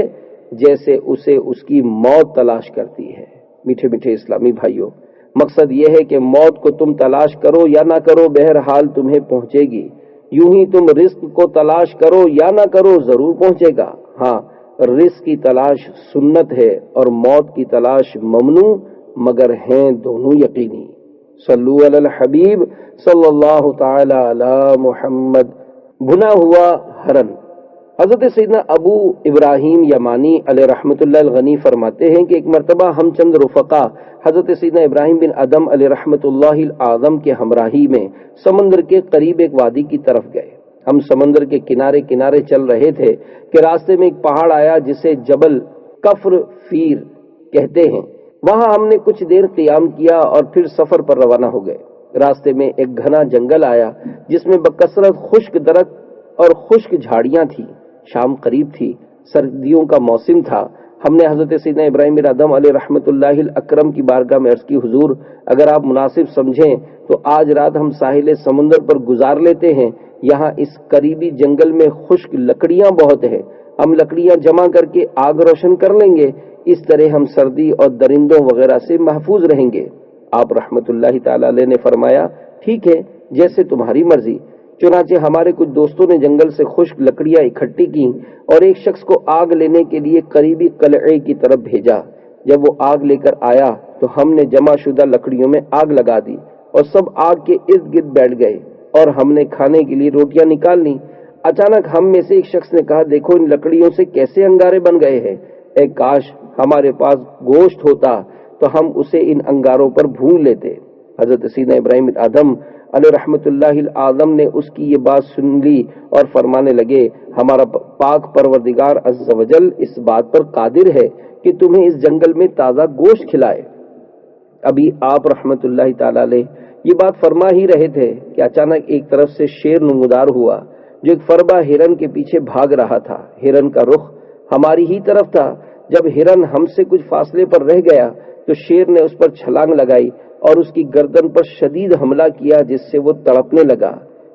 جیسے اسے اس کی موت تلاش کرتی ہے۔ میٹھے میٹھے اسلامی بھائیوں، مقصد یہ ہے کہ موت کو تم تلاش کرو یا نہ کرو، بہرحال تمہیں پہنچے گی۔ یوں ہی تم رزق کو تلاش کرو یا نہ کرو، ضرور پہنچے گا۔ ہاں، رزق کی تلاش سنت ہے اور موت کی تلاش ممنوع، مگر ہیں دونوں یقینی۔ صلو علی الحبیب صلی اللہ تعالی علی محمد۔ بنا ہوا ہرن۔ حضرت سیدنا ابو ابراہیم یمانی علیہ رحمۃ اللہ الغنی فرماتے ہیں کہ ایک مرتبہ ہم چند رفقا حضرت سیدنا ابراہیم بن ادم علیہ رحمۃ اللہ العظم کے ہمراہی میں سمندر کے قریب ایک وادی کی طرف گئے۔ ہم سمندر کے کنارے کنارے چل رہے تھے کہ راستے میں ایک پہاڑ آیا جسے جبل کفر فیر کہتے ہیں۔ وہاں ہم نے کچھ دیر قیام کیا اور پھر سفر پر روانہ ہو گئے۔ راستے میں ایک گھنا جنگل آیا جس میں بکثرت خشک درخت اور خشک جھاڑیاں تھیں۔ شام قریب تھی، سردیوں کا موسم تھا۔ ہم نے حضرت سیدنا ابراہیم بن ادم علیہ رحمۃ اللہ الاکرم کی بارگاہ میں عرض کی، حضور اگر آپ مناسب سمجھیں تو آج رات ہم ساحل سمندر پر گزار لیتے ہیں۔ یہاں اس قریبی جنگل میں خشک لکڑیاں بہت ہیں، ہم لکڑیاں جمع کر کے آگ روشن کر لیں گے، اس طرح ہم سردی اور درندوں وغیرہ سے محفوظ رہیں گے۔ آپ رحمت اللہ تعالی علیہ نے فرمایا، ٹھیک ہے، جیسے تمہاری مرضی۔ چنانچہ ہمارے کچھ دوستوں نے جنگل سے خشک لکڑیاں اکٹھی کی اور ایک شخص کو آگ لینے کے لیے قریبی قلعے کی طرف بھیجا۔ جب وہ آگ لے کر آیا تو ہم نے جمع شدہ لکڑیوں میں آگ لگا دی اور سب آگ کے ارد گرد بیٹھ گئے اور ہم نے کھانے کے لیے روٹیاں نکال لیں۔ اچانک ہم میں سے ایک شخص نے کہا، دیکھو ان لکڑیوں سے کیسے انگارے بن گئے ہیں، اے کاش ہمارے پاس گوشت ہوتا تو ہم اسے ان انگاروں پر بھون لیتے۔ حضرت سیدنا ابراہیم بن ادم علیہ رحمت اللہ العظم نے اس کی یہ بات سن لی اور فرمانے لگے، ہمارا پاک پروردگار عز و جل اس بات پر قادر ہے کہ تمہیں اس جنگل میں تازہ گوشت کھلائے۔ ابھی آپ رحمت اللہ تعالی علیہ یہ بات فرما ہی رہے تھے کہ اچانک ایک طرف سے شیر نمودار ہوا جو ایک فربا ہرن کے پیچھے بھاگ رہا تھا۔ ہرن کا رخ ہماری ہی طرف تھا۔ جب ہرن ہم سے کچھ فاصلے پر رہ گیا تو شیر نے اس پر چھلانگ لگائی اور اس کی گردن پر شدید حملہ کیا جس سے وہ تڑپنے لگا۔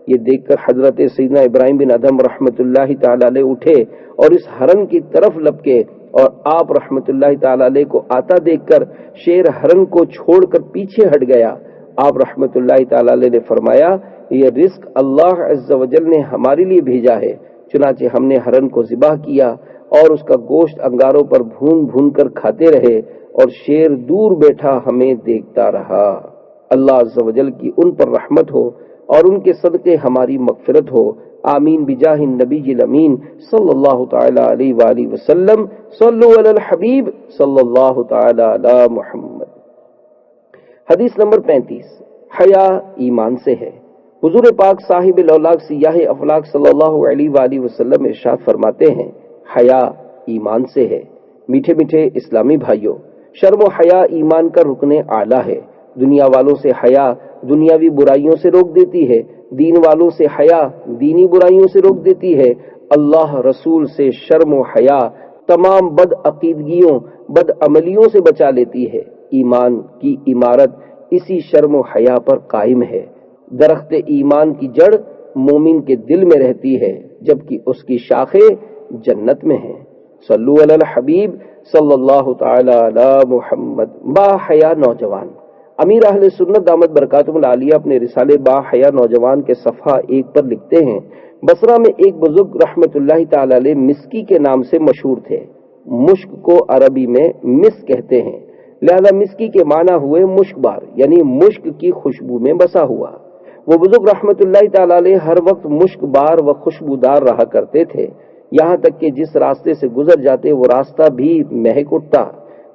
یہ دیکھ کر حضرت سیدنا ابراہیم بن ادم رحمت اللہ تعالی علیہ اٹھے اور اس ہرن کی طرف لپکے اور آپ رحمت اللہ تعالی علیہ کو آتا دیکھ کر شیر ہرن کو چھوڑ کر پیچھے ہٹ گیا۔ آپ رحمت اللہ تعالی علیہ نے فرمایا، یہ رزق اللہ عز و جل نے ہمارے لیے بھیجا ہے۔ چنانچہ ہم نے ہرن کو ذبح کیا اور اس کا گوشت انگاروں پر بھون بھون کر کھاتے رہے اور شیر دور بیٹھا ہمیں دیکھتا رہا۔ اللہ عز و جل کی ان پر رحمت ہو اور ان کے صدقے ہماری مغفرت ہو، آمین بجاہ النبی الامین صلی اللہ تعالی علیہ وآلہ وسلم۔ صلو علی الحبیب صلی اللہ تعالی علی محمد۔ حدیث نمبر 35۔ حیا ایمان سے ہے۔ حضور پاک صاحب الاولاق سیاہ افلاق صلی اللہ علیہ وآلہ وسلم ارشاد فرماتے ہیں، حیا ایمان سے ہے۔ میٹھے میٹھے اسلامی بھائیوں، شرم و حیا ایمان کا رکن اعلیٰ ہے۔ دنیا والوں سے حیا دنیاوی برائیوں سے روک دیتی ہے، دین والوں سے حیا دینی برائیوں سے روک دیتی ہے۔ اللہ رسول سے شرم و حیا تمام بد عقیدگیوں بد عملیوں سے بچا لیتی ہے۔ ایمان کی عمارت اسی شرم و حیا پر قائم ہے۔ درخت ایمان کی جڑ مومن کے دل میں رہتی ہے جبکہ اس کی شاخیں جنت میں ہیں۔ صلو علی الحبیب صلی اللہ تعالی علی محمد۔ با حیا نوجوان۔ امیر اہل سنت دامت برکاتہم العالیہ اپنے رسالے با حیا نوجوان کے صفحہ 1 پر لکھتے ہیں، بصرہ میں ایک بزرگ رحمت اللہ تعالی علیہ مسکی کے نام سے مشہور تھے۔ مشک کو عربی میں مسک کہتے ہیں، لہذا مسکی کے معنی ہوئے مشک بار، یعنی مشک کی خوشبو میں بسا ہوا۔ وہ بزرگ رحمت اللہ تعالی علیہ ہر وقت مشک بار و خوشبودار رہا کرتے تھے، یہاں تک کہ جس راستے سے گزر جاتے وہ راستہ بھی مہک اٹھتا۔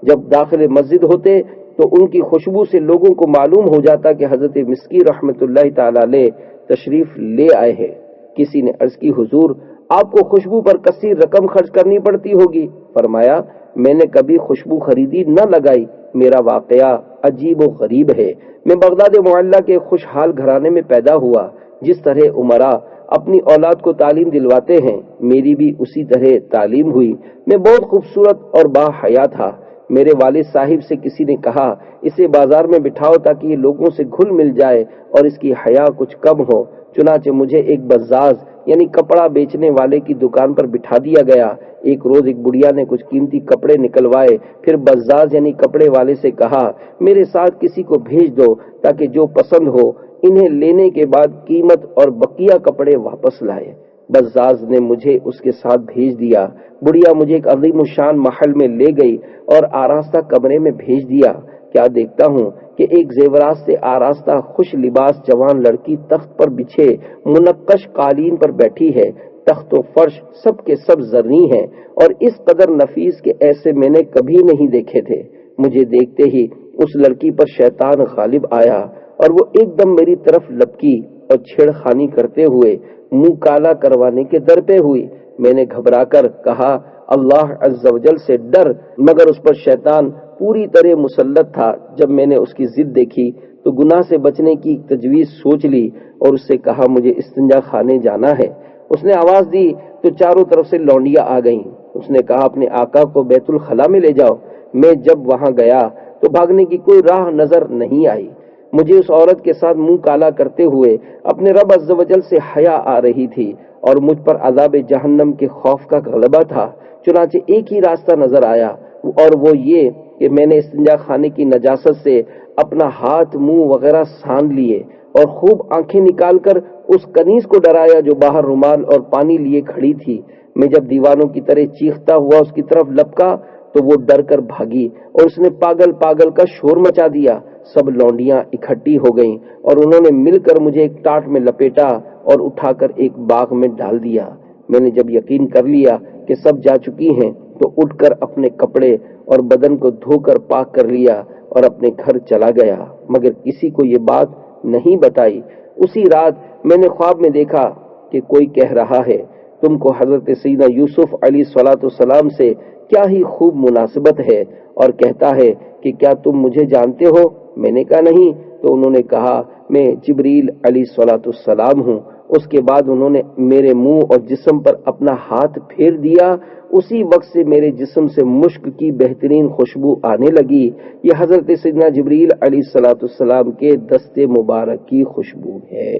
جب داخل مسجد ہوتے تو ان کی خوشبو سے لوگوں کو معلوم ہو جاتا کہ حضرت مسکی رحمت اللہ تعالی علیہ تشریف لے آئے ہیں۔ کسی نے عرض کی، حضور آپ کو خوشبو پر کثیر رقم خرچ کرنی پڑتی ہوگی۔ فرمایا، میں نے کبھی خوشبو خریدی نہ لگائی، میرا واقعہ عجیب و غریب ہے۔ میں بغداد معلیٰ کے خوشحال گھرانے میں پیدا ہوا۔ جس طرح امراء اپنی اولاد کو تعلیم دلواتے ہیں، میری بھی اسی طرح تعلیم ہوئی۔ میں بہت خوبصورت اور با حیا تھا۔ میرے والد صاحب سے کسی نے کہا اسے بازار میں بٹھاؤ تاکہ یہ لوگوں سے گھل مل جائے اور اس کی حیا کچھ کم ہو۔ چنانچہ مجھے ایک بزاز یعنی کپڑا بیچنے والے کی دکان پر بٹھا دیا گیا۔ ایک روز ایک بڑھیا نے کچھ قیمتی کپڑے نکلوائے، پھر بزاز یعنی کپڑے والے سے کہا میرے ساتھ کسی کو بھیج دو تاکہ جو پسند ہو انہیں لینے کے بعد قیمت اور بقیہ کپڑے واپس لائے۔ بزاز نے مجھے اس کے ساتھ بھیج دیا۔ بڑھیا مجھے ایک عظیم الشان محل میں لے گئی اور آراستہ کمرے میں بھیج دیا۔ کیا دیکھتا ہوں کہ ایک زیورات سے آراستہ خوش لباس جوان لڑکی تخت پر بچھے منقش قالین پر بیٹھی ہے۔ تخت و فرش سب کے سب زرعی ہیں اور اس قدر نفیس کہ ایسے میں نے کبھی نہیں دیکھے تھے۔ مجھے دیکھتے ہی اس لڑکی پر شیطان غالب آیا اور وہ ایک دم میری طرف لپکی اور چھیڑ خانی کرتے ہوئے منہ کالا کروانے کے در پہ ہوئی۔ میں نے گھبرا کر کہا اللہ عز و جل سے ڈر، مگر اس پر شیطان پوری طرح مسلط تھا۔ جب میں نے اس کی ضد دیکھی تو گناہ سے بچنے کی تجویز سوچ لی اور اس سے کہا مجھے استنجا خانے جانا ہے۔ اس نے آواز دی تو چاروں طرف سے لونڈیاں آ گئیں۔ اس نے کہا اپنے آقا کو بیت الخلا میں لے جاؤ۔ میں جب وہاں گیا تو بھاگنے کی کوئی راہ نظر نہیں آئی۔ مجھے اس عورت کے ساتھ منہ کالا کرتے ہوئے اپنے رب عز و جل سے حیا آ رہی تھی اور مجھ پر عذاب جہنم کے خوف کا غلبہ تھا۔ چنانچہ ایک ہی راستہ نظر آیا اور وہ یہ کہ میں نے استنجا خانے کی نجاست سے اپنا ہاتھ منہ وغیرہ سان لیے اور خوب آنکھیں نکال کر اس کنیز کو ڈرایا جو باہر رومال اور پانی لیے کھڑی تھی۔ میں جب دیوانوں کی طرح چیختا ہوا اس کی طرف لپکا تو وہ ڈر کر بھاگی اور اس نے پاگل پاگل کا شور مچا دیا۔ سب لونڈیاں اکٹھی ہو گئیں اور انہوں نے مل کر مجھے ایک ٹاٹ میں لپیٹا اور اٹھا کر ایک باغ میں ڈال دیا۔ میں نے جب یقین کر لیا کہ سب جا چکی ہیں تو اٹھ کر اپنے کپڑے اور بدن کو دھو کر پاک کر لیا اور اپنے گھر چلا گیا، مگر کسی کو یہ بات نہیں بتائی۔ اسی رات میں نے خواب میں دیکھا کہ کوئی کہہ رہا ہے تم کو حضرت سیدنا یوسف علیہ الصلوۃ والسلام سے کیا ہی خوب مناسبت ہے، اور کہتا ہے کہ کیا تم مجھے جانتے ہو؟ میں نے کہا نہیں۔ تو انہوں نے کہا میں جبریل علیہ الصلوۃ والسلام ہوں۔ اس کے بعد انہوں نے میرے منہ اور جسم پر اپنا ہاتھ پھیر دیا۔ اسی وقت سے میرے جسم سے مشک کی بہترین خوشبو آنے لگی۔ یہ حضرت سیدنا جبریل علیہ الصلوۃ والسلام کے دست مبارک کی خوشبو ہے۔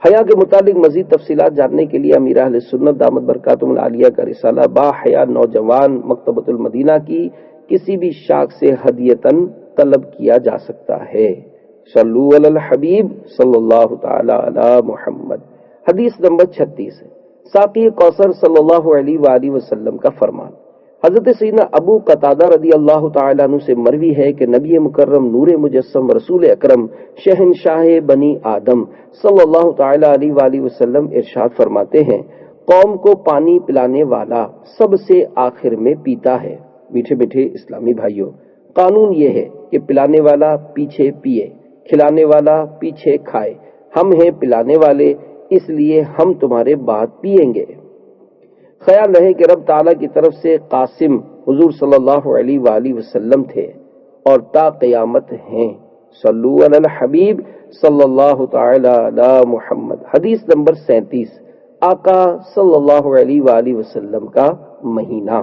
حیا کے متعلق مزید تفصیلات جاننے کے لیے امیر اہل سنت دامت برکاتہم العالیہ کا رسالہ با حیا نوجوان مکتبۃ المدینہ کی کسی بھی شاخ سے ہدیتاً طلب کیا جا سکتا ہے۔ صلو علی الحبیب صلی اللہ تعالی علی محمد۔ حدیث نمبر 36 ہے۔ ساقی کوثر صلی اللہ علیہ وآلہ وسلم کا فرمان۔ حضرت سیدنا ابو قتادہ رضی اللہ تعالیٰ عنہ سے مروی ہے کہ نبی مکرم نور مجسم رسول اکرم شہنشاہ بنی آدم صلی اللہ تعالیٰ علیہ وآلہ وسلم ارشاد فرماتے ہیں قوم کو پانی پلانے والا سب سے آخر میں پیتا ہے۔ میٹھے میٹھے اسلامی بھائیوں، قانون یہ ہے کہ پلانے والا پیچھے پیے، کھلانے والا پیچھے کھائے۔ ہم ہیں پلانے والے، اس لیے ہم تمہارے بعد پیئیں گے۔ خیال رہے کہ رب تعالیٰ کی طرف سے قاسم حضور صلی اللہ علیہ وآلہ وسلم تھے اور تا قیامت ہیں۔ صلو علی الحبیب صلی اللہ تعالی علی محمد۔ حدیث نمبر 37 آقا صلی اللہ علیہ وآلہ وسلم کا مہینہ۔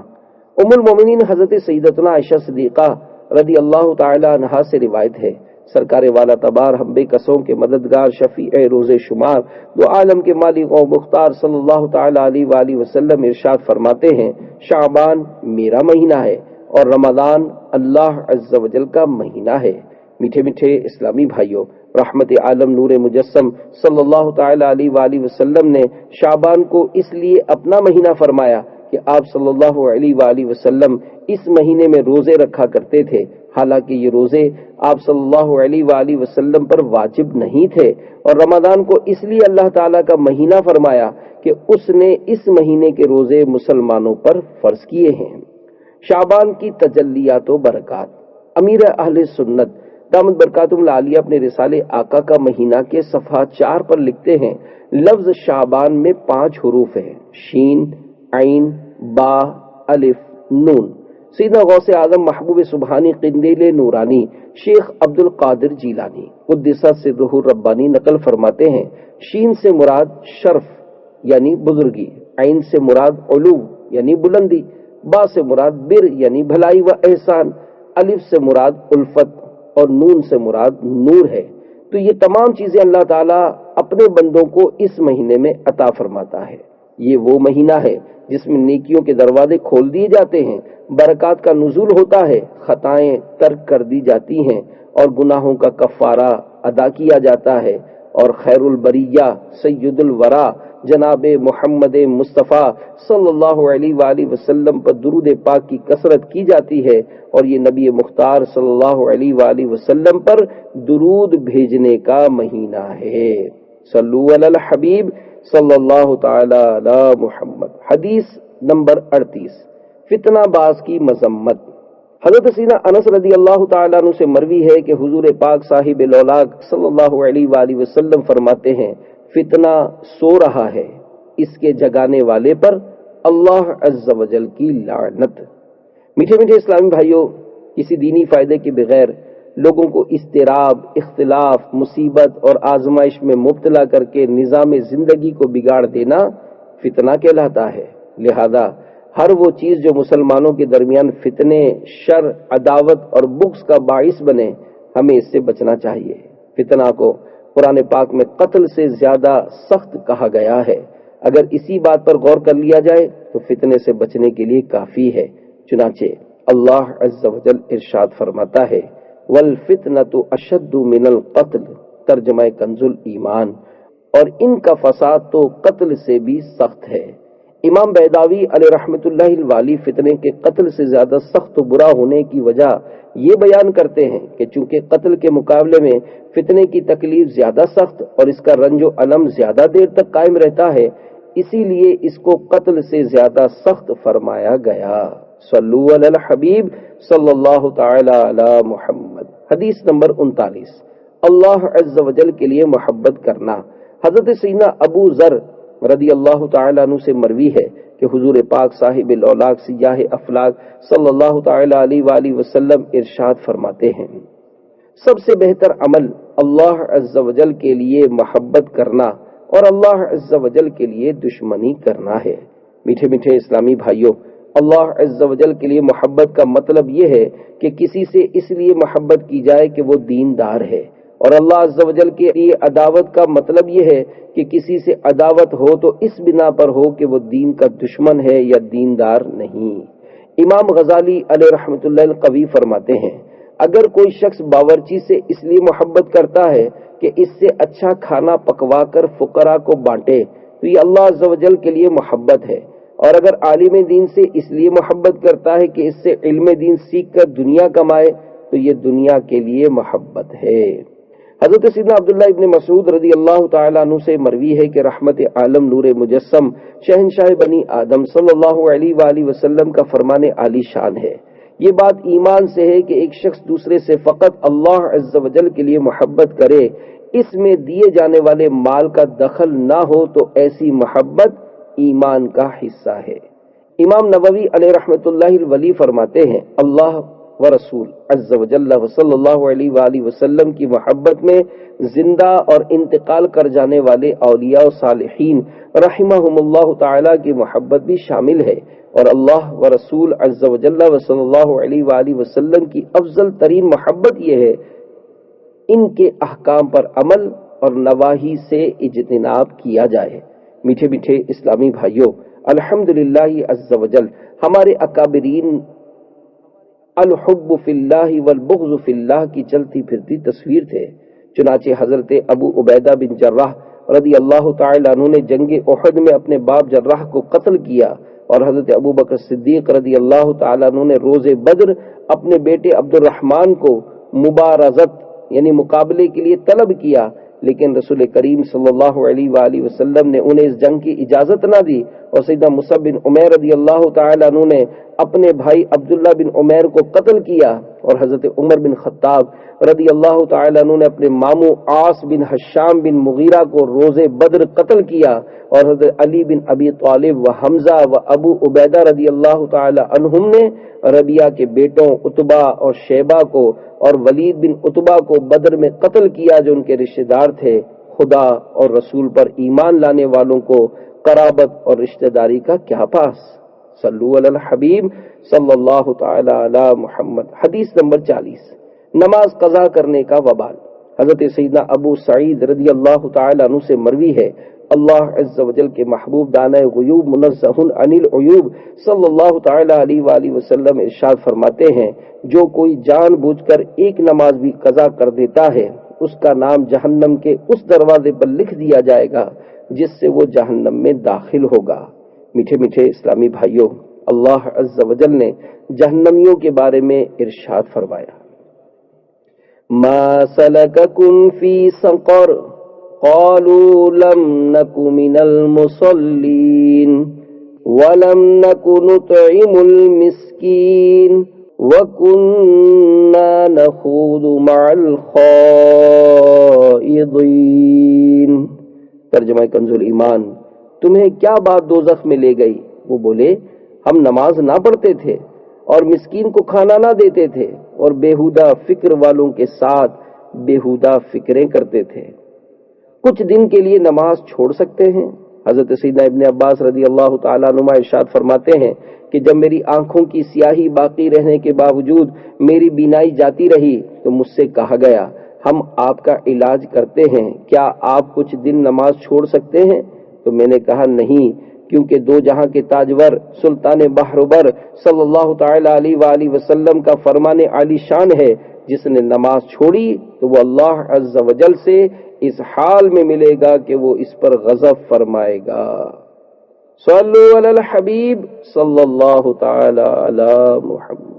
ام المومنین حضرت سیدتنا عائشہ صدیقہ رضی اللہ تعالی عنہا سے روایت ہے سرکار والا تبار ہم بے کسوں کے مددگار شفیع روز شمار دو عالم کے مالک و مختار صلی اللہ تعالی علیہ وآلہ وسلم ارشاد فرماتے ہیں شعبان میرا مہینہ ہے اور رمضان اللہ عز و جل کا مہینہ ہے۔ میٹھے میٹھے اسلامی بھائیوں، رحمت عالم نور مجسم صلی اللہ تعالی علیہ وآلہ وسلم نے شعبان کو اس لیے اپنا مہینہ فرمایا کہ آپ صلی اللہ علیہ وآلہ وسلم اس مہینے میں روزے رکھا کرتے تھے، حالانکہ یہ روزے آپ صلی اللہ علیہ وآلہ وسلم پر واجب نہیں تھے، اور رمضان کو اس لیے اللہ تعالیٰ کا مہینہ فرمایا کہ اس نے اس مہینے کے روزے مسلمانوں پر فرض کیے ہیں۔ شعبان کی تجلیات و برکات۔ امیر اہل سنت دامت برکاتہم العالیہ اپنے رسالے آقا کا مہینہ کے صفحہ 4 پر لکھتے ہیں لفظ شعبان میں 5 حروف ہیں، شین، عین، با، الف، نون۔ سیدنا غوث اعظم محبوب سبحانی قندیل نورانی شیخ عبد القادر جیلانی قدس سرہ الربانی نقل فرماتے ہیں شین سے مراد شرف یعنی بزرگی، عین سے مراد علو یعنی بلندی، با سے مراد بر یعنی بھلائی و احسان، الف سے مراد الفت اور نون سے مراد نور ہے۔ تو یہ تمام چیزیں اللہ تعالیٰ اپنے بندوں کو اس مہینے میں عطا فرماتا ہے۔ یہ وہ مہینہ ہے جس میں نیکیوں کے دروازے کھول دیے جاتے ہیں، برکات کا نزول ہوتا ہے، خطائیں ترک کر دی جاتی ہیں اور گناہوں کا کفارہ ادا کیا جاتا ہے، اور خیر البریہ سید الورا جناب محمد مصطفیٰ صلی اللہ علیہ وآلہ وسلم پر درود پاک کی کثرت کی جاتی ہے، اور یہ نبی مختار صلی اللہ علیہ وآلہ وسلم پر درود بھیجنے کا مہینہ ہے۔ صلو علی الحبیب صلی اللہ تعالی علی محمد۔ حدیث نمبر 38، فتنہ باز کی مذمت۔ حضرت سیدنا انس رضی اللہ تعالیٰ عنہ سے مروی ہے کہ حضور پاک صاحب لولاک صلی اللہ علیہ وآلہ وسلم فرماتے ہیں، فتنہ سو رہا ہے، اس کے جگانے والے پر اللہ عز و جل کی لعنت۔ میٹھے میٹھے اسلامی بھائیوں، کسی دینی فائدے کے بغیر لوگوں کو اضطراب، اختلاف، مصیبت اور آزمائش میں مبتلا کر کے نظام زندگی کو بگاڑ دینا فتنہ کہلاتا ہے۔ لہذا ہر وہ چیز جو مسلمانوں کے درمیان فتنے، شر، عداوت اور بغض کا باعث بنے، ہمیں اس سے بچنا چاہیے۔ فتنہ کو قرآن پاک میں قتل سے زیادہ سخت کہا گیا ہے۔ اگر اسی بات پر غور کر لیا جائے تو فتنے سے بچنے کے لیے کافی ہے۔ چنانچہ اللہ عز و جل ارشاد فرماتا ہے، وَالْفِتْنَةُ أَشَدُّ مِنَ الْقَتْلِ، ترجمہ کنز الایمان، اور ان کا فساد تو قتل سے بھی سخت ہے۔ امام بیضاوی علیہ رحمۃ اللہ الوالی فتنے کے قتل سے زیادہ سخت و برا ہونے کی وجہ یہ بیان کرتے ہیں کہ چونکہ قتل کے مقابلے میں فتنے کی تکلیف زیادہ سخت اور اس کا رنج و الم زیادہ دیر تک قائم رہتا ہے، اسی لیے اس کو قتل سے زیادہ سخت فرمایا گیا۔ صلو علی الحبیب صلی اللہ تعالی علی محمد۔ حدیث نمبر 39، اللہ عز و جل کے لیے محبت کرنا۔ حضرت سیدنا ابو ذر رضی اللہ تعالیٰ عنہ سے مروی ہے کہ حضور پاک صاحب لولاک سیاہ افلاک صلی اللہ تعالیٰ علیہ وآلہ وسلم ارشاد فرماتے ہیں، سب سے بہتر عمل اللہ عز و جل کے لیے محبت کرنا اور اللہ عز و جل کے لیے دشمنی کرنا ہے۔ میٹھے میٹھے اسلامی بھائیوں، اللہ عز و جل کے لیے محبت کا مطلب یہ ہے کہ کسی سے اس لیے محبت کی جائے کہ وہ دیندار ہے، اور اللہ عز و جل کے لیے عداوت کا مطلب یہ ہے کہ کسی سے عداوت ہو تو اس بنا پر ہو کہ وہ دین کا دشمن ہے یا دیندار نہیں۔ امام غزالی علیہ رحمۃ اللہ القوی فرماتے ہیں، اگر کوئی شخص باورچی سے اس لیے محبت کرتا ہے کہ اس سے اچھا کھانا پکوا کر فقراء کو بانٹے تو یہ اللہ عز و جل کے لیے محبت ہے، اور اگر عالم دین سے اس لیے محبت کرتا ہے کہ اس سے علم دین سیکھ کر دنیا کمائے تو یہ دنیا کے لیے محبت ہے۔ حضرت سیدنا عبداللہ ابن مسعود رضی اللہ تعالیٰ عنہ سے مروی ہے کہ رحمت عالم نور مجسم شہنشاہ بنی آدم صلی اللہ علیہ وآلہ وسلم کا فرمان عالی شان ہے، یہ بات ایمان سے ہے کہ ایک شخص دوسرے سے فقط اللہ عز و جل کے لیے محبت کرے، اس میں دیے جانے والے مال کا دخل نہ ہو تو ایسی محبت ایمان کا حصہ ہے۔ امام نووی علیہ رحمۃ اللہ الولی فرماتے ہیں، اللہ و رسول عز و جل و صلی اللہ علیہ وآلہ وسلم کی محبت میں زندہ اور انتقال کر جانے والے اولیاء و صالحین رحمہم اللہ تعالی کی محبت بھی شامل ہے، اور اللہ و رسول عز و جل و صلی اللہ علیہ وآلہ وسلم کی افضل ترین محبت یہ ہے ان کے احکام پر عمل اور نواہی سے اجتناب کیا جائے۔ میٹھے میٹھے اسلامی بھائیوں، الحمدللہ عز و جل ہمارے اکابرین الحب فی اللہ والبغض فی اللہ کی چلتی پھرتی تصویر تھے۔ چنانچہ حضرت ابو عبیدہ بن جراح رضی اللہ تعالی عنہ نے جنگ احد میں اپنے باپ جراح کو قتل کیا، اور حضرت ابو بکر صدیق رضی اللہ تعالی عنہ نے روز بدر اپنے بیٹے عبد الرحمن کو مبارزت یعنی مقابلے کے لیے طلب کیا، لیکن رسول کریم صلی اللہ علیہ وآلہ وسلم نے انہیں اس جنگ کی اجازت نہ دی، اور سیدنا مصعب بن عمیر رضی اللہ تعالی عنہ نے اپنے بھائی عبداللہ بن عمیر کو قتل کیا، اور حضرت عمر بن خطاب رضی اللہ تعالی عنہ نے اپنے ماموں عاص بن حشام بن مغیرہ کو روز بدر قتل کیا، اور حضرت علی بن ابی طالب و حمزہ و ابو عبیدہ رضی اللہ تعالی عنہم نے ربیعہ کے بیٹوں عتبہ اور شیبہ کو اور ولید بن عتبہ کو بدر میں قتل کیا جو ان کے رشتہ دار تھے۔ خدا اور رسول پر ایمان لانے والوں کو قرابت اور رشتہ داری کا کیا پاس۔ صلو علی الحبیب صلی اللہ تعالی علی محمد۔ حدیث نمبر 40، نماز قضا کرنے کا وبال۔ حضرت سیدنا ابو سعید رضی اللہ تعالی عنہ سے مروی ہے، اللہ عز و جل کے محبوب دانہ غیوب منزہ عن العیوب صلی اللہ تعالی علیہ وآلہ وسلم ارشاد فرماتے ہیں، جو کوئی جان بوجھ کر ایک نماز بھی قضا کر دیتا ہے، اس کا نام جہنم کے اس دروازے پر لکھ دیا جائے گا جس سے وہ جہنم میں داخل ہوگا۔ میٹھے میٹھے اسلامی بھائیوں، اللہ عز و جل نے جہنمیوں کے بارے میں ارشاد فرمایا، ما سلککم فی سقر قالوا لم نک من المصلین ولم نک نطعم المسکین وَكُنَّا نَخُوضُ مَعَ الْخَائِضِينَ۔ ترجمہ کنز الایمان، تمہیں کیا بات دوزخ میں لے گئی؟ وہ بولے، ہم نماز نہ پڑھتے تھے اور مسکین کو کھانا نہ دیتے تھے اور بیہودہ فکر والوں کے ساتھ بیہودہ فکریں کرتے تھے۔ کچھ دن کے لیے نماز چھوڑ سکتے ہیں؟ حضرت سیدنا ابن عباس رضی اللہ تعالیٰ عنہ ارشاد فرماتے ہیں کہ جب میری آنکھوں کی سیاہی باقی رہنے کے باوجود میری بینائی جاتی رہی تو مجھ سے کہا گیا، ہم آپ کا علاج کرتے ہیں، کیا آپ کچھ دن نماز چھوڑ سکتے ہیں؟ تو میں نے کہا نہیں، کیونکہ دو جہاں کے تاجور سلطان بحربر صلی اللہ تعالی علیہ وآلہ وسلم کا فرمان عالی شان ہے، جس نے نماز چھوڑی تو وہ اللہ عز و جل سے اس حال میں ملے گا کہ وہ اس پر غضب فرمائے گا۔ صلو علی الحبیب صلی اللہ تعالی علی محمد۔